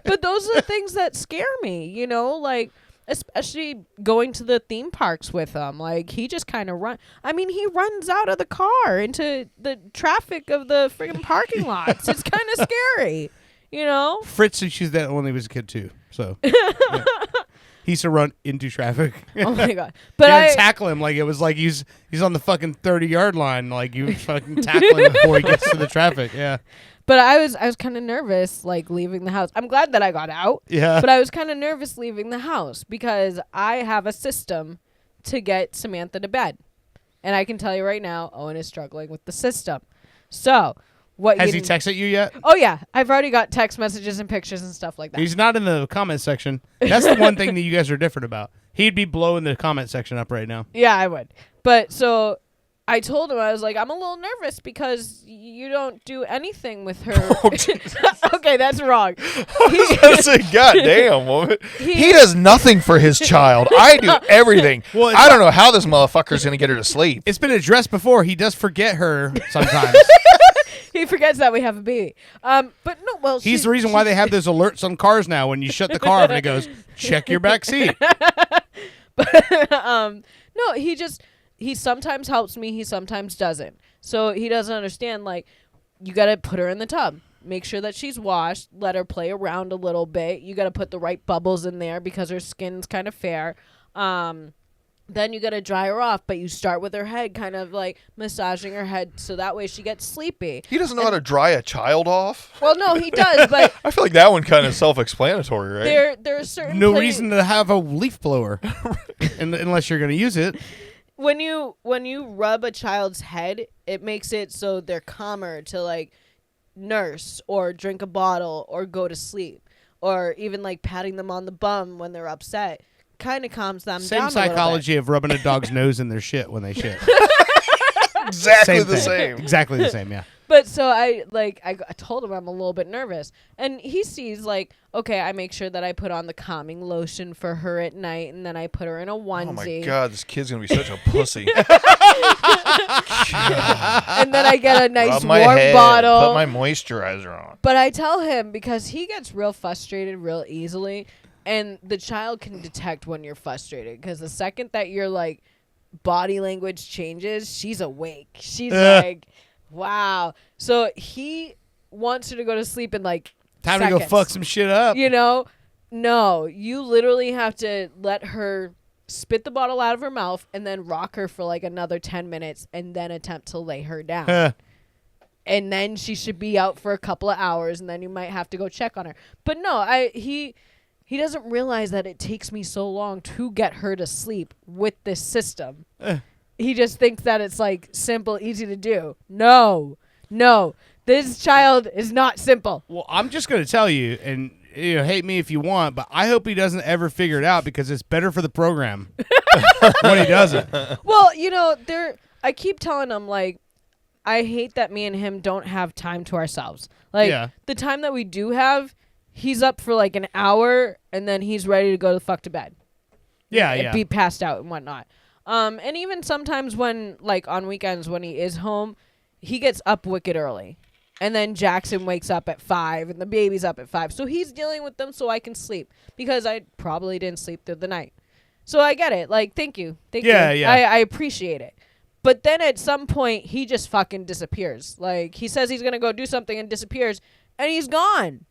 But those are the things that scare me. Like especially going to the theme parks with him. Like he just kind of he runs out of the car into the traffic of the friggin' parking lots. It's kind of scary. Fritz used to do that when he was a kid too. So yeah. He used to run into traffic. Oh my god! But you had to tackle him like it was like he's on the fucking 30-yard line. Like you fucking tackle him before he gets to the traffic. Yeah. But I was kind of nervous like leaving the house. I'm glad that I got out. Yeah. But I was kind of nervous leaving the house because I have a system to get Samantha to bed, and I can tell you right now, Owen is struggling with the system. So. Has he texted you yet? Oh, yeah. I've already got text messages and pictures and stuff like that. He's not in the comment section. That's the one thing that you guys are different about. He'd be blowing the comment section up right now. Yeah, I would. But so I told him, I was like, I'm a little nervous because you don't do anything with her. Okay, that's wrong. That's a goddamn woman. He does nothing for his child. I do everything. Well, I don't know how this motherfucker's going to get her to sleep. It's been addressed before. He does forget her sometimes. He forgets that we have a baby. But no, well, He's the reason why they have those alerts on cars now. When you shut the car off and it goes, check your back seat. No, he sometimes helps me. He sometimes doesn't. So he doesn't understand, like, you got to put her in the tub. Make sure that she's washed. Let her play around a little bit. You got to put the right bubbles in there because her skin's kind of fair. Then you got to dry her off, but you start with her head, kind of like massaging her head so that way she gets sleepy. He doesn't know how to dry a child off? Well, no, he does, but I feel like that one kind of self-explanatory, right? there are certain No reason to have a leaf blower unless you're going to use it. When you rub a child's head, it makes it so they're calmer to like nurse or drink a bottle or go to sleep, or even like patting them on the bum when they're upset. Kind of calms them down. Same psychology of rubbing a dog's nose in their shit when they shit. Exactly the thing. same. Exactly the same, yeah. But so I told him I'm a little bit nervous, and he sees like, okay, I make sure that I put on the calming lotion for her at night, and then I put her in a onesie. Oh my god, this kid's gonna be such a pussy. And then I get a nice Rub my warm head, bottle. put my moisturizer on. But I tell him because he gets real frustrated real easily, and the child can detect when you're frustrated because the second that your like body language changes, she's awake. She's like, wow. So he wants her to go to sleep in like Time seconds. to go fuck some shit up. You know? No, you literally have to let her spit the bottle out of her mouth and then rock her for like another 10 minutes and then attempt to lay her down. And then she should be out for a couple of hours and then you might have to go check on her. But no, he doesn't realize that it takes me so long to get her to sleep with this system. He just thinks that it's like simple, easy to do. No. This child is not simple. Well, I'm just going to tell you, and hate me if you want, but I hope he doesn't ever figure it out because it's better for the program when he doesn't. Well, I keep telling him, like, I hate that me and him don't have time to ourselves. Like, the time that we do have, he's up for like an hour, and then he's ready to go the fuck to bed. Yeah. Be passed out and whatnot. And even sometimes when, like, on weekends when he is home, he gets up wicked early. And then Jackson wakes up at 5, and the baby's up at 5. So he's dealing with them so I can sleep because I probably didn't sleep through the night. So I get it. Like, thank you. Yeah. I appreciate it. But then at some point, he just fucking disappears. Like, he says he's going to go do something and disappears, and he's gone.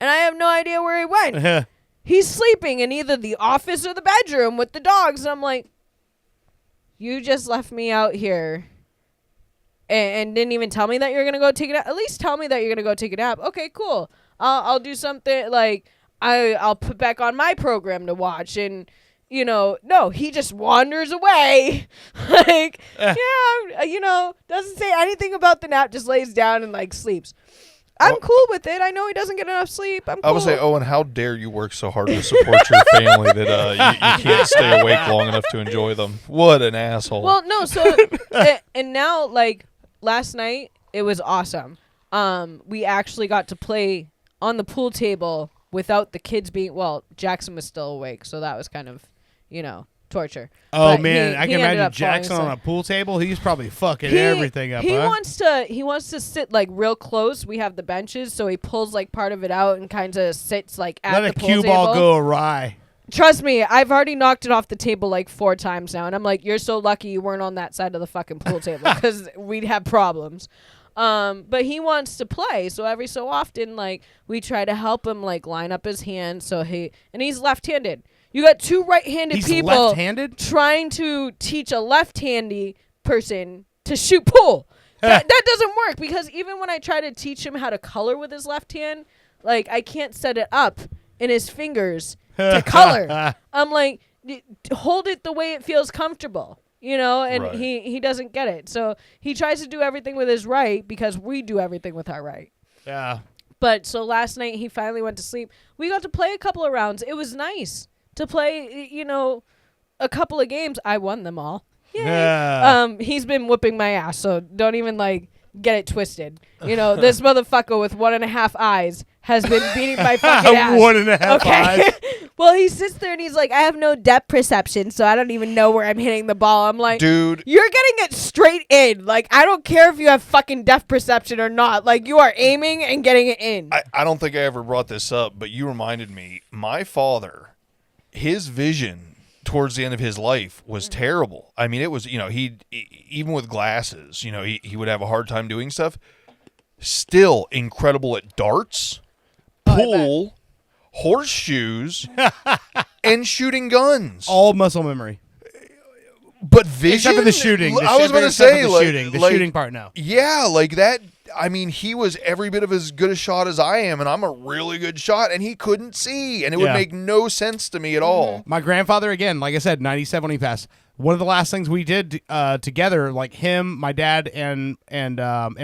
and I have no idea where he went. He's sleeping in either the office or the bedroom with the dogs. And I'm like, you just left me out here and didn't even tell me that you're going to go take a nap. At least tell me that you're going to go take a nap. Okay, cool. I'll do something like I'll put back on my program to watch. And, no, he just wanders away. Doesn't say anything about the nap, just lays down and sleeps. I'm cool with it. I know he doesn't get enough sleep. I'm cool. I would say, Owen, how dare you work so hard to support your family that you can't stay awake long enough to enjoy them? What an asshole. Well, no, so and now last night it was awesome. We actually got to play on the pool table without the kids being Jackson was still awake, so that was kind of, torture. Oh but man, I he can ended imagine up Jackson falling on a pool table. He's probably fucking He- everything up. He wants to sit real close. We have the benches, so he pulls part of it out and kind of sits at Let the a pool cue table. ball go awry. Trust me, I've already knocked it off the table 4 times now, and I'm like, you're so lucky you weren't on that side of the fucking pool table because we'd have problems. But he wants to play, so every so often, we try to help him line up his hands and he's left-handed. You got 2 right-handed He's people left-handed? trying to teach a left-handy person to shoot pool. That doesn't work because even when I try to teach him how to color with his left hand, I can't set it up in his fingers to color. I'm like, hold it the way it feels comfortable, and Right. he doesn't get it. So he tries to do everything with his right because we do everything with our right. Yeah. But so last night he finally went to sleep. We got to play a couple of rounds. It was nice to play, a couple of games. I won them all. Yay. Yeah. He's been whooping my ass, so don't even get it twisted. This motherfucker with 1.5 eyes has been beating my fucking ass. 1.5 eyes. Well, he sits there and he's like, I have no depth perception, so I don't even know where I'm hitting the ball. I'm like, Dude. you're getting it straight in. I don't care if you have fucking depth perception or not. You are aiming and getting it in. I don't think I ever brought this up, but you reminded me. My father, his vision towards the end of his life was terrible. I mean, it was, he even with glasses, he would have a hard time doing stuff. Still incredible at darts, pool, horseshoes, and shooting guns. All muscle memory. But vision, Except for the shooting. I was going to Except for say, the shooting part, no. Yeah, that. I mean, he was every bit of as good a shot as I am, and I'm a really good shot, and he couldn't see, and it would make no sense to me at all. My grandfather, again, like I said, 97 when he passed. One of the last things we did together, him, my dad, and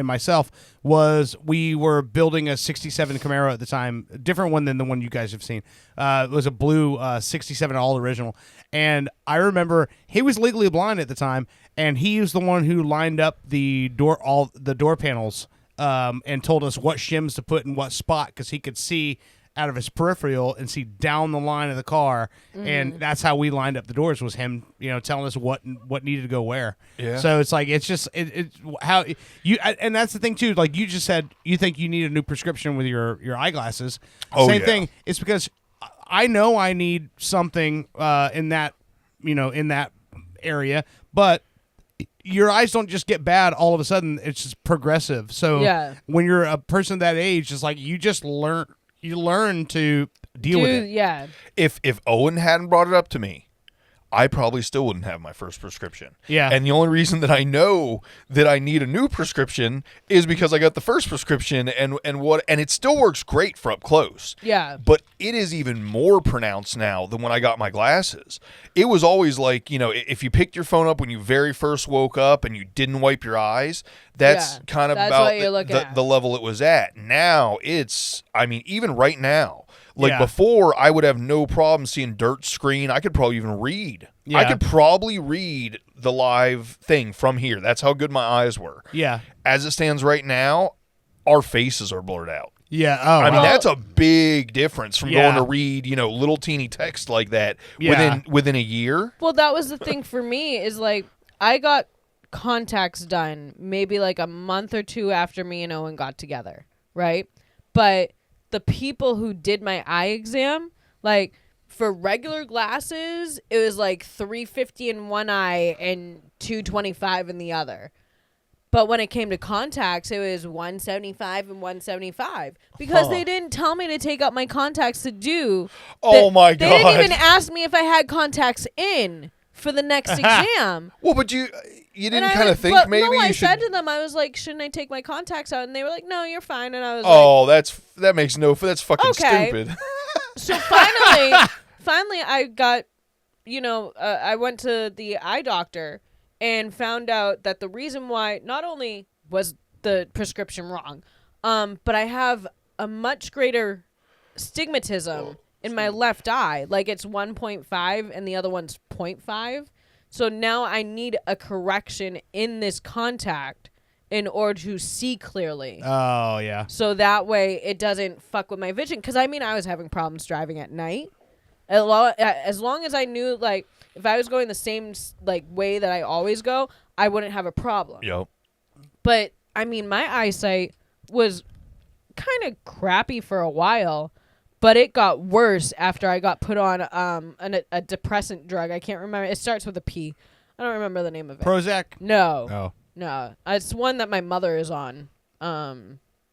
myself, was we were building a 67 Camaro at the time, a different one than the one you guys have seen. It was a blue 67, all original. And I remember he was legally blind at the time, and he was the one who lined up the door panels and told us what shims to put in what spot because he could see out of his peripheral and see down the line of the car, and that's how we lined up the doors. Was him, telling us what needed to go where. Yeah. So it's it's just it's how you and that's the thing too. Like you just said, you think you need a new prescription with your eyeglasses. Oh, Same yeah. thing. It's because I know I need something in that in that area, but your eyes don't just get bad all of a sudden. It's just progressive. So when you're a person that age, it's you just learn. You learn to deal with it. Yeah. If Owen hadn't brought it up to me, I probably still wouldn't have my first prescription. Yeah. And the only reason that I know that I need a new prescription is because I got the first prescription and it still works great for up close. Yeah. But it is even more pronounced now than when I got my glasses. It was always if you picked your phone up when you very first woke up and you didn't wipe your eyes, that's kind of that's about what you're looking at. the level it was at. Now even right now, Yeah. before, I would have no problem seeing dirt screen. I could probably even read. Yeah. I could probably read the live thing from here. That's how good my eyes were. Yeah. As it stands right now, our faces are blurred out. Yeah. Oh, I mean, wow. that's a big difference from Yeah. going to read, little teeny text like that Yeah. within a year. Well, that was the thing for me is I got contacts done maybe a month or two after me and Owen got together, right? But the people who did my eye exam, for regular glasses, it was $350 in one eye and $225 in the other. But when it came to contacts, it was 175 and 175 because they didn't tell me to take out my contacts to do. Oh my God. They didn't even ask me if I had contacts in for the next exam. Well, but you didn't kind was- of think but maybe no, you I should. said to them, I was like, shouldn't I take my contacts out? And they were like, no, you're fine. And I was Oh, that makes no. That's fucking Okay. stupid. So finally, I got, I went to the eye doctor and found out that the reason why not only was the prescription wrong, but I have a much greater stigmatism in my left eye. Like it's 1.5 and the other one's 0.5. So now I need a correction in this contact in order to see clearly. Oh, yeah. So that way it doesn't fuck with my vision. Because, I was having problems driving at night. As long as I knew, like, if I was going the same, like, way that I always go, I wouldn't have a problem. Yep. But, my eyesight was kind of crappy for a while. But it got worse after I got put on a depressant drug. I can't remember. It starts with a P. I don't remember the name of it. Prozac? No. Oh. No, it's one that my mother is on.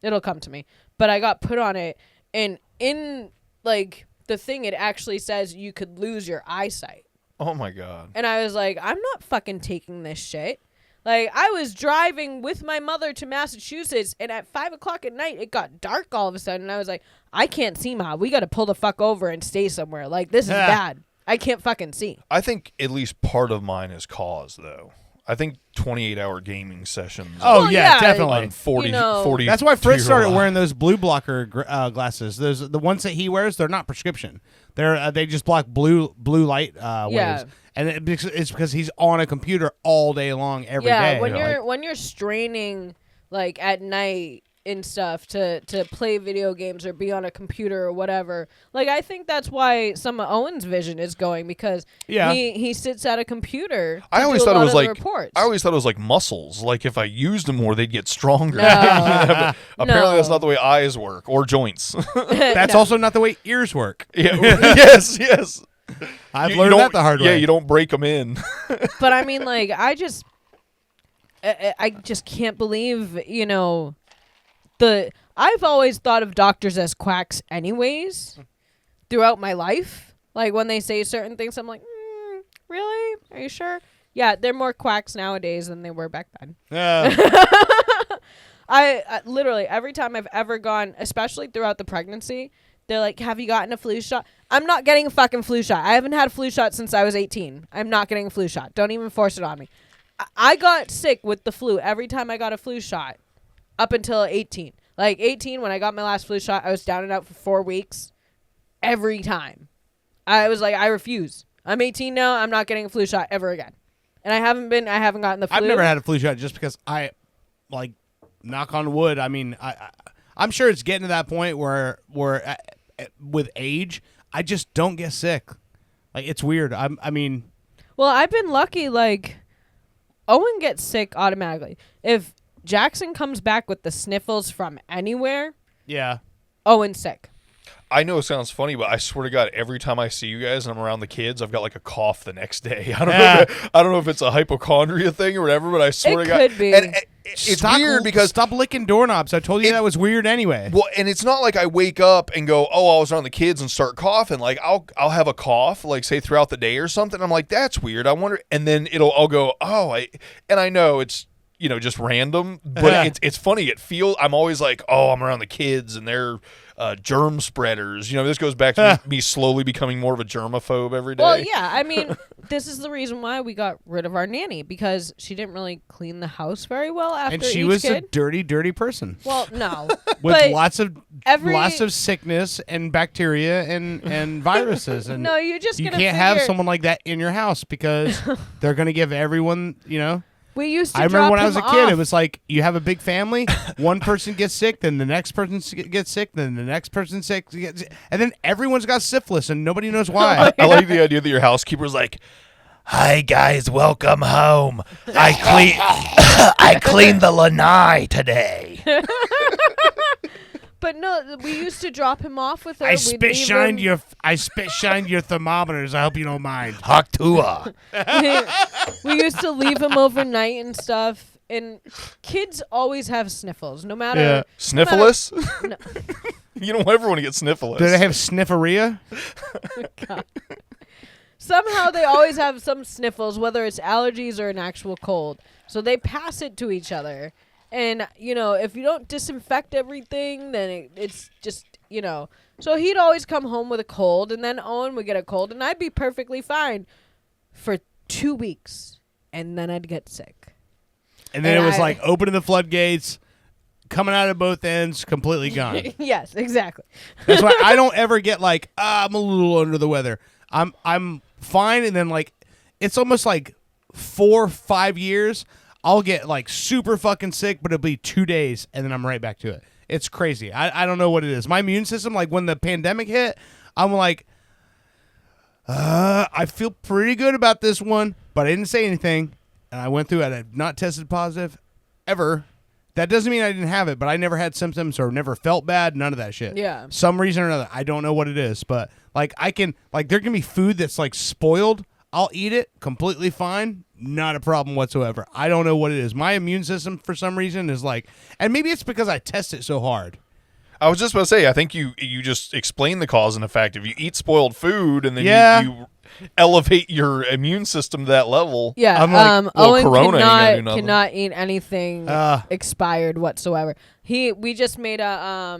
It'll come to me. But I got put on it, and in, like, the thing, it actually says you could lose your eyesight. Oh, my God. And I was like, I'm not fucking taking this shit. Like, I was driving with my mother to Massachusetts, and at 5 o'clock at night, it got dark all of a sudden, and I was like, I can't see, Ma. We got to pull the fuck over and stay somewhere. Like, this is bad. I can't fucking see. I think at least part of mine is cause, though. I think 28-hour gaming sessions. Oh, Well, yeah, yeah, definitely. On 40, You know, 40 That's why Fritz started two-year-old. wearing those blue blocker glasses. Those the ones that he wears. They're not prescription. They just block blue light waves, and it's because he's on a computer all day long every day. Yeah, when you're straining like at night and stuff to play video games or be on a computer or whatever. Like I think that's why some of Owen's vision is going because he sits at a computer. I always thought it was like reports. I always thought it was like muscles. Like if I used them more, they'd get stronger. No. But apparently, No. that's not the way eyes work or joints. That's also not the way ears work. Yeah. yes. I've You learned don't- that the hard way. Yeah, you don't break them in. But I mean, like I just can't believe I've always thought of doctors as quacks anyways throughout my life. Like when they say certain things, I'm like, really? Are you sure? Yeah, they're more quacks nowadays than they were back then. I literally, every time I've ever gone, especially throughout the pregnancy, they're like, have you gotten a flu shot? I'm not getting a fucking flu shot. I haven't had a flu shot since I was 18. I'm not getting a flu shot. Don't even force it on me. I got sick with the flu every time I got a flu shot up until 18. Like 18, when I got my last flu shot, I was down and out for 4 weeks every time. I was like, I refuse. I'm 18 now. I'm not getting a flu shot ever again. And I haven't gotten the flu. I've never had a flu shot just because I, like, knock on wood. I mean, I'm sure it's getting to that point where with age, I just don't get sick. Like, it's weird. I mean. Well, I've been lucky. Like, Owen gets sick automatically. If Jackson comes back with the sniffles from anywhere, Yeah. Owen's sick. I know it sounds funny, but I swear to God, every time I see you guys and I'm around the kids, I've got like a cough the next day. I don't know if it's a hypochondria thing or whatever, but I swear It to God, could be. And it's weird because stop licking doorknobs. I told you that was weird anyway. well, and it's not like I wake up and go, oh, I was around the kids and start coughing. Like I'll have a cough, like say throughout the day or something. I'm like, that's weird. I wonder, and then I'll go, oh, I know it's just random, but it's funny. I'm always like, oh, I'm around the kids and they're germ spreaders. This goes back to me slowly becoming more of a germaphobe every day. Well, yeah. I mean, this is the reason why we got rid of our nanny, because she didn't really clean the house very well after And she each was kid. a dirty, dirty person. Well, no. With but lots of sickness and bacteria and viruses. And no, you just you gonna can't have figure- someone like that in your house because they're going to give everyone, We used to I remember drop when I was a him kid, off. it was like you have a big family, one person gets sick, then the next person gets sick, then the next person sick, and then everyone's got syphilis and nobody knows why. I like the idea that your housekeeper's like, hi guys, welcome home. I cleaned the lanai today. But no, we used to drop him off with her. I We'd spit leave shined him- your thermometers. I hope you don't mind. Haktua. We used to leave him overnight and stuff, and kids always have sniffles, no matter. Yeah. Sniffless? No. You don't ever want to get sniffless. Do they have snifferia? God. Somehow they always have some sniffles, whether it's allergies or an actual cold. So they pass it to each other. And, if you don't disinfect everything, then it's just, So he'd always come home with a cold, and then Owen would get a cold, and I'd be perfectly fine for 2 weeks. And then I'd get sick. And then it was like opening the floodgates, coming out of both ends, completely gone. Yes, exactly. That's why I don't ever get like, I'm a little under the weather. I'm fine, and then like it's almost like 4 or 5 years I'll get like super fucking sick, but it'll be 2 days and then I'm right back to it. It's crazy. I don't know what it is. My immune system, like when the pandemic hit, I'm like, I feel pretty good about this one, but I didn't say anything, and I went through it. I've not tested positive ever. That doesn't mean I didn't have it, but I never had symptoms or never felt bad. None of that shit. Yeah. Some reason or another. I don't know what it is, but like there can be food that's like spoiled. I'll eat it completely fine. Not a problem whatsoever. I don't know what it is. My immune system for some reason is like, and maybe it's because I test it so hard. I was just about to say, I think you just explained the cause and effect. If you eat spoiled food and then you elevate your immune system to that level. Yeah, I'm like, Owen Corona cannot eat anything expired whatsoever. We just made a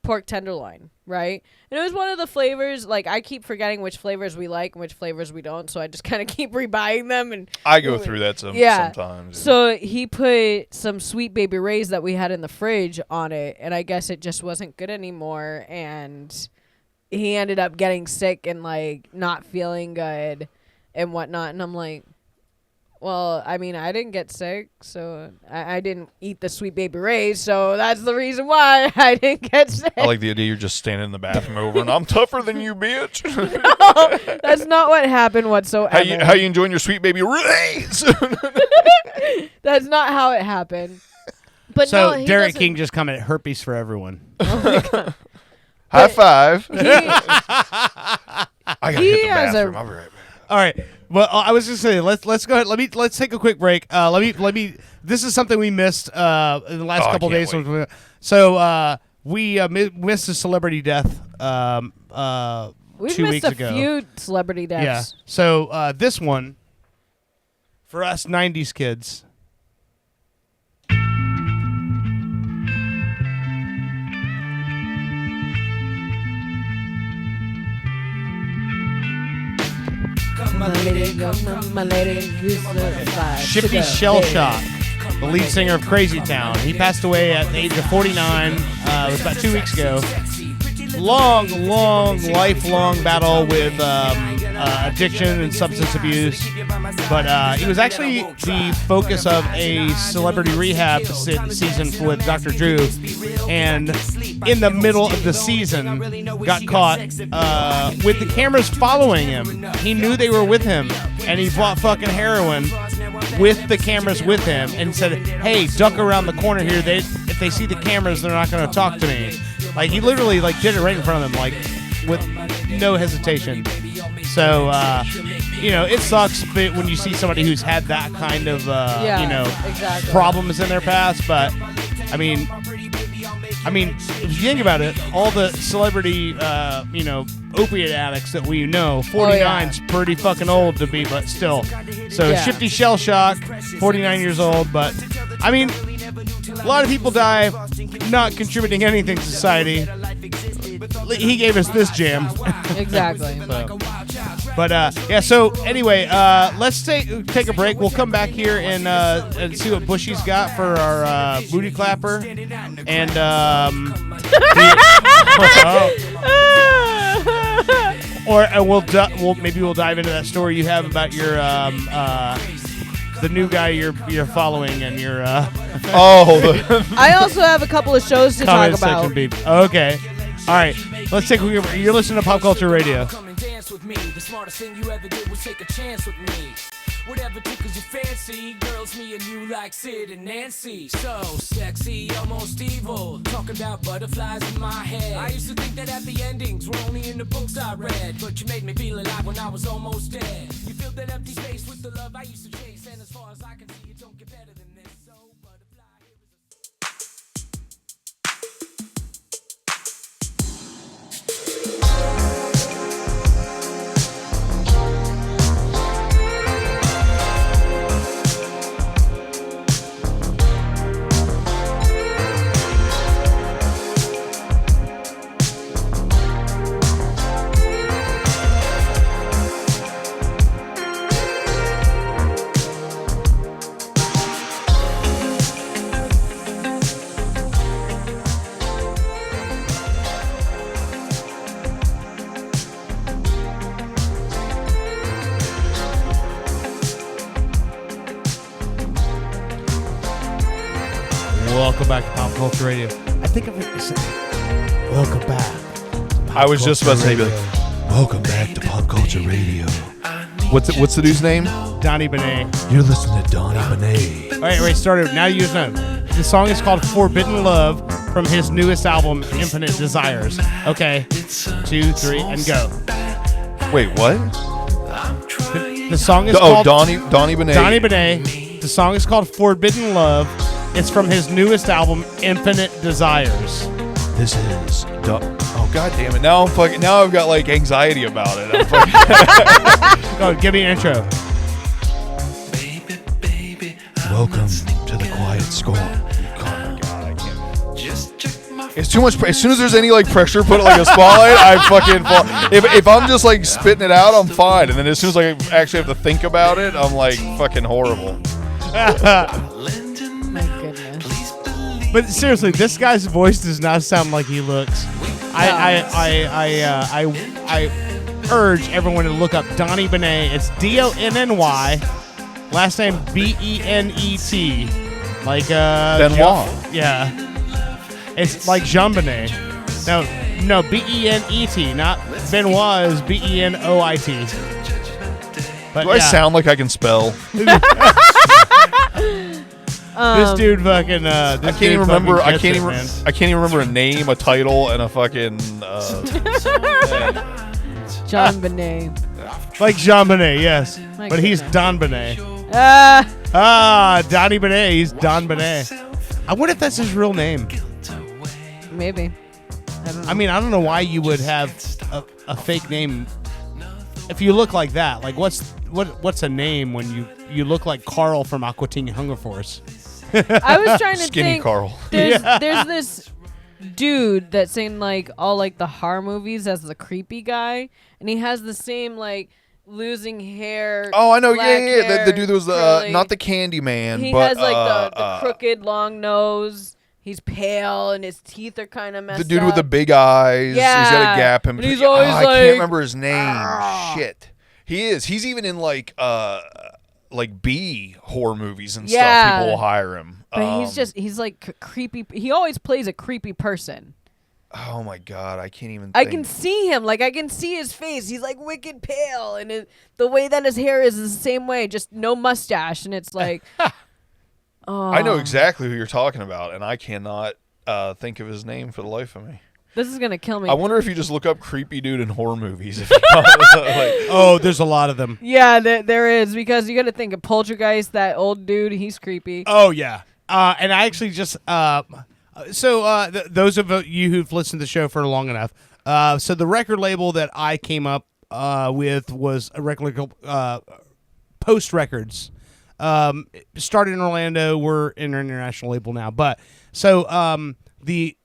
pork tenderloin, right? And it was one of the flavors. Like, I keep forgetting which flavors we like and which flavors we don't, so I just kind of keep rebuying them. And I go through that sometimes. Yeah. So he put some Sweet Baby Ray's that we had in the fridge on it, and I guess it just wasn't good anymore, and he ended up getting sick and like not feeling good and whatnot. And I'm like, well, I mean, I didn't get sick, so I didn't eat the Sweet Baby Ray's, so that's the reason why I didn't get sick. I like the idea you're just standing in the bathroom over and I'm tougher than you, bitch. No, that's not what happened whatsoever. How you enjoying your Sweet Baby Ray's? That's not how it happened. But so no, Derek King just commented, herpes for everyone. Oh my God. High five. I gotta hit the has bathroom. I'll be right back. All right. Well, I was just saying, let's go ahead. Let's take a quick break. Let me. This is something we missed in the last couple of days. Wait. So we missed a celebrity death. We've 2 weeks missed ago. a few celebrity deaths. Yeah. So this one, for us '90s kids. Shifty Shellshock, the lead singer of Crazy Town. He passed away at the age of 49. It was about 2 weeks ago. Long, lifelong battle with addiction and substance abuse. But he was actually the focus of a celebrity rehab season with Dr. Drew. And in the middle of the season, got caught with the cameras following him. He knew they were with him, and he bought fucking heroin with the cameras with him and said, hey, duck around the corner here. If they see the cameras, they're not going to talk to me. Like, he literally did it right in front of them, like, with no hesitation. So, it sucks when you see somebody who's had that kind of, exactly. problems in their past. But, I mean, if you think about it, all the celebrity, opiate addicts that we know, 49's pretty fucking old to be, but still. So, Shifty Shellshock, 49 years old. But, I mean, a lot of people die not contributing anything to society. He gave us this jam. Exactly. So anyway, let's take a break. We'll come back here and see what Bushey's got for our booty clapper. And we'll dive into that story you have about your the new guy you're following and your I also have a couple of shows to talk about. Section beep. Okay. All right. Let's take a quick break. You're listening to Pop Culture Radio. Come and dance with me. The smartest thing you ever did was take a chance with me. Whatever tickles your fancy, girls, me and you like Sid and Nancy. So sexy, almost evil. Talking about butterflies in my head. I used to think that happy endings were only in the books I read, but you made me feel alive when I was almost dead. You filled that empty space with the love I used to chase, and as far as I can see, it don't get better than this. Culture Radio. I think of it as welcome back. I was just about to say, like, welcome back to Pop Culture Radio. What's the dude's name? Donny Benet. You're listening to Donny Benet. Wait, start over. Now you know. The song is called Forbidden Love from his newest album, Infinite Desires. Okay, 2, 3, and go. Wait, what? The song is called... Donny Benet. Donny Benet. The song is called Forbidden Love. It's from his newest album, Infinite Desires. This is... Oh, God damn it. Now I've got, like, anxiety about it. I'm fucking... Go, give me an intro. Welcome to the Quiet Storm. Oh, my God, I can't... It's too much... As soon as there's any, like, pressure put like a spotlight, I fucking fall. If I'm just, like, spitting it out, I'm fine. And then as soon as I actually have to think about it, I'm, like, fucking horrible. My goodness. But seriously, this guy's voice does not sound like he looks. I urge everyone to look up Donny Benet. It's Donny, last name Benet, like Benoit. Yeah, it's like Jean Benet. No, Benet, not Benoit. Is Benoit. But Do I sound like I can spell? This dude fucking. I can't even remember. I can't even remember a name, a title, and a fucking. John Benet. Like Jean Benet, yes, My but he's goodness. Don Benet. Donny Benet. He's Don Benet. I wonder if that's his real name. Maybe. I don't know. I mean, I don't know why you would have a fake name if you look like that. Like, what's a name when you look like Carl from Aqua Teen Hunger Force? I was trying to Skinny think. Carl. There's this dude that's in like all like the horror movies as the creepy guy, and he has the same like losing hair. Oh, I know. black Yeah. hair, The dude that was curly. not the Candy Man, He but has like the crooked long nose. He's pale and his teeth are kind of messed up. the dude with the big eyes. Yeah. He's got a gap in And he's always I like, can't remember his name. Shit. He is. He's even in like B horror movies and stuff. People will hire him. But he's like creepy. He always plays a creepy person. Oh my God, I can't even. I can see him. Like I can see his face. He's like wicked pale, and the way that his hair is the same way, just no mustache, and it's like. I know exactly who you're talking about, and I cannot think of his name for the life of me. This is gonna kill me. I wonder if you just look up creepy dude in horror movies. Oh, there's a lot of them. Yeah, there is, because you got to think of Poltergeist. That old dude, he's creepy. Oh yeah, and I actually just those of you who've listened to the show for long enough. So the record label that I came up with was a record label, Post Records. Started in Orlando. We're an international label now, but so the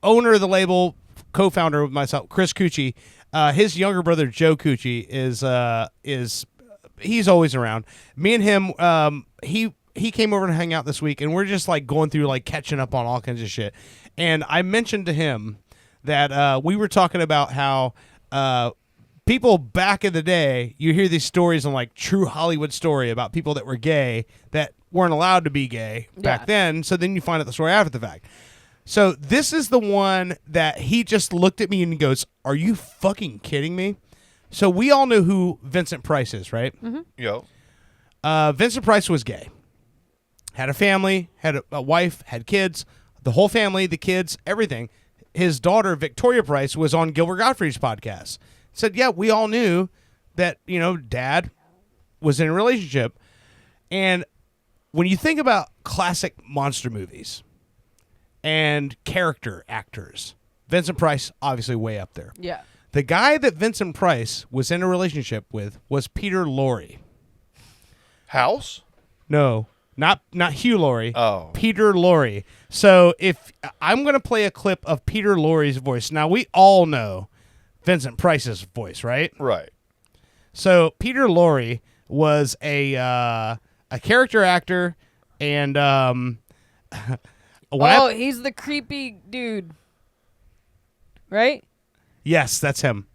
owner of the label, co-founder with myself, Chris Cucci, his younger brother Joe Cucci is he's always around. Me and him, he came over to hang out this week, and we're just like going through like catching up on all kinds of shit. And I mentioned to him that we were talking about how people back in the day, you hear these stories on like True Hollywood Story about people that were gay that weren't allowed to be gay back then. So then you find out the story after the fact. So this is the one that he just looked at me and he goes, "Are you fucking kidding me?" So we all know who Vincent Price is, right? Mm-hmm. Yo. Vincent Price was gay. Had a family, had a wife, had kids, the whole family, the kids, everything. His daughter, Victoria Price, was on Gilbert Gottfried's podcast. Said, yeah, we all knew that, Dad was in a relationship. And when you think about classic monster movies and character actors, Vincent Price, obviously way up there. Yeah. The guy that Vincent Price was in a relationship with was Peter Lorre. House? No, not Hugh Laurie. Oh. Peter Lorre. So if I'm going to play a clip of Peter Lorre's voice. Now, we all know Vincent Price's voice, right? Right. So Peter Lorre was a character actor, and he's the creepy dude, right? Yes, that's him.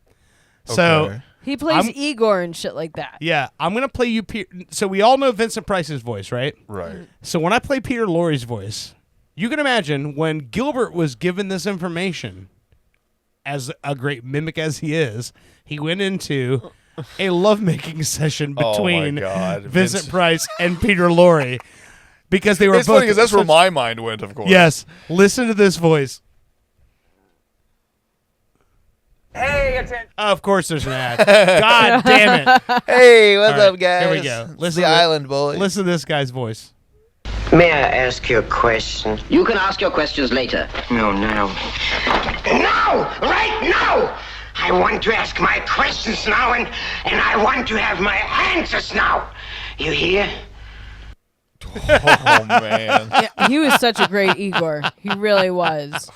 So Okay. He plays Igor and shit like that. yeah, I'm gonna play you. So we all know Vincent Price's voice, right? Right. So when I play Peter Lorre's voice, You can imagine when Gilbert was given this information, as a great mimic as he is, he went into a lovemaking session between Vincent Price and Peter Lorre because they were It's both. funny because that's where my mind went, of course. Yes. Listen to this voice. Hey, of course there's an ad. God damn it. Hey, what's All up, guys? Here we go. Listen the to Island Boys. Listen to this guy's voice. May I ask you a question? You can ask your questions later. No, now. Now! Right now! I want to ask my questions now, and I want to have my answers now. You hear? Oh, man. Yeah, he was such a great Igor. He really was.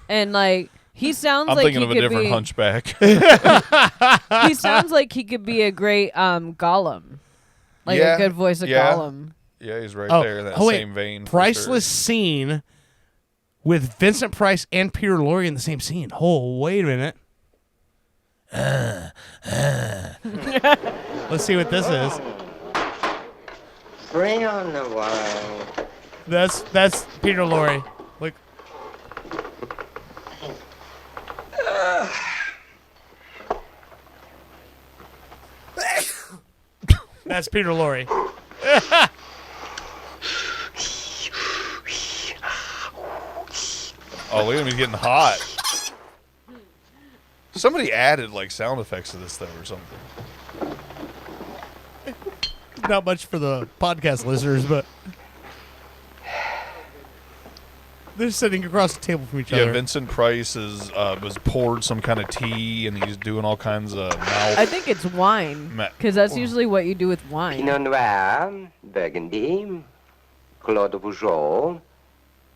And, like, he sounds I'm like thinking he of a could different be, hunchback. He sounds like he could be a great Gollum. Like a good voice of Gollum. Yeah, he's right there in that same vein. Priceless scene with Vincent Price and Peter Lorre in the same scene. Oh, wait a minute. Let's see what this is. Bring on the wine. That's Peter Lorre. Look. That's Peter Lorre. Oh, look at him, he's getting hot. Somebody added like sound effects to this though or something. Not much for the podcast listeners, but they're sitting across the table from each other. Yeah, Vincent Price was poured some kind of tea and he's doing all kinds of mouth. I think it's wine, because that's usually what you do with wine. Pinot Noir, Burgundy, Claude Rougeau,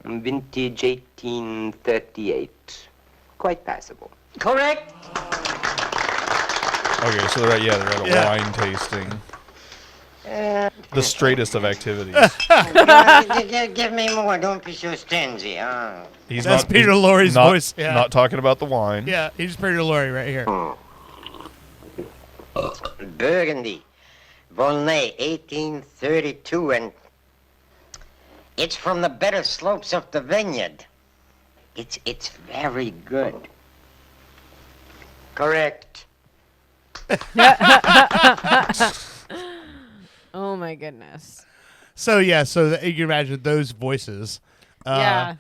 vintage 1838. Quite passable. Correct. Okay, so they're at a wine tasting. The straightest of activities. Give me more. Don't be so stingy. That's Peter Lorre's voice. Yeah. Not talking about the wine. Yeah, he's Peter Lorre right here. Burgundy, Volnay, 1832, and it's from the better slopes of the vineyard. It's very good. Correct. Oh my goodness. So you can imagine those voices. Yeah.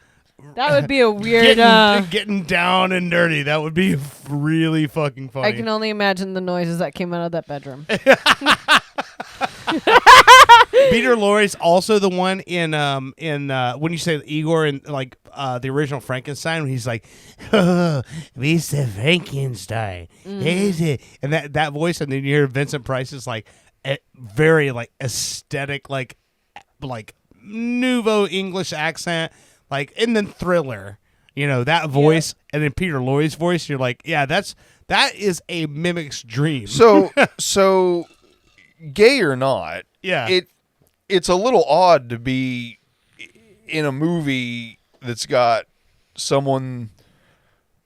That would be a weird getting down and dirty. That would be really fucking funny. I can only imagine the noises that came out of that bedroom. Peter Lorre's also the one in when you say Igor in like the original Frankenstein when he's like, oh, Mr. Frankenstein, is it? And that voice, and then you hear Vincent Price is like very like aesthetic, like nouveau English accent, like, and then Thriller, that voice, and then Peter Lorre's voice. You're like, yeah, that is a mimic's dream. So gay or not, yeah, it's a little odd to be in a movie that's got someone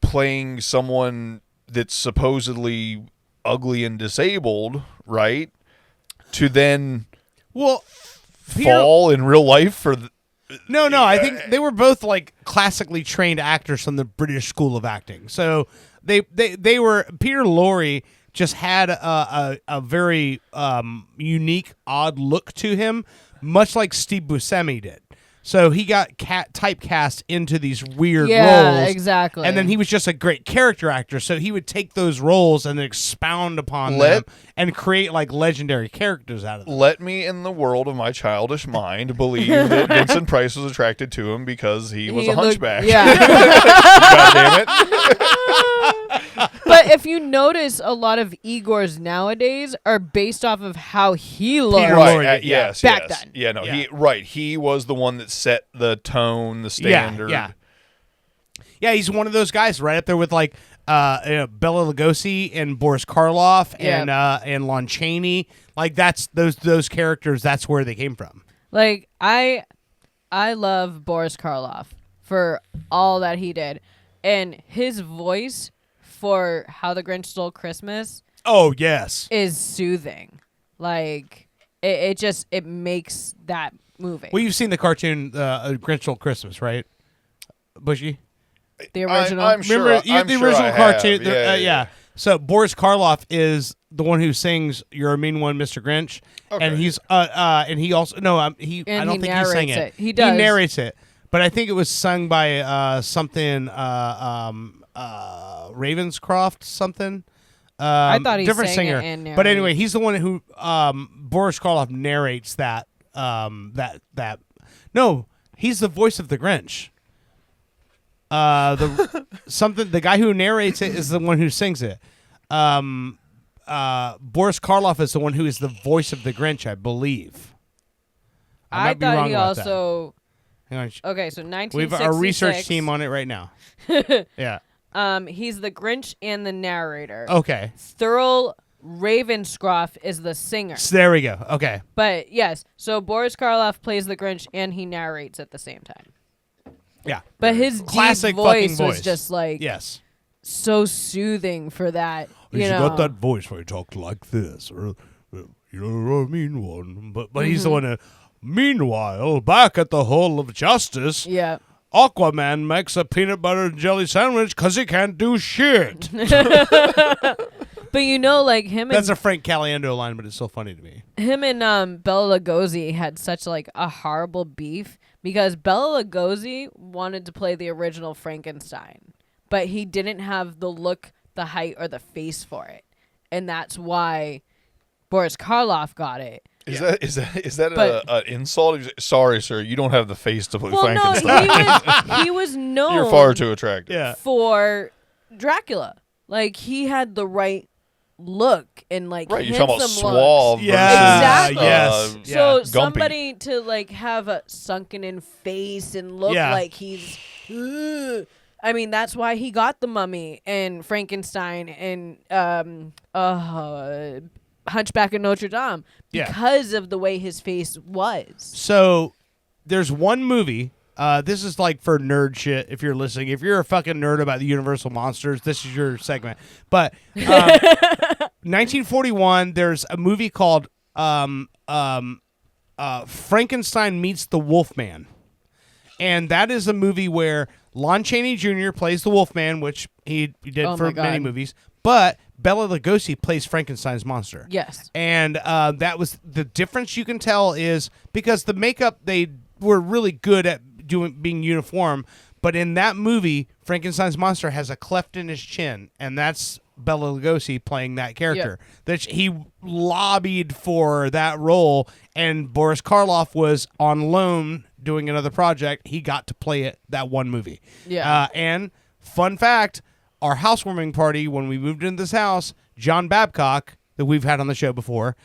playing someone that's supposedly ugly and disabled, right? To then fall in real life for No, I think they were both like classically trained actors from the British School of Acting. So they were Peter Lorre just had a very unique, odd look to him, much like Steve Buscemi did. So he got typecast into these weird roles. Yeah, exactly. And then he was just a great character actor, so he would take those roles and expound upon them and create like legendary characters out of them. Let me, in the world of my childish mind, believe that Vincent Price was attracted to him because he was a hunchback. Yeah. God damn it. But if you notice, a lot of Igors nowadays are based off of how he looked Right, back then. Yeah, no, he was the one that set the tone, the standard. Yeah, he's one of those guys right up there with like Bela Lugosi and Boris Karloff and Lon Chaney. Like that's those characters. That's where they came from. Like I love Boris Karloff for all that he did, and his voice for How the Grinch Stole Christmas. Oh yes, is soothing. Like it makes that movie. Well, you've seen the cartoon Grinch Stole Christmas, right? Bushey? The original. I'm sure. Remember I'm the sure original I have. cartoon? Yeah. So Boris Karloff is the one who sings "You're a Mean One, Mr. Grinch," and he's and he also I don't think he sang it. He does. He narrates it, but I think it was sung by something Ravenscroft something. I thought he different sang singer. it and But anyway, narrated. he's the one who Boris Karloff narrates that. No, he's the voice of the Grinch. The guy who narrates it is the one who sings it. Boris Karloff is the one who is the voice of the Grinch, I believe. I might be thought wrong he about also. that. Hang on. Okay, so 1966. We have our research team on it right now. Yeah. He's the Grinch and the narrator. Okay. Thurl Ravenscroft is the singer. So there we go. Okay. But yes, so Boris Karloff plays the Grinch and he narrates at the same time. Yeah. But his classic deep fucking voice voice was just like so soothing for that. You know, got that voice where he talked like this, or you're a mean one. But he's the one that. Meanwhile, back at the Hall of Justice, Aquaman makes a peanut butter and jelly sandwich because he can't do shit. But you know, like him and That's a Frank Caliendo line, but it's so funny to me. him and Bela Lugosi had such like a horrible beef because Bela Lugosi wanted to play the original Frankenstein, but he didn't have the look, the height, or the face for it, and that's why Boris Karloff got it. Is that an insult? Sorry, sir, you don't have the face to play Well, Frankenstein. no, he was known. You're far too attractive. For Dracula, like he had the right look and like right. You're talking about handsome suave looks. versus Exactly. So Gumpy. somebody to like have a sunken in face and look like he's. I mean, that's why he got the Mummy and Frankenstein and Hunchback of Notre Dame because of the way his face was. So there's one movie. This is like for nerd shit. If you're listening, if you're a fucking nerd about the Universal monsters, this is your segment. But 1941, there's a movie called Frankenstein Meets the Wolfman, and that is a movie where Lon Chaney Jr. plays the Wolfman, which he did for many movies, but Bela Lugosi plays Frankenstein's monster. Yes. And that was the difference you can tell is because the makeup, they were really good at being uniform, but in that movie, Frankenstein's monster has a cleft in his chin, and that's Bela Lugosi playing that character. That he lobbied for that role, and Boris Karloff was on loan doing another project. He got to play it that one movie. Yeah. And fun fact, our housewarming party, when we moved into this house, John Babcock, that we've had on the show before,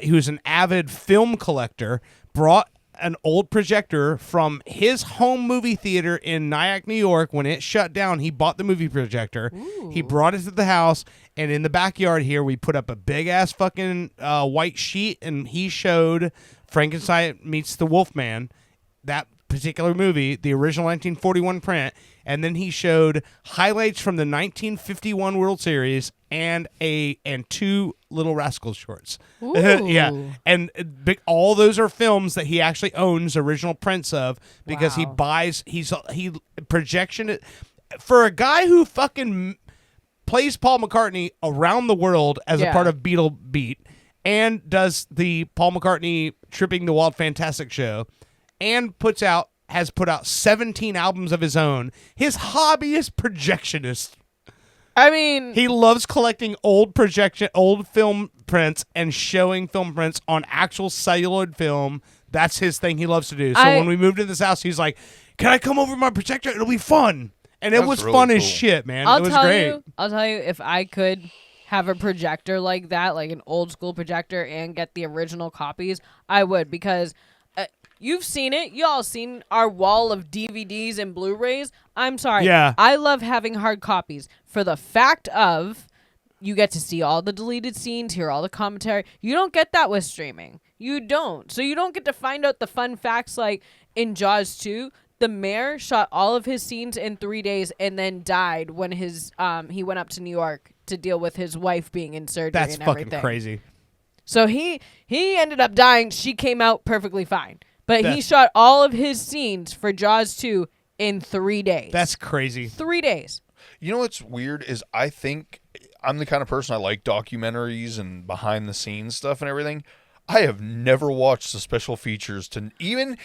who's an avid film collector, brought an old projector from his home movie theater in Nyack, New York. When it shut down, he bought the movie projector. Ooh. He brought it to the house, and in the backyard here, we put up a big-ass fucking white sheet, and he showed Frankenstein Meets the Wolfman, that particular movie, the original 1941 print, and then he showed highlights from the 1951 World Series and two Little Rascals shorts. Yeah, and all those are films that he actually owns original prints of because he projection it for a guy who fucking plays Paul McCartney around the world as a part of Beatle Beat and does the Paul McCartney Tripping the Wild Fantastic show and has put out 17 albums of his own. His hobby is projectionist. I mean, he loves collecting old film prints and showing film prints on actual celluloid film. That's his thing he loves to do. So when we moved into this house, he's like, "Can I come over with my projector? It'll be fun." And it was really fun as shit, man. It was great. I'll tell you, if I could have a projector like that, like an old school projector, and get the original copies, I would, because you've seen it. Y'all seen our wall of DVDs and Blu-rays. I'm sorry. Yeah. I love having hard copies for the fact of you get to see all the deleted scenes, hear all the commentary. You don't get that with streaming. You don't. So you don't get to find out the fun facts like in Jaws 2. The mayor shot all of his scenes in 3 days and then died when he went up to New York to deal with his wife being in surgery. That's and everything. fucking crazy. So he ended up dying. She came out perfectly fine. But he shot all of his scenes for Jaws 2 in 3 days. That's crazy. 3 days. You know what's weird is I think I'm the kind of person I like documentaries and behind the scenes stuff and everything. I have never watched the special features to even.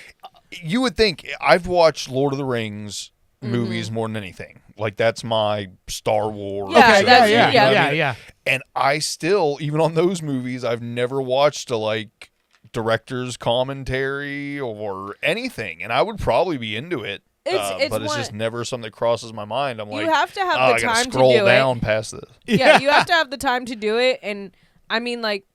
You would think I've watched Lord of the Rings movies more than anything. Like that's my Star Wars. Yeah. And I still, even on those movies, I've never watched a like director's commentary or anything, and I would probably be into it. But it's just never something that crosses my mind. I'm like, you have to have I the gotta time to scroll do down it. past this. Yeah, you have to have the time to do it. And I mean, like,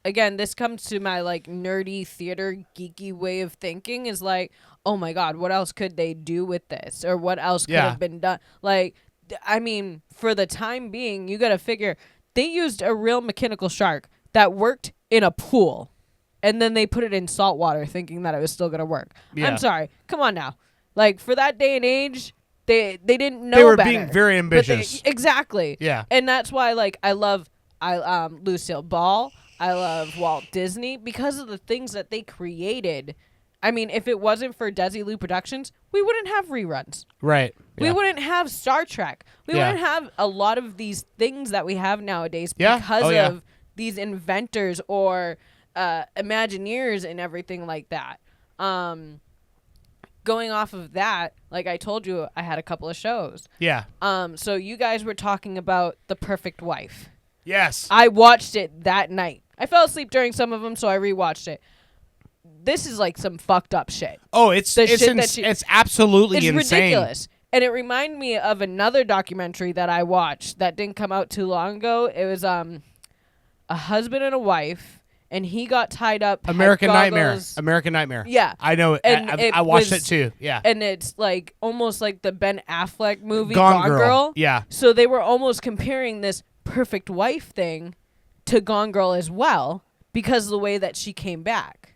again, this comes to my like nerdy theater geeky way of thinking is like, oh my God, what else could they do with this? Or what else could have been done? Like, I mean, for the time being, you got to figure they used a real mechanical shark that worked in a pool. And then they put it in salt water thinking that it was still going to work. Yeah. I'm sorry. Come on now. Like, for that day and age, they didn't know better. They were being very ambitious. Exactly. Yeah. And that's why, like, I love Lucille Ball. I love Walt Disney because of the things that they created. I mean, if it wasn't for Desilu Productions, we wouldn't have reruns. Right. We wouldn't have Star Trek. We wouldn't have a lot of these things that we have nowadays because of these inventors or Imagineers and everything like that. Going off of that, like I told you, I had a couple of shows. Yeah. So you guys were talking about The Perfect Wife. Yes. I watched it that night. I fell asleep during some of them, so I rewatched it. This is like some fucked up shit. Oh, it's absolutely insane. It's ridiculous. And it reminded me of another documentary that I watched that didn't come out too long ago. It was a husband and a wife. And he got tied up. American Nightmare. Yeah. I know it. I watched it too. Yeah. And it's like almost like the Ben Affleck movie, Gone Girl. Yeah. So they were almost comparing this Perfect Wife thing to Gone Girl as well because of the way that she came back.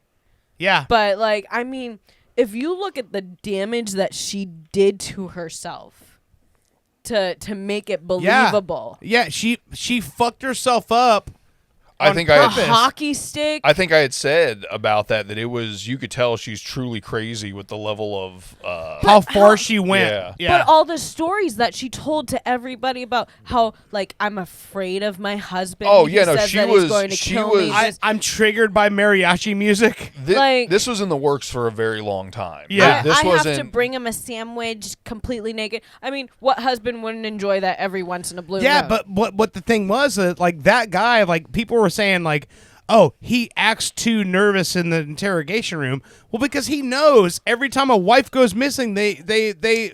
Yeah. But like, I mean, if you look at the damage that she did to herself to make it believable. Yeah. She fucked herself up. I think a hockey stick. I think I had said about that it was, you could tell she's truly crazy with the level of how far she went. Yeah. But all the stories that she told to everybody about how, like, I'm afraid of my husband. Oh, he yeah, no, says she that was. He's going to kill me. I'm triggered by mariachi music. This was in the works for a very long time. Yeah, I have to bring him a sandwich completely naked. I mean, what husband wouldn't enjoy that every once in a blue moon? Yeah, but what the thing was, like that guy, like people were saying, like, oh, he acts too nervous in the interrogation room. Well, because he knows every time a wife goes missing, they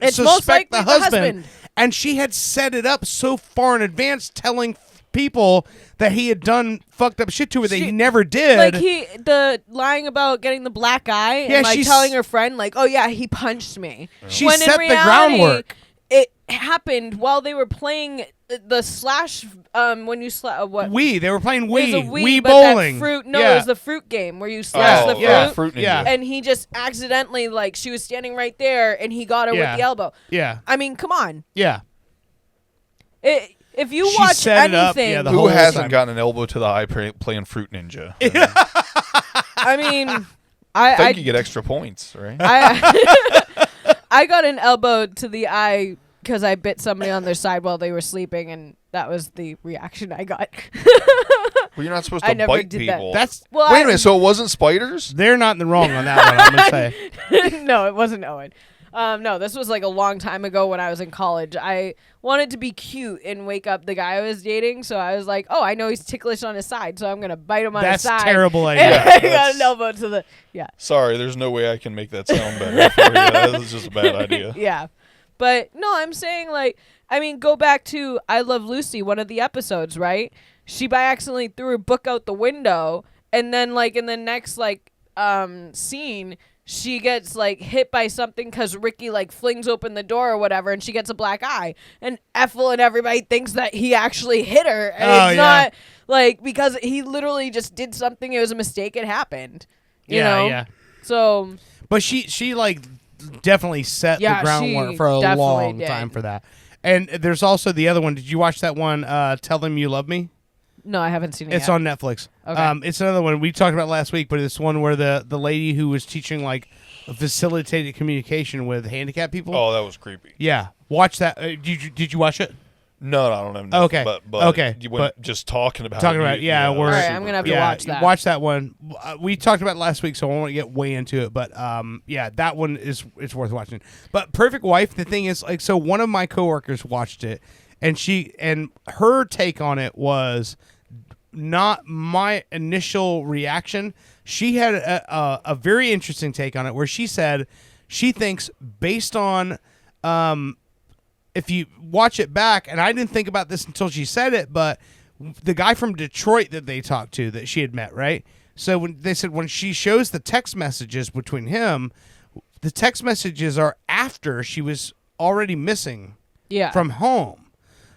suspect the husband. And she had set it up so far in advance, telling people that he had done fucked up shit to her that he never did. Like the lying about getting the black eye and like telling her friend, like, oh yeah, he punched me. She set the groundwork. It happened while they were playing the slash. When you what? Wii. They were playing Wii. Wii but bowling. That fruit. No, it was the fruit game where you slash the fruit. Fruit Ninja. And he just accidentally, like, she was standing right there, and he got her with the elbow. Yeah. I mean, come on. Yeah. If you watch anything, who hasn't gotten an elbow to the eye playing Fruit Ninja? I mean, I think you get extra points, right? I got an elbow to the eye because I bit somebody on their side while they were sleeping, and that was the reaction I got. Well, you're not supposed to bite people. Wait a minute, so it wasn't spiders? They're not in the wrong on that one, I'm going to say. No, it wasn't Owen. No, this was like a long time ago when I was in college. I wanted to be cute and wake up the guy I was dating, so I was like, oh, I know he's ticklish on his side, so I'm going to bite him on his side. That's a terrible idea. And I got an elbow to the, Sorry, there's no way I can make that sound better for you. That was just a bad idea. Yeah. But, no, I'm saying, like, I mean, go back to I Love Lucy, one of the episodes, right? She by accidentally threw her book out the window, and then, like, in the next, like, scene, she gets, like, hit by something because Ricky, like, flings open the door or whatever, and she gets a black eye. And Ethel and everybody thinks that he actually hit her. And it's not, like, because he literally just did something. It was a mistake. It happened. You know? Yeah. So. But she like, definitely set the groundwork for a long time for that. And there's also the other one. Did you watch that one, Tell Them You Love Me? No, I haven't seen it It's yet. on Netflix. Okay. It's another one we talked about last week, but it's one where the lady who was teaching like facilitated communication with handicapped people. Oh, that was creepy. Yeah, watch that. Did you watch it? No, I don't know. Okay. But Okay, you went but- just talking about Talking about yeah, we're All right, I'm gonna have to watch that. Watch that one. We talked about it last week, so I won't get way into it. But yeah, that one it's worth watching. But Perfect Wife, the thing is, like, so one of my coworkers watched it, and her take on it was not my initial reaction. She had a very interesting take on it, where she said she thinks based on if you watch it back, and I didn't think about this until she said it, but the guy from Detroit that they talked to that she had met, right? So when they said when she shows the text messages between him, the text messages are after she was already missing from home.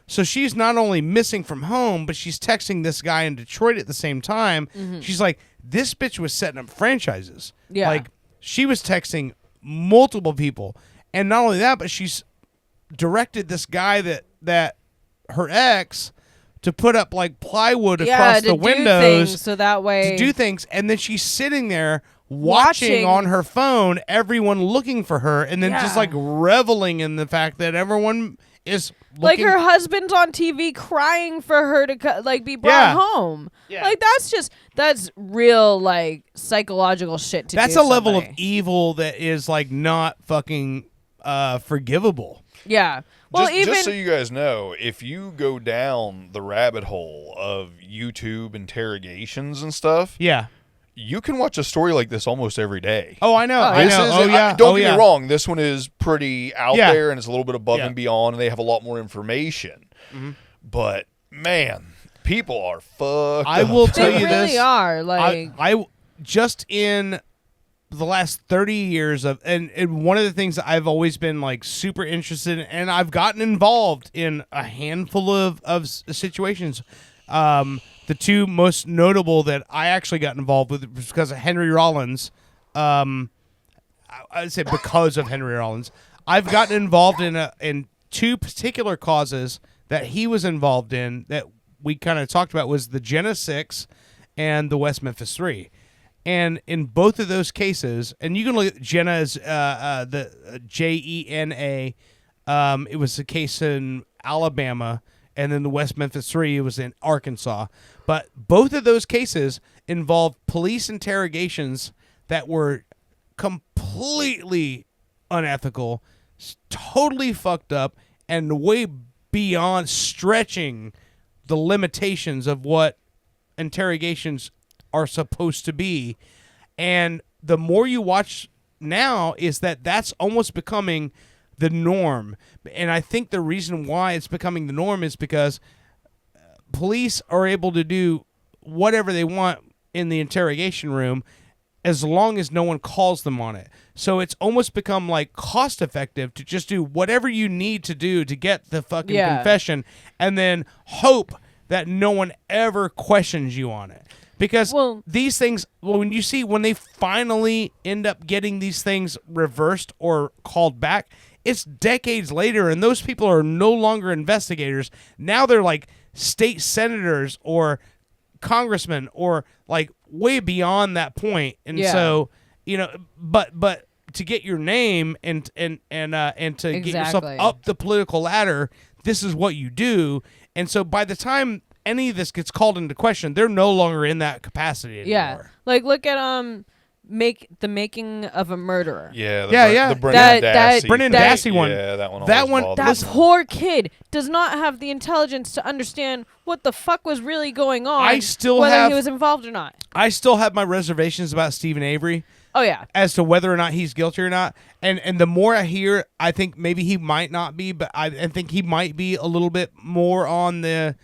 So she's not only missing from home, but she's texting this guy in Detroit at the same time. Mm-hmm. She's like, this bitch was setting up franchises. Yeah. Like, she was texting multiple people. And not only that, but she's directed this guy that her ex to put up like plywood across the windows so that way to do things, and then she's sitting there watching on her phone everyone looking for her, and then just like reveling in the fact that everyone is like looking. her husband's on TV crying for her to like be brought home. Yeah. Like that's real like psychological shit to That's do a level of somebody. evil that is like not fucking forgivable. Yeah. Well, just so you guys know, if you go down the rabbit hole of YouTube interrogations and stuff, yeah, you can watch a story like this almost every day. Oh, I know. This I know. is, Oh, yeah. Don't Oh, get yeah. me wrong. This one is pretty out Yeah. there, and it's a little bit above Yeah. and beyond, and they have a lot more information. Mhm. But man, people are fucked. I will up. tell they you really this. are like I just in the last 30 years of and one of the things that I've always been like super interested in, and I've gotten involved in a handful of situations. The two most notable that I actually got involved with was because of Henry Rollins. I'd say because of Henry Rollins. I've gotten involved in two particular causes that he was involved in that we kind of talked about, was the Jenna 6 and the West Memphis 3. And in both of those cases, and you can look at Jenna as the Jena. It was a case in Alabama, and then the West Memphis 3, it was in Arkansas. But both of those cases involved police interrogations that were completely unethical, totally fucked up, and way beyond stretching the limitations of what interrogations are supposed to be. And the more you watch now is that that's almost becoming the norm. And I think the reason why it's becoming the norm is because police are able to do whatever they want in the interrogation room as long as no one calls them on it. So it's almost become like cost effective to just do whatever you need to do to get the fucking confession, and then hope that no one ever questions you on it. Because these things, when they finally end up getting these things reversed or called back, it's decades later, and those people are no longer investigators. Now they're like state senators or congressmen or like way beyond that point. And so, but to get your name and to get yourself up the political ladder, this is what you do. And so by the time any of this gets called into question, they're no longer in that capacity anymore. yeah. Like look at the Making of a Murderer. Yeah, the Brendan Dassey. Brendan Dassey one. Yeah, that one. That poor kid does not have the intelligence to understand what the fuck was really going on. Whether he was involved or not. I still have my reservations about Stephen Avery. Oh yeah. As to whether or not he's guilty or not, and the more I hear, I think maybe he might not be, but I think he might be a little bit more on the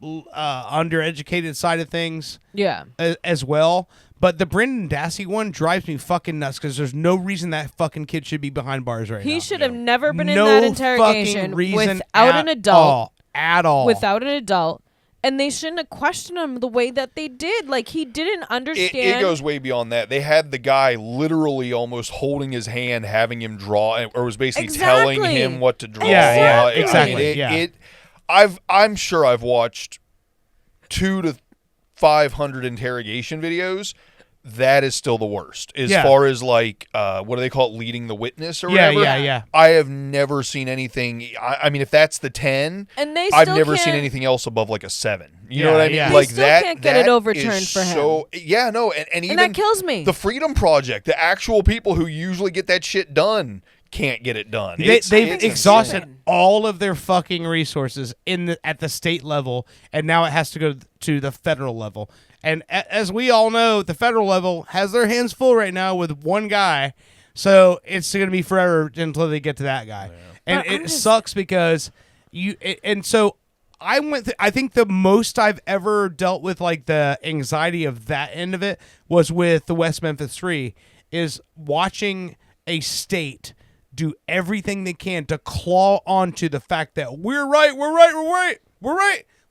undereducated side of things. Yeah. As well. But the Brendan Dassey one drives me fucking nuts because there's no reason that fucking kid should be behind bars right now. He should have never been in No that interrogation fucking reason without an adult. At all. Without an adult. And they shouldn't have questioned him the way that they did. Like, he didn't understand. It goes way beyond that. They had the guy literally almost holding his hand, having him draw, or was basically telling him what to draw. Yeah, exactly. I'm sure I've watched 200 to 500 interrogation videos, that is still the worst. As Yeah. far as like, what do they call it, leading the witness or whatever? Yeah. I have never seen anything. I mean, if that's the 10, And they I've still never seen can't- anything else above like a 7. You Yeah, know what I mean? yeah. They Like still that. can't get it that overturned is for him. so, yeah, no, and even that kills me. The Freedom Project, the actual people who usually get that shit done, can't get it done. They've It's exhausted insane. all of their fucking resources at the state level, and now it has to go to the federal level. And as we all know, the federal level has their hands full right now with one guy, so it's going to be forever until they get to that guy. And it sucks because so I went. I think the most I've ever dealt with, like the anxiety of that end of it, was with the West Memphis 3, is watching a state do everything they can to claw onto the fact that we're right.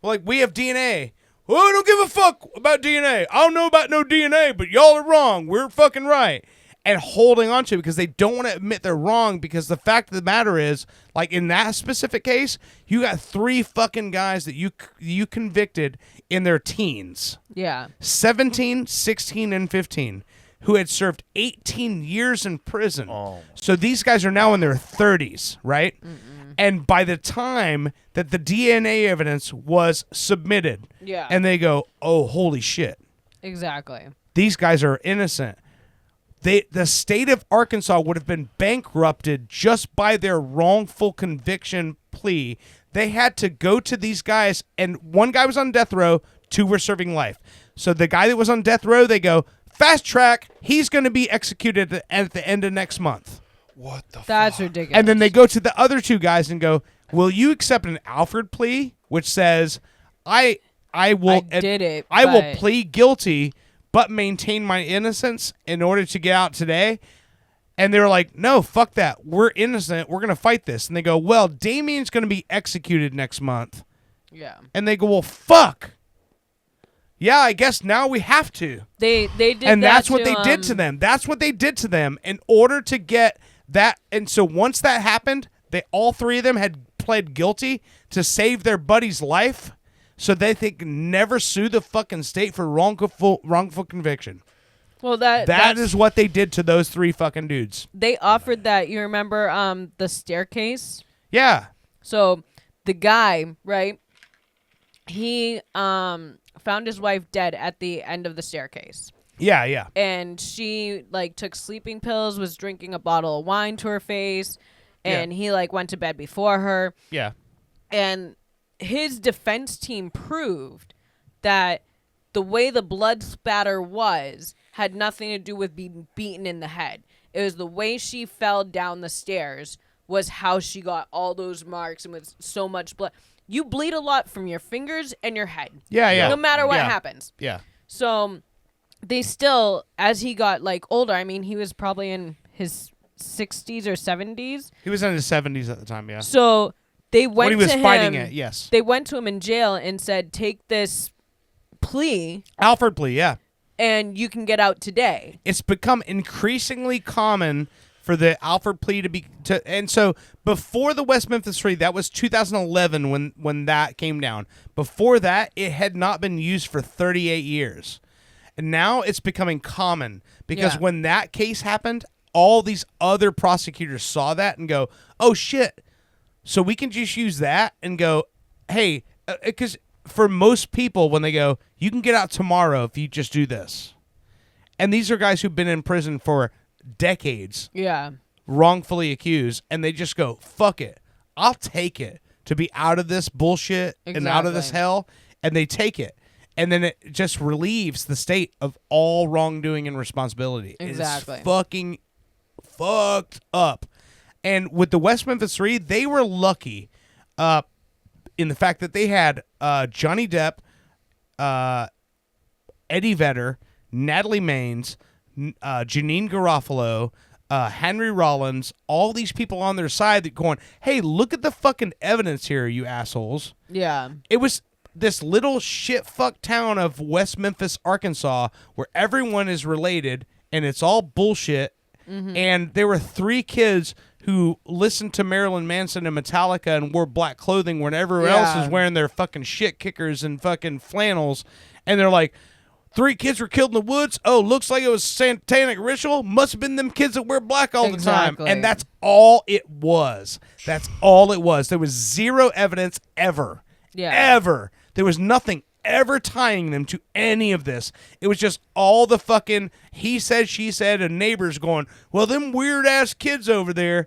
Like, we have DNA. Well, I don't give a fuck about DNA. I don't know about no DNA, but y'all are wrong. We're fucking right. And holding on to it because they don't want to admit they're wrong, because the fact of the matter is, like in that specific case, you got 3 fucking guys that you convicted in their teens. Yeah. 17, 16, and 15, who had served 18 years in prison. So these guys are now in their 30s, right? And by the time that the DNA evidence was submitted, Yeah. and they go, oh, holy shit, Exactly. these guys are innocent. The state of Arkansas would have been bankrupted just by their wrongful conviction plea. They had to go to these guys, and one guy was on death row, 2 were serving life. So the guy that was on death row, they go, fast track, he's going to be executed at the end of next month. What the That's ridiculous. And then they go to the other 2 guys and go, will you accept an Alfred plea, which says, I will but- plead guilty but maintain my innocence in order to get out today? And they were like, no, fuck that. We're innocent. We're going to fight this. And they go, well, Damien's going to be executed next month. Yeah. And they go, well, fuck. Yeah, I guess now we have to. They did And that that's what to, they did to them. That's what they did to them in order to get that. And so once that happened, all 3 of them had pled guilty to save their buddy's life, so they can never sue the fucking state for wrongful conviction. Well, that is what they did to those 3 fucking dudes. They offered that. You remember the staircase? Yeah. So the guy, right? He found his wife dead at the end of the staircase. Yeah. And she like took sleeping pills, was drinking a bottle of wine to her face, and he like went to bed before her. Yeah. And his defense team proved that the way the blood spatter was had nothing to do with being beaten in the head. It was the way she fell down the stairs was how she got all those marks and with so much blood. You bleed a lot from your fingers and your head. Yeah. No matter what Yeah. happens. Yeah. So they still, as he got like older, I mean, he was probably in his 60s or 70s. He was in his 70s at the time, yeah. So they went when he was to fighting him, it, yes. They went to him in jail and said, take this plea. Alfred plea, yeah. And you can get out today. It's become increasingly common for the Alfred plea and so before the West Memphis 3, that was 2011 when that came down. Before that, it had not been used for 38 years. And now it's becoming common because when that case happened, all these other prosecutors saw that and go, oh shit. So we can just use that and go, hey, because for most people, when they go, you can get out tomorrow if you just do this. And these are guys who've been in prison for decades. Yeah. Wrongfully accused. And they just go, fuck it. I'll take it to be out of this bullshit and out of this hell. And they take it. And then it just relieves the state of all wrongdoing and responsibility. Exactly. It's fucking fucked up. And with the West Memphis 3, they were lucky in the fact that they had Johnny Depp, Eddie Vedder, Natalie Maines, Janine Garofalo, Henry Rollins, all these people on their side that going, hey, look at the fucking evidence here, you assholes. Yeah. It was this little shit fuck town of West Memphis, Arkansas, where everyone is related and it's all bullshit. And there were 3 kids who listened to Marilyn Manson and Metallica and wore black clothing when everyone else was wearing their fucking shit kickers and fucking flannels. And they're like, 3 kids were killed in the woods. Oh, looks like it was satanic ritual. Must have been them kids that wear black all the time. And that's all it was. That's all it was. There was 0 evidence ever. Yeah. Ever. There was nothing ever tying them to any of this. It was just all the fucking he said, she said, and neighbors going, well, them weird-ass kids over there.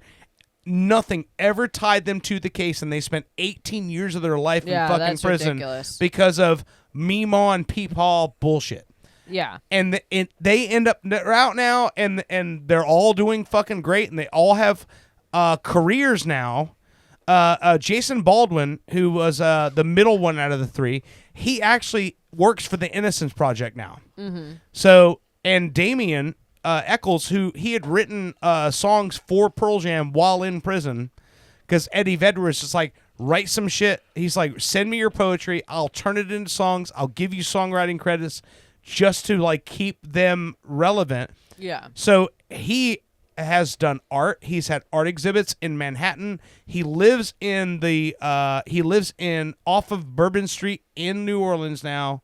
Nothing ever tied them to the case, and they spent 18 years of their life in fucking prison ridiculous. because of Meemaw and Peepaw bullshit. Yeah. And they end up, they're out now, and they're all doing fucking great, and they all have careers now. Jason Baldwin, who was the middle one out of the 3, he actually works for the Innocence Project now. So, and Damien Eccles, who he had written songs for Pearl Jam while in prison, because Eddie Vedder was just like, write some shit. He's like, send me your poetry. I'll turn it into songs. I'll give you songwriting credits just to like keep them relevant. Yeah. So he has done art. He's had art exhibits in Manhattan. He lives in off of Bourbon Street in New Orleans now,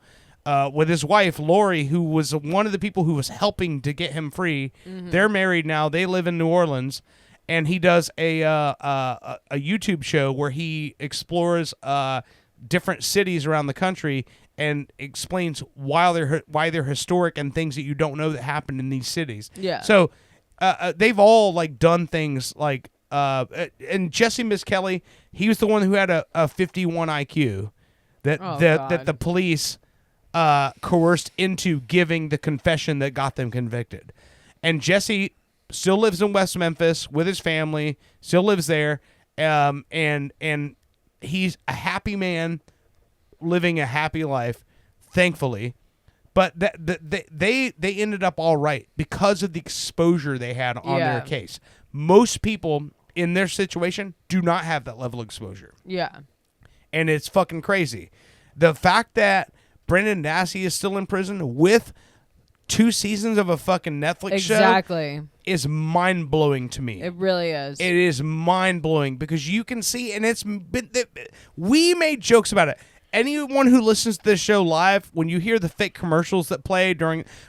with his wife Lori, who was one of the people who was helping to get him free. They're married now. They live in New Orleans, and he does a YouTube show where he explores different cities around the country and explains why they're historic and things that you don't know that happened in these cities. Yeah. So they've all like done things like and Jesse Miskelly, he was the one who had a 51 IQ that the police coerced into giving the confession that got them convicted. And Jesse still lives in West Memphis with his family, still lives there, and he's a happy man living a happy life, thankfully. But they ended up all right because of the exposure they had on their case. Most people in their situation do not have that level of exposure. Yeah. And it's fucking crazy. The fact that Brendan Dassey is still in prison with 2 seasons of a fucking Netflix show is mind-blowing to me. It really is. It is mind-blowing because you can see, and we made jokes about it. Anyone who listens to this show live, when you hear the fake commercials that play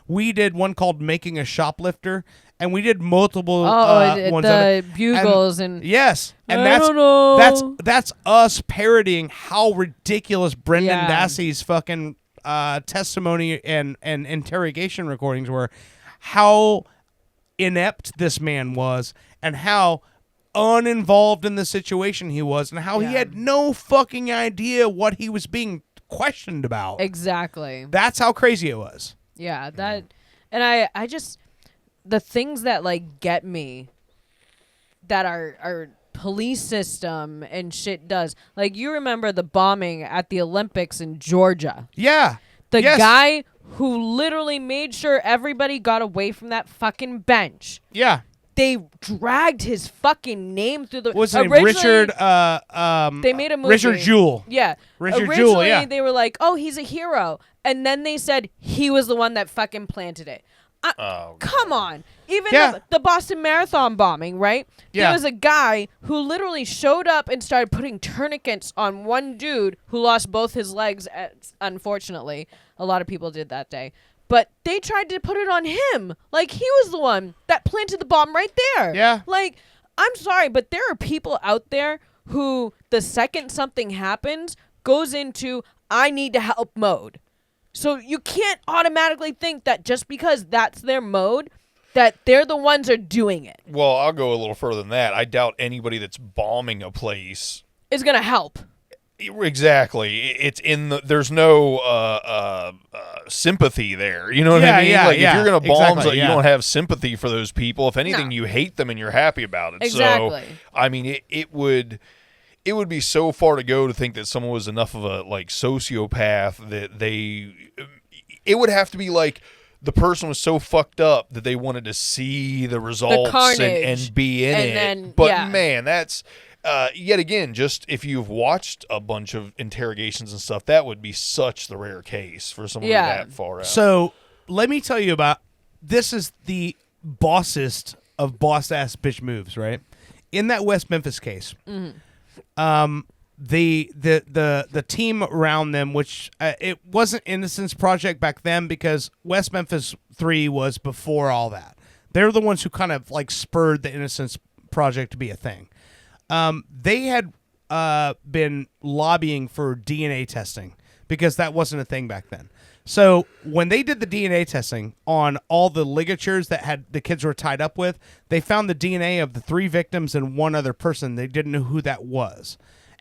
we did one called Making a Shoplifter, and we did multiple ones. The bugles and yes, and I don't know. that's us parodying how ridiculous Brendan Dassey's fucking testimony and interrogation recordings were, how inept this man was, and how uninvolved in the situation he was, and how he had no fucking idea what he was being questioned about. Exactly. That's how crazy it was. Yeah, and I just, the things that like get me that our police system and shit does. Like, you remember the bombing at the Olympics in Georgia? Yeah. The guy who literally made sure everybody got away from that fucking bench. Yeah. They dragged his fucking name through the... What's his name? Richard... they made a movie. Richard Jewell. Yeah. Richard Jewell, yeah. They were like, oh, he's a hero. And then they said he was the one that fucking planted it. Come on. Even the Boston Marathon bombing, right? Yeah. There was a guy who literally showed up and started putting tourniquets on one dude who lost both his legs, unfortunately. A lot of people did that day. But they tried to put it on him. Like, he was the one that planted the bomb right there. Yeah. Like, I'm sorry, but there are people out there who, the second something happens, goes into, I need to help mode. So you can't automatically think that just because that's their mode, that they're the ones who are doing it. Well, I'll go a little further than that. I doubt anybody that's bombing a place is going to help. Exactly. It's in the, there's no sympathy there. You know what I mean? Yeah, like if you're going to bomb, you don't have sympathy for those people. If anything, you hate them and you're happy about it. Exactly. So, I mean, it would be so far to go to think that someone was enough of a like sociopath that it would have to be like the person was so fucked up that they wanted to see the results and be in it. Then, but man, that's yet again, just if you've watched a bunch of interrogations and stuff, that would be such the rare case for someone that far out. So let me tell you about, this is the bossest of boss ass bitch moves, right? In that West Memphis case, the team around them, which it wasn't Innocence Project back then because West Memphis 3 was before all that. They're the ones who kind of like spurred the Innocence Project to be a thing. They had been lobbying for DNA testing because that wasn't a thing back then. So when they did the DNA testing on all the ligatures that had the kids were tied up with, they found the DNA of the 3 victims and one other person. They didn't know who that was.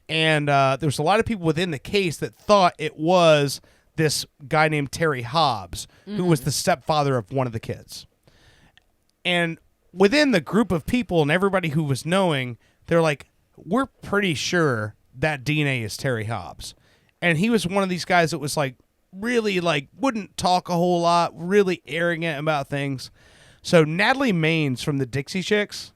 And there's a lot of people within the case that thought it was this guy named Terry Hobbs, who was the stepfather of one of the kids. And within the group of people and everybody who was knowing, they're like, we're pretty sure that DNA is Terry Hobbs. And he was one of these guys that was like, really like wouldn't talk a whole lot, really arrogant about things. So Natalie Maines from the Dixie Chicks,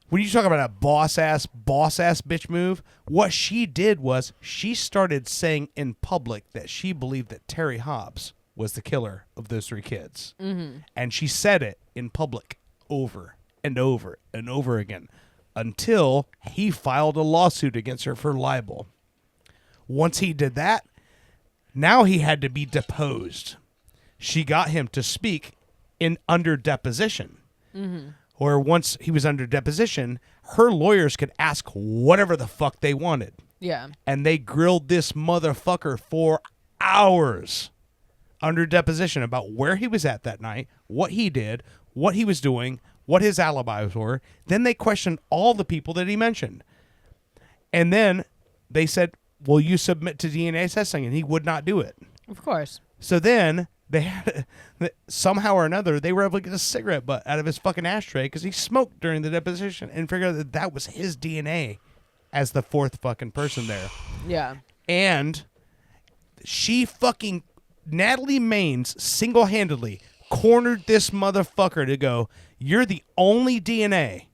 when you talk about a boss ass bitch move, what she did was she started saying in public that she believed that Terry Hobbs was the killer of those 3 kids. And she said it in public over and over and over again until he filed a lawsuit against her for libel. Once he did that, now he had to be deposed. She got him to speak under deposition. Or once he was under deposition, her lawyers could ask whatever the fuck they wanted. Yeah. And they grilled this motherfucker for hours under deposition about where he was at that night, what he did, what he was doing, what his alibis were. Then they questioned all the people that he mentioned. And then they said, will you submit to DNA testing? And he would not do it. Of course. So then they had somehow or another they were able to get a cigarette butt out of his fucking ashtray because he smoked during the deposition and figured out that was his DNA as the 4th fucking person there. Yeah. And she fucking Natalie Maines single-handedly cornered this motherfucker to go, you're the only DNA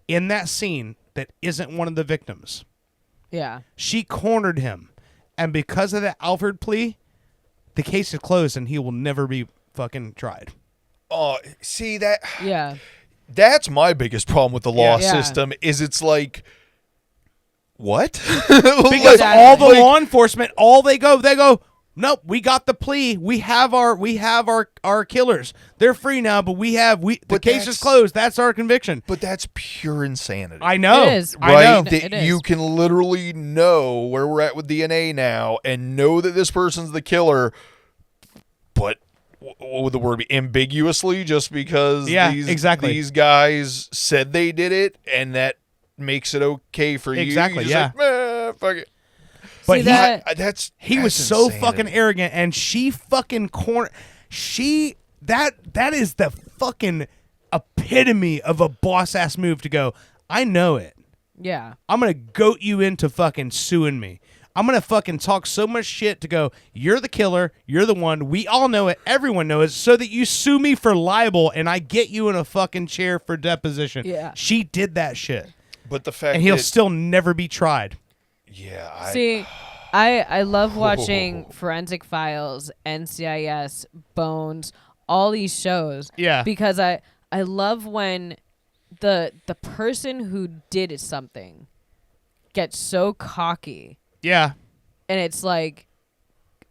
in that scene that isn't one of the victims. Yeah. She cornered him. And because of that Alford plea, the case is closed and he will never be fucking tried. Oh, see that? Yeah. That's my biggest problem with the law system is it's like, what? Because all the law enforcement, they go, nope, we got the plea. We have our killers. They're free now, but the case is closed. That's our conviction. But that's pure insanity. I know. It is. Right? I know. That you can literally know where we're at with DNA now and know that this person's the killer, but what would the word be? Ambiguously, just because these guys said they did it, and that makes it okay for you. Exactly, You're just like, fuck it. But See, he was so fucking arrogant, and she fucking that is the fucking epitome of a boss ass move to go, I know it. Yeah. I'm gonna goat you into fucking suing me. I'm gonna fucking talk so much shit to go, you're the killer, you're the one, we all know it, everyone knows it, so that you sue me for libel and I get you in a fucking chair for deposition. Yeah. She did that shit. But the fact and he'll still never be tried. Yeah. See, I love watching Forensic Files, NCIS, Bones, all these shows. Yeah. Because I love when the person who did something gets so cocky. Yeah. And it's like,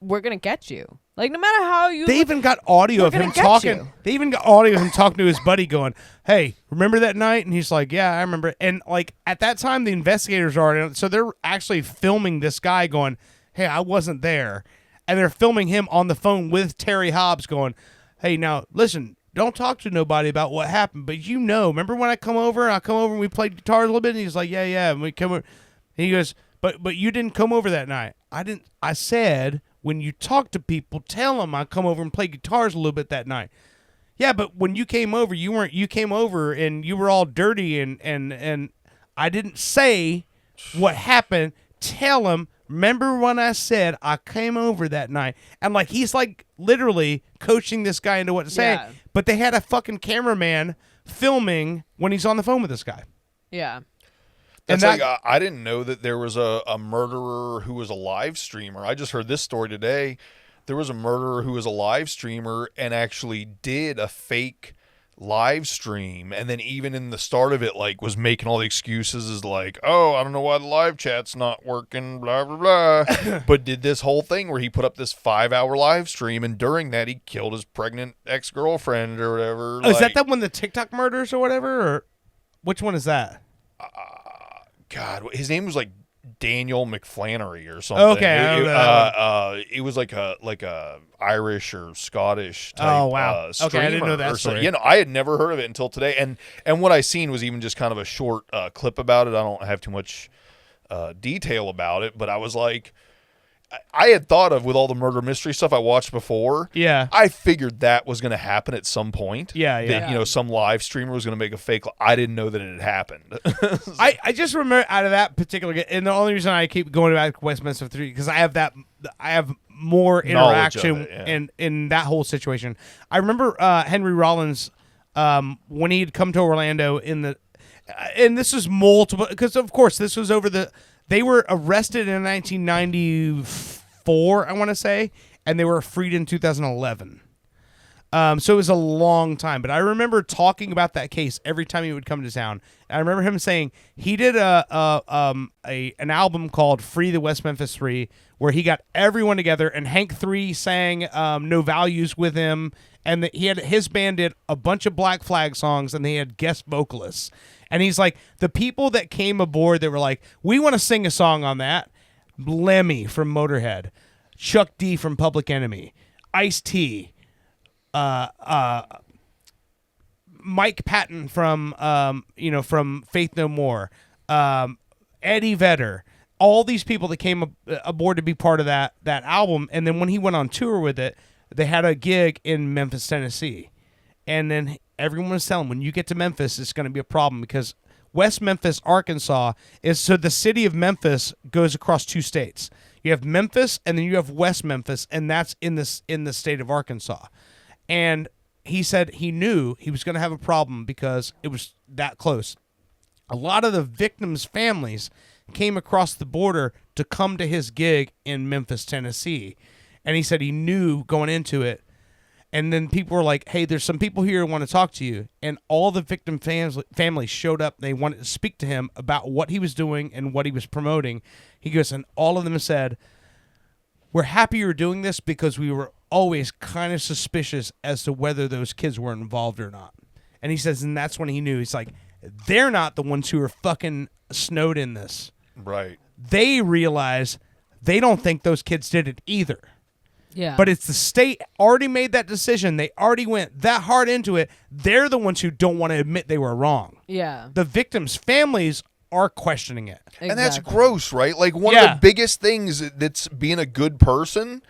we're going to get you. Like, no matter how you... They even got audio of him talking. They even got audio of him talking to his buddy going, hey, remember that night? And he's like, yeah, I remember. And, like, at that time, the investigators are... So they're actually filming this guy going, hey, I wasn't there. And they're filming him on the phone with Terry Hobbs going, hey, now, listen, don't talk to nobody about what happened. But you know, remember when I come over and we played guitars a little bit? And he's like, yeah. And we come over. And he goes, but you didn't come over that night. I didn't. I said... when you talk to people, tell them I come over and play guitars a little bit that night. Yeah, but when you came over, you came over and you were all dirty and I didn't say what happened. Tell them, remember when I said I came over that night? And like he's like literally coaching this guy into what to say. Yeah. But they had a fucking cameraman filming when he's on the phone with this guy. Yeah. That's like, I didn't know that there was a murderer who was a live streamer. I just heard this story today. There was a murderer who was a live streamer and actually did a fake live stream, and then even in the start of it, like, was making all the excuses as like, oh, I don't know why the live chat's not working, blah blah blah. But did this whole thing where he put up this 5-hour live stream, and during that he killed his pregnant ex-girlfriend or whatever. Oh, is that one of the TikTok murders or whatever, or which one is that? God, his name was like Daniel McFlannery or something. Okay, I don't know. It was like a Irish or Scottish type. Oh wow. Okay, I didn't know that story. You know, I had never heard of it until today, and what I seen was even just kind of a short clip about it. I don't have too much detail about it, but I was like, I had thought of, with all the murder mystery stuff I watched before. Yeah, I figured that was going to happen at some point. Yeah. That, you know, some live streamer was going to make a fake. I didn't know that it had happened. I just remember out of that particular, and the only reason I keep going back to Westminster 3 because I have more interaction in that whole situation. I remember Henry Rollins when he'd come to Orlando and this was multiple, because of course this was they were arrested in 1994, I want to say, and they were freed in 2011. So it was a long time, but I remember talking about that case every time he would come to town. And I remember him saying he did an album called Free the West Memphis 3, where he got everyone together, and Hank 3 sang No Values with him, and his band did a bunch of Black Flag songs, and they had guest vocalists. And he's like, the people that came aboard, they were like, we want to sing a song on that. Lemmy from Motorhead, Chuck D from Public Enemy, Ice-T, Mike Patton from from Faith No More, Eddie Vedder, all these people that came aboard to be part of that album. And then when he went on tour with it, they had a gig in Memphis, Tennessee, and then everyone was telling him, when you get to Memphis, it's going to be a problem, because West Memphis, Arkansas the city of Memphis goes across 2 states. You have Memphis, and then you have West Memphis, and that's in the state of Arkansas. And he said he knew he was going to have a problem because it was that close. A lot of the victims' families came across the border to come to his gig in Memphis, Tennessee. And he said he knew going into it. And then people were like, hey, there's some people here who want to talk to you. And all the victim families showed up. They wanted to speak to him about what he was doing and what he was promoting. He goes, and all of them said, we're happy you're doing this because we were always kind of suspicious as to whether those kids were involved or not. And he says, and that's when he knew. He's like, they're not the ones who are fucking snowed in this. Right. They realize they don't think those kids did it either. Yeah. But it's the state already made that decision. They already went that hard into it. They're the ones who don't want to admit they were wrong. Yeah. The victims' families are questioning it. Exactly. And that's gross, right? Like, one of the biggest things that's being a good person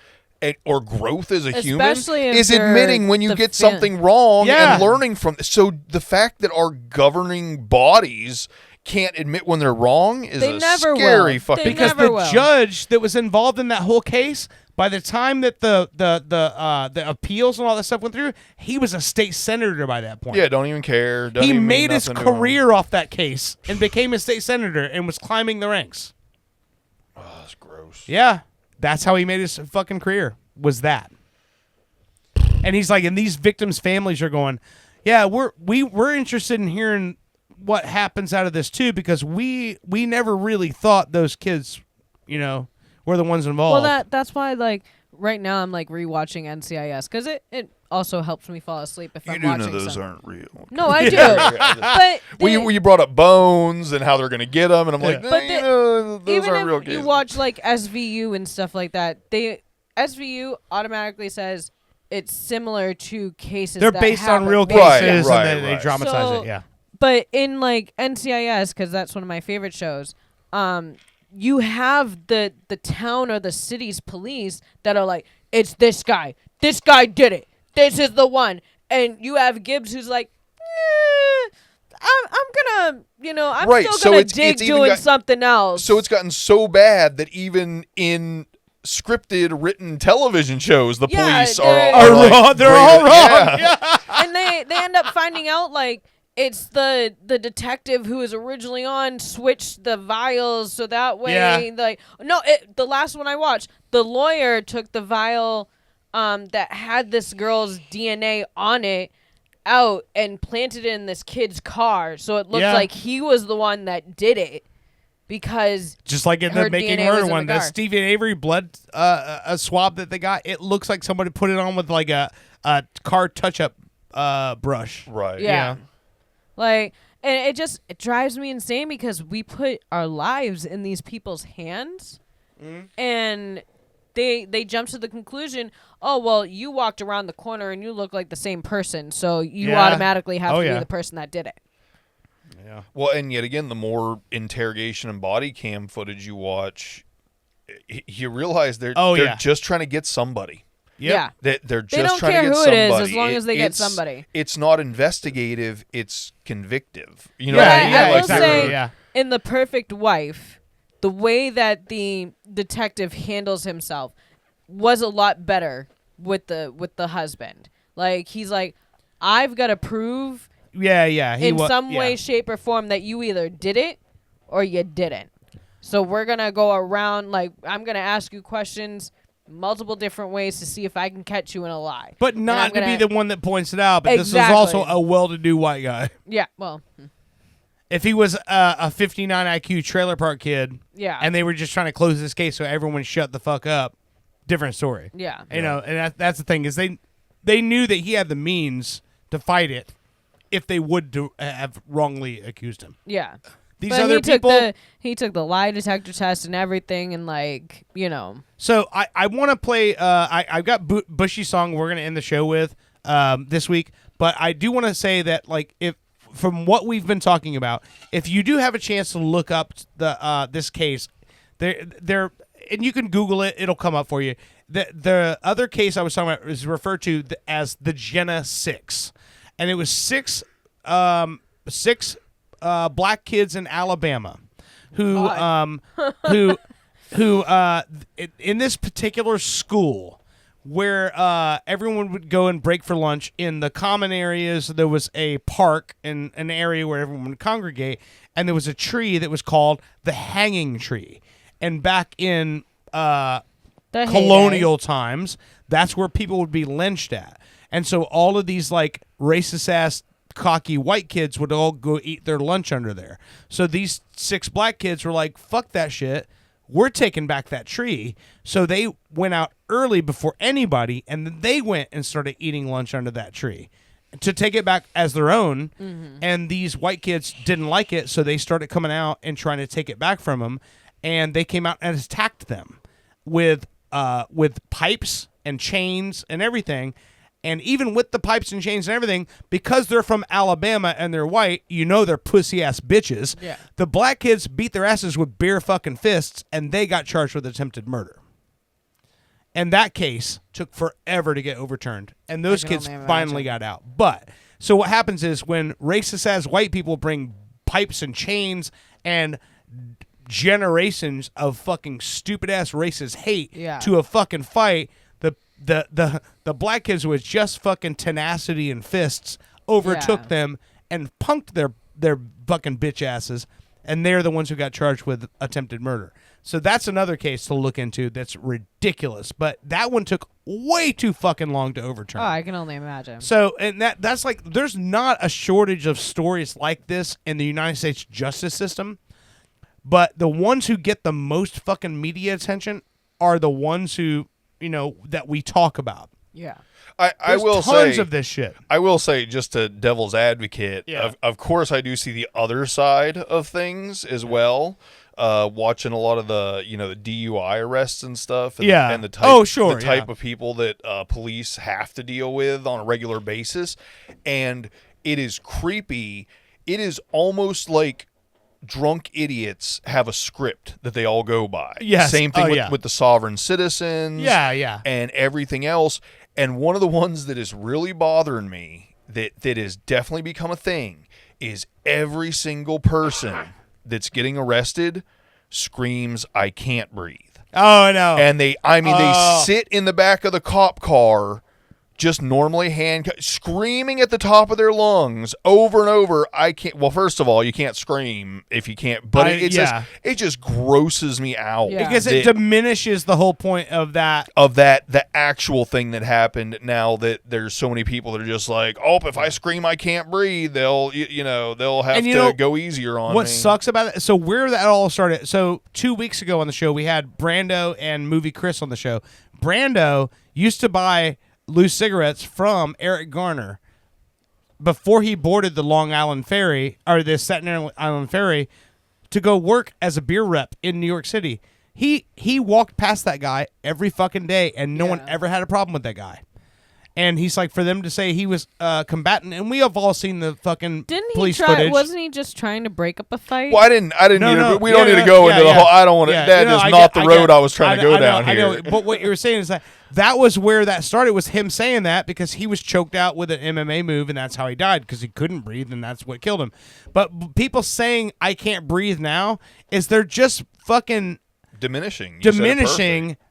or growth as a human is admitting when you get something wrong and learning from it. So the fact that our governing bodies can't admit when they're wrong is scary fucking. Because the judge that was involved in that whole case, by the time that the appeals and all that stuff went through, he was a state senator by that point. Yeah, don't even care. He made his career off that case and became a state senator and was climbing the ranks. Oh, that's gross. Yeah, that's how he made his fucking career, was that. And he's like, and these victims' families are going, yeah, we're interested in hearing what happens out of this too, because we never really thought those kids, were the ones involved. Well, that's why, like, right now I'm like rewatching NCIS because it also helps me fall asleep if I'm watching. You do know those something. aren't real. No, I do. But you brought up Bones and how they're going to get them, and I'm like, those even aren't real if cases. you watch like SVU and stuff like that, SVU automatically says it's similar to cases. They're that based on happen. real cases, and they dramatize it. Yeah. But in like NCIS, because that's one of my favorite shows, you have the town or the city's police that are like, it's this guy. This guy did it. This is the one. And you have Gibbs who's like, I'm gonna, I'm still gonna dig doing something else. So it's gotten so bad that even in scripted written television shows, the police are wrong. They're all wrong. Yeah. And they end up finding out like, it's the detective who was originally on switched the vials so that way the last one I watched, the lawyer took the vial that had this girl's DNA on it out and planted it in this kid's car, so it looks like he was the one that did it. Because just like in the Making DNA Murder one, the Stephen Avery blood a swab that they got, it looks like somebody put it on with like a car touch-up brush. Right. Yeah. Like, and it drives me insane because we put our lives in these people's hands, and they jump to the conclusion, oh, well, you walked around the corner and you look like the same person, so you automatically have to be the person that did it. Yeah. Well, and yet again, the more interrogation and body cam footage you watch, you realize they're just trying to get somebody. Yeah. They're just they don't trying care to get who somebody. it is as long as they get somebody. It's not investigative, it's convictive. You know what I mean? I will Exactly. say, in The Perfect Wife, the way that the detective handles himself was a lot better with the husband. Like, he's like, I've got to prove in some way, shape, or form that you either did it or you didn't. So we're going to go around, like, I'm going to ask you questions multiple different ways to see if I can catch you in a lie. But not to be the one that points it out, but this is also a well-to-do white guy. Yeah, well. If he was a 59 IQ trailer park kid and they were just trying to close this case so everyone shut the fuck up, different story. Yeah. You know, and that's the thing is they knew that he had the means to fight it if they would have wrongly accused him. Yeah. These other people... He took the lie detector test and everything and, like, you know. So I want to play... I've got Bushey song we're going to end the show with this week, but I do want to say that, like, if from what we've been talking about, if you do have a chance to look up this case, there and you can Google it, it'll come up for you. The other case I was talking about is referred to as the Jenna 6. And it was six black kids in Alabama who in this particular school where everyone would go and break for lunch in the common areas. There was a park and an area where everyone would congregate, and there was a tree that was called the hanging tree. And back in colonial times, that's where people would be lynched at. And so all of these like racist ass cocky white kids would all go eat their lunch under there. So these 6 black kids were like, fuck that shit. We're taking back that tree. So they went out early before anybody, and then they went and started eating lunch under that tree to take it back as their own. Mm-hmm. And these white kids didn't like it, so they started coming out and trying to take it back from them. And they came out and attacked them with pipes and chains and everything. And even with the pipes and chains and everything, because they're from Alabama and they're white, you know they're pussy-ass bitches. Yeah. The black kids beat their asses with bare fucking fists, and they got charged with attempted murder. And that case took forever to get overturned. And those kids finally got out. But, so what happens is when racist-ass white people bring pipes and chains and generations of fucking stupid-ass racist hate to a fucking fight, the black kids with just fucking tenacity and fists overtook them and punked their fucking bitch asses, and they're the ones who got charged with attempted murder. So that's another case to look into that's ridiculous, but that one took way too fucking long to overturn. Oh, I can only imagine. So, and that's like, there's not a shortage of stories like this in the United States justice system, but the ones who get the most fucking media attention are the ones who, you know, that we talk about. Yeah. I will say tons of this shit. I will say, just to devil's advocate, of course I do see the other side of things as well. Watching a lot of the, you know, the DUI arrests and stuff. And, and the type of people that police have to deal with on a regular basis. And it is creepy. It is almost like drunk idiots have a script that they all go by. Yes. Same thing with the sovereign citizens. Yeah. And everything else. And one of the ones that is really bothering me that has definitely become a thing is every single person that's getting arrested screams, "I can't breathe." Oh, no. And they sit in the back of the cop car just normally screaming at the top of their lungs over and over. I can't. Well, first of all, you can't scream if you can't. But it just grosses me out because it diminishes the whole point of that. The actual thing that happened. Now that there's so many people that are just like, oh, if I scream, I can't breathe. They'll have to go easier on me. What sucks about it? So where that all started. So 2 weeks ago on the show, we had Brando and Movie Chris on the show. Brando used to buy loose cigarettes from Eric Garner before he boarded the Long Island Ferry or the Staten Island Ferry to go work as a beer rep in New York City. He walked past that guy every fucking day, and no one ever had a problem with that guy. And he's like, for them to say he was combatant, and we have all seen the fucking police footage. Wasn't he just trying to break up a fight? Well, I didn't. We don't need to go into the whole. I don't want to. That is not the road I was trying to go down here. I know. But what you were saying is that was where that started. Was him saying that because he was choked out with an MMA move, and that's how he died because he couldn't breathe, and that's what killed him. But people saying I can't breathe now is they're just fucking diminishing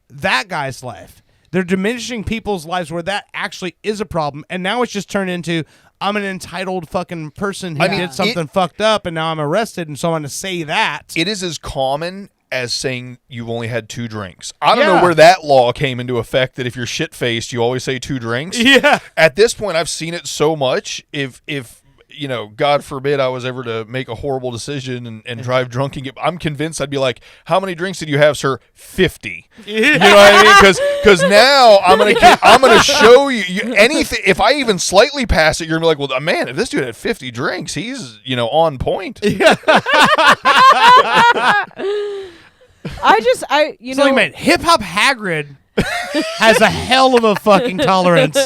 that guy's life. They're diminishing people's lives where that actually is a problem, and now it's just turned into I'm an entitled fucking person who did something fucked up, and now I'm arrested, and so I'm going to say that. It is as common as saying you've only had 2 drinks. I don't know where that law came into effect that if you're shit-faced, you always say 2 drinks. Yeah. At this point, I've seen it so much. If God forbid I was ever to make a horrible decision and drive drunk and I'm convinced I'd be like, how many drinks did you have, sir? 50. Yeah. You know what I mean? Because now I'm gonna show you anything. If I even slightly pass it, you're gonna be like, well, man, if this dude had 50 drinks, he's on point. Yeah. Man, Hip Hop Hagrid has a hell of a fucking tolerance.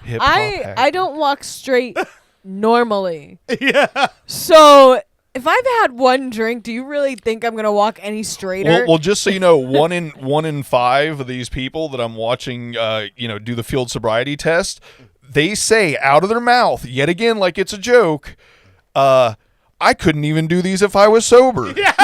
I don't walk straight normally. Yeah. So if I've had 1 drink, do you really think I'm gonna walk any straighter? Well, just so you know, one in 5 of these people that I'm watching, do the field sobriety test, they say out of their mouth yet again, like it's a joke, I couldn't even do these if I was sober. Yeah.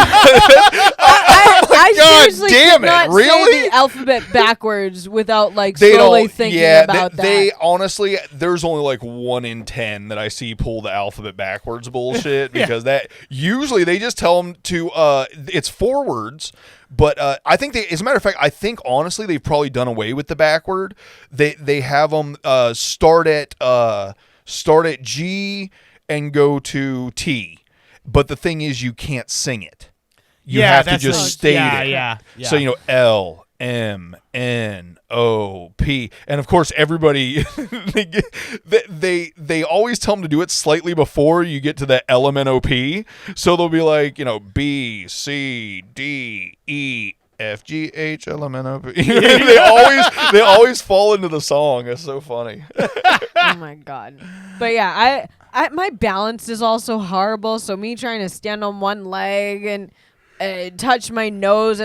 I seriously damn it, not really? say the alphabet backwards without slowly thinking about that. They honestly, there's only like 1 in 10 that I see pull the alphabet backwards bullshit because that usually they just tell them to it's forwards. But I think as a matter of fact, I think honestly they've probably done away with the backward. They have them start at G and go to T. But the thing is, you can't sing it. You have to just state it. Yeah. So, L, M, N, O, P. And, of course, everybody, they always tell them to do it slightly before you get to the L, M, N, O, P. So they'll be like, B, C, D, E, F, G, H, L, M, N, O, P. They always fall into the song. It's so funny. Oh, my God. But, yeah, I my balance is also horrible, so me trying to stand on one leg and touch my nose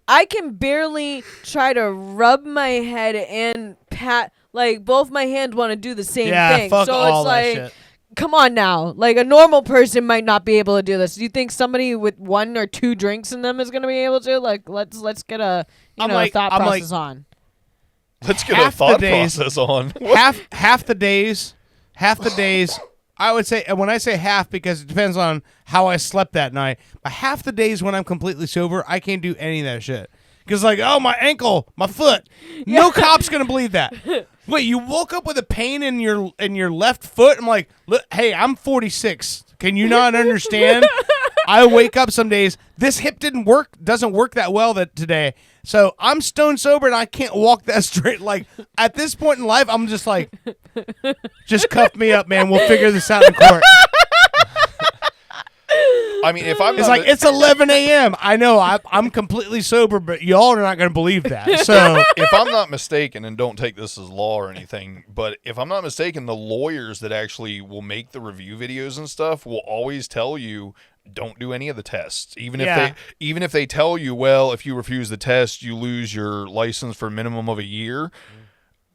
I can barely try to rub my head and pat, both my hands want to do the same thing. Fuck so all it's that shit. Come on now. A normal person might not be able to do this. Do you think somebody with 1 or 2 drinks in them is going to be able to? Let's get a thought process on. Let's get a thought process on. Half the days, I would say, when I say half, because it depends on how I slept that night, but half the days when I'm completely sober, I can't do any of that shit. Because my ankle, my foot, no cop's going to believe that. Wait, you woke up with a pain in your left foot? I'm like, look, hey, I'm 46. Can you not understand? I wake up some days, this hip doesn't work that well today. So I'm stone sober and I can't walk that straight. At this point in life, I'm just like, just cuff me up, man. We'll figure this out in court. I mean, if I'm it's it's 11 a.m. I know I'm completely sober, but y'all are not going to believe that. So if I'm not mistaken, and don't take this as law or anything, but if I'm not mistaken, the lawyers that actually will make the review videos and stuff will always tell you, don't do any of the tests. Even if they tell you, well, if you refuse the test, you lose your license for a minimum of a year.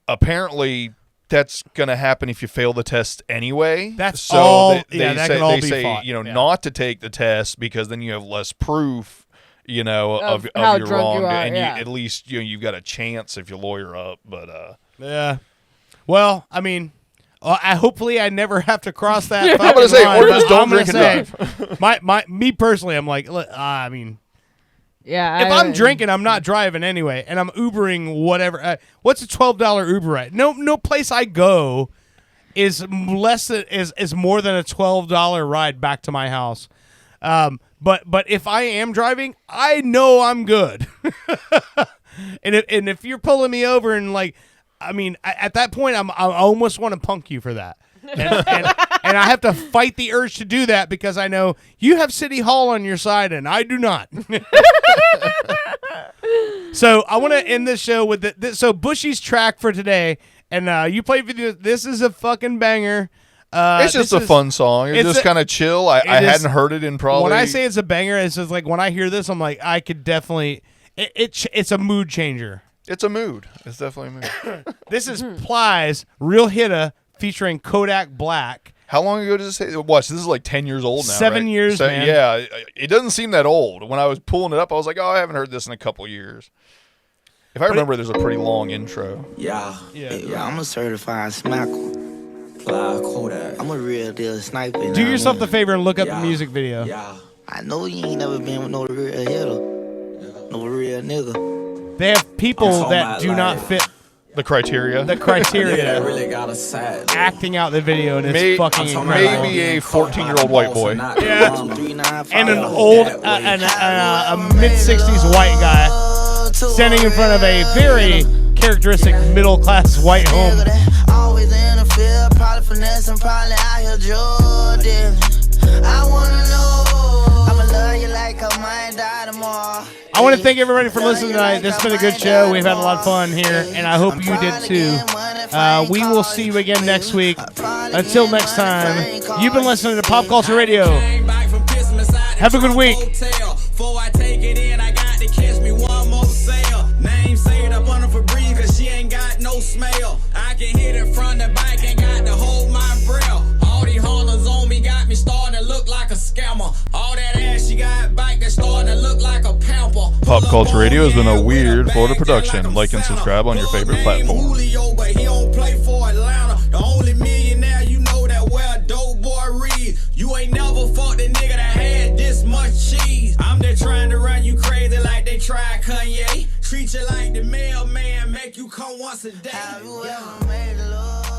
Apparently, that's going to happen if you fail the test anyway. That's all. They say not to take the test because then you have less proof, of your wrong, and at least you've got a chance if you lawyer up. But yeah. Well, I mean, hopefully I never have to cross that. I'm gonna say, line, or just but don't I'm gonna drink and say, me personally, I'm like, I mean, yeah. if I'm drinking, I'm not driving anyway, and I'm Ubering whatever. What's a $12 Uber ride? No place I go is less than is more than a $12 ride back to my house. But if I am driving, I know I'm good. and if you're pulling me over and like, I mean, at that point, I almost want to punk you for that. And I have to fight the urge to do that because I know you have City Hall on your side and I do not. So I want to end this show with so Bushey's track for today. And you played video. This is a fucking banger. It's just a fun song. It's just kind of chill. I hadn't heard it in probably. When I say it's a banger, it's just like when I hear this, I'm like, I could definitely. It's a mood changer. It's a mood. It's definitely a mood. This is Plies, Real Hitta, featuring Kodak Black. How long ago does it say? Watch, this is like 10 years old now. 7 years, man. Yeah, it doesn't seem that old. When I was pulling it up, I was like, oh, I haven't heard this in a couple years. If I remember, there's a pretty long intro. Yeah, I'm a certified smacker. I'm a real deal sniper. Do yourself the favor and look up the music video. Yeah. I know you ain't never been with no real hitter. No real nigga. They have people that do not fit the criteria. The criteria. Yeah, really got a side. Acting out the video, and it's fucking incredible. Maybe a 14-year-old white boy. Yeah. And an old, a mid-60s white guy standing in front of a very characteristic middle-class white home. Always in the field, probably finessing, probably out here Jordan. I wanna know, I'ma love you like I might die tomorrow. I want to thank everybody for listening tonight. This has been a good show. We've had a lot of fun here, and I hope you did too. We will see you again next week. Until next time, you've been listening to Pop Culture Radio. Have a good week. Before I take it in, I got to catch me one more sale. Name saved up on her for breathe, cause she ain't got no smell. I can hit it from the back and got to hold my breath. All these Hondas on me got me starting to look like a scammer. All that ass she got back that's starting to look like a pamper. Pop Culture Radio has been a weird Florida production. Like and subscribe on your favorite platform. Julio, but he don't play for Atlanta. The only millionaire you know that wear a dope boy read. You ain't never fucked a nigga that had this much cheese. I'm just trying to run you crazy like they tried Kanye. Treat you like the mailman, make you come once a day. Have you ever made love?